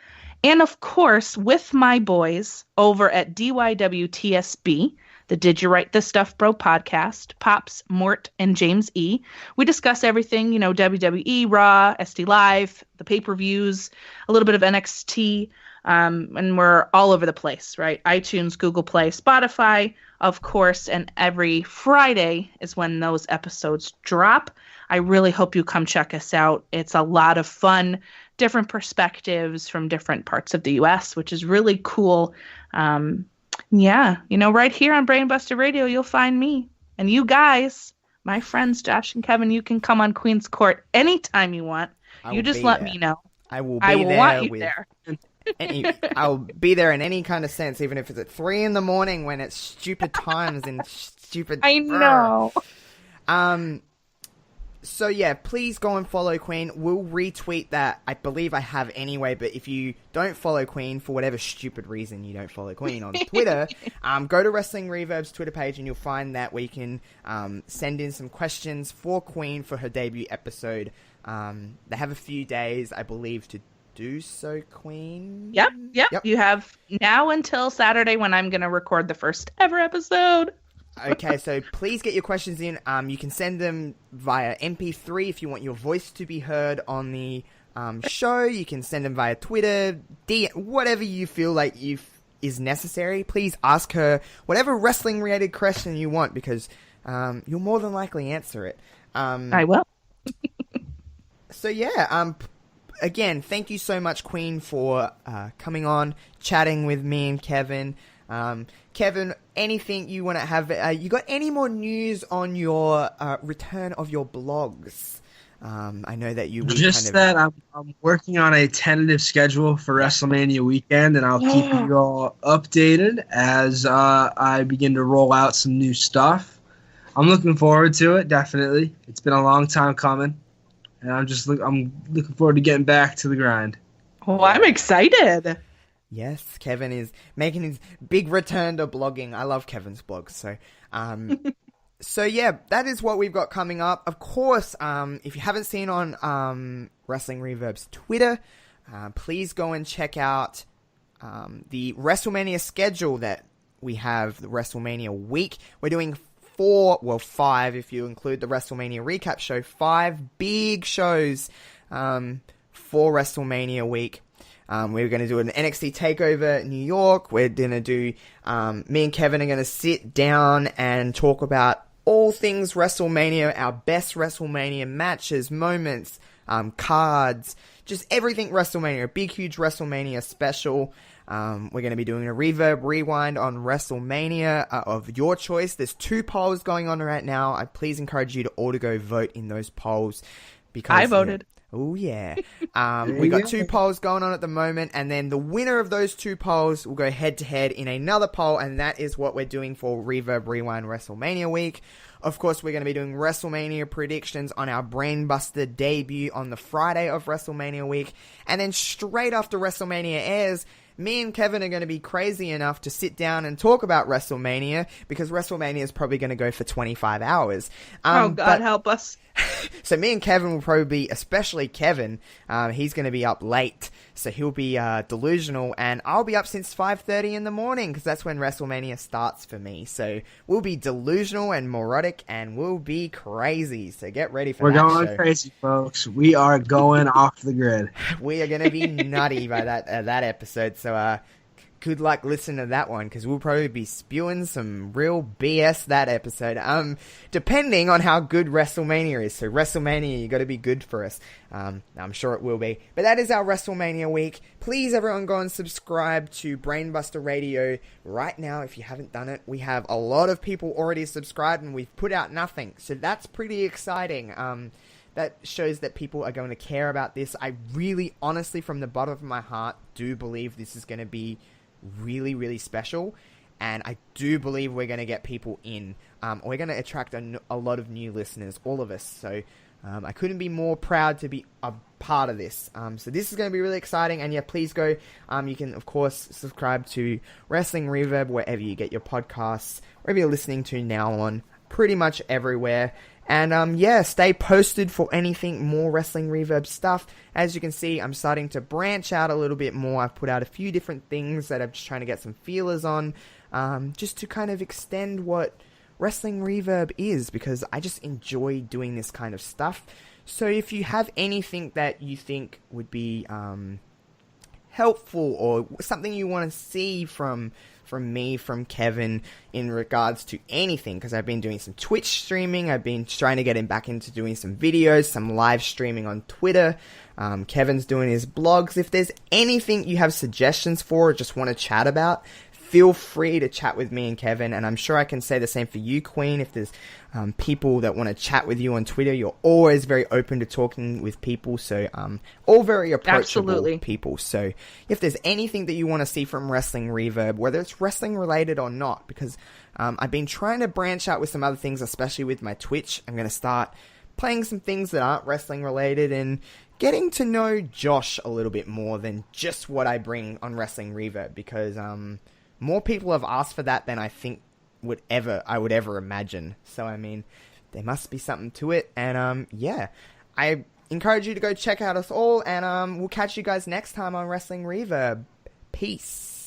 And of course, with my boys over at DYWTSB, the Did You Write This Stuff Bro podcast, Pops, Mort, and James E. We discuss everything, WWE, Raw, SD Live, the pay-per-views, a little bit of NXT, And we're all over the place, right? iTunes, Google Play, Spotify, of course, and every Friday is when those episodes drop. I really hope you come check us out. It's a lot of fun, different perspectives from different parts of the US, which is really cool. Yeah, right here on Brainbuster Radio, you'll find me. And you guys, my friends Josh and Kevin, you can come on Queen's Court anytime you want. You just let me know. I will want you there. I'll be there in any kind of sense, even if it's at 3 a.m. when it's stupid times and stupid. I know. So yeah, please go and follow Queen. We'll retweet that. I believe I have anyway, but if you don't follow Queen for whatever stupid reason you don't follow Queen on Twitter, go to Wrestling Reverb's Twitter page and you'll find that where you can send in some questions for Queen for her debut episode. They have a few days, I believe, to do so, Queen. Yep. You have now until Saturday when I'm going to record the first ever episode. Okay, so please get your questions in. You can send them via MP3 if you want your voice to be heard on the show. You can send them via Twitter, whatever you feel like is necessary. Please ask her whatever wrestling-related question you want because you'll more than likely answer it. I will. So yeah, again, thank you so much, Queen, for coming on, chatting with me and Kevin. Kevin, anything you want to have? You got any more news on your return of your blogs? I know that you that I'm working on a tentative schedule for WrestleMania weekend, and I'll keep you all updated as I begin to roll out some new stuff. I'm looking forward to it. Definitely, it's been a long time coming, and I'm looking forward to getting back to the grind. Oh, I'm excited. Yes, Kevin is making his big return to blogging. I love Kevin's blogs. So, so yeah, that is what we've got coming up. Of course, if you haven't seen on Wrestling Reverb's Twitter, please go and check out the WrestleMania schedule that we have, the WrestleMania week. We're doing 5 if you include the WrestleMania recap show, 5 big shows for WrestleMania week. We're going to do an NXT TakeOver New York. We're going to do, me and Kevin are going to sit down and talk about all things WrestleMania, our best WrestleMania matches, moments, cards, just everything WrestleMania, a big, huge WrestleMania special. We're going to be doing a Reverb Rewind on WrestleMania of your choice. There's 2 polls going on right now. I please encourage you to all to go vote in those polls. Because I voted. Oh, yeah. We got 2 polls going on at the moment, and then the winner of those 2 polls will go head-to-head in another poll, and that is what we're doing for Reverb Rewind WrestleMania week. Of course, we're going to be doing WrestleMania predictions on our Brainbuster debut on the Friday of WrestleMania week, and then straight after WrestleMania airs, me and Kevin are going to be crazy enough to sit down and talk about WrestleMania, because WrestleMania is probably going to go for 25 hours. God help us. So me and Kevin will probably be, especially Kevin, he's going to be up late, so he'll be delusional, and I'll be up since 5:30 in the morning, because that's when WrestleMania starts for me. So we'll be delusional and moronic, and we'll be crazy, so get ready for that show. We're going crazy, folks. We are going off the grid. We are going to be nutty by that episode, so good luck listening to that one, because we'll probably be spewing some real BS that episode, depending on how good WrestleMania is. So WrestleMania, you got to be good for us. I'm sure it will be. But that is our WrestleMania week. Please, everyone, go and subscribe to Brainbuster Radio right now if you haven't done it. We have a lot of people already subscribed, and we've put out nothing. So that's pretty exciting. That shows that people are going to care about this. I really, honestly, from the bottom of my heart, do believe this is going to be really, really special, and I do believe we're going to get people in. We're going to attract a lot of new listeners, all of us, so I couldn't be more proud to be a part of this. So this is going to be really exciting, and yeah, please go. You can, of course, subscribe to Wrestling Reverb wherever you get your podcasts, wherever you're listening to now on, pretty much everywhere. And yeah, stay posted for anything more Wrestling Reverb stuff. As you can see, I'm starting to branch out a little bit more. I've put out a few different things that I'm just trying to get some feelers on, just to kind of extend what Wrestling Reverb is, because I just enjoy doing this kind of stuff. So if you have anything that you think would be helpful or something you want to see from me, from Kevin, in regards to anything, because I've been doing some Twitch streaming, I've been trying to get him back into doing some videos, some live streaming on Twitter, Kevin's doing his blogs. If there's anything you have suggestions for or just want to chat about, feel free to chat with me and Kevin, and I'm sure I can say the same for you, Queen. If there's people that want to chat with you on Twitter, you're always very open to talking with people, so all very approachable people. So if there's anything that you want to see from Wrestling Reverb, whether it's wrestling related or not, because I've been trying to branch out with some other things, especially with my Twitch. I'm going to start playing some things that aren't wrestling related and getting to know Josh a little bit more than just what I bring on Wrestling Reverb, because more people have asked for that than I think I would ever imagine. So, I mean, there must be something to it. And, yeah, I encourage you to go check out us all. And we'll catch you guys next time on Wrestling Reverb. Peace.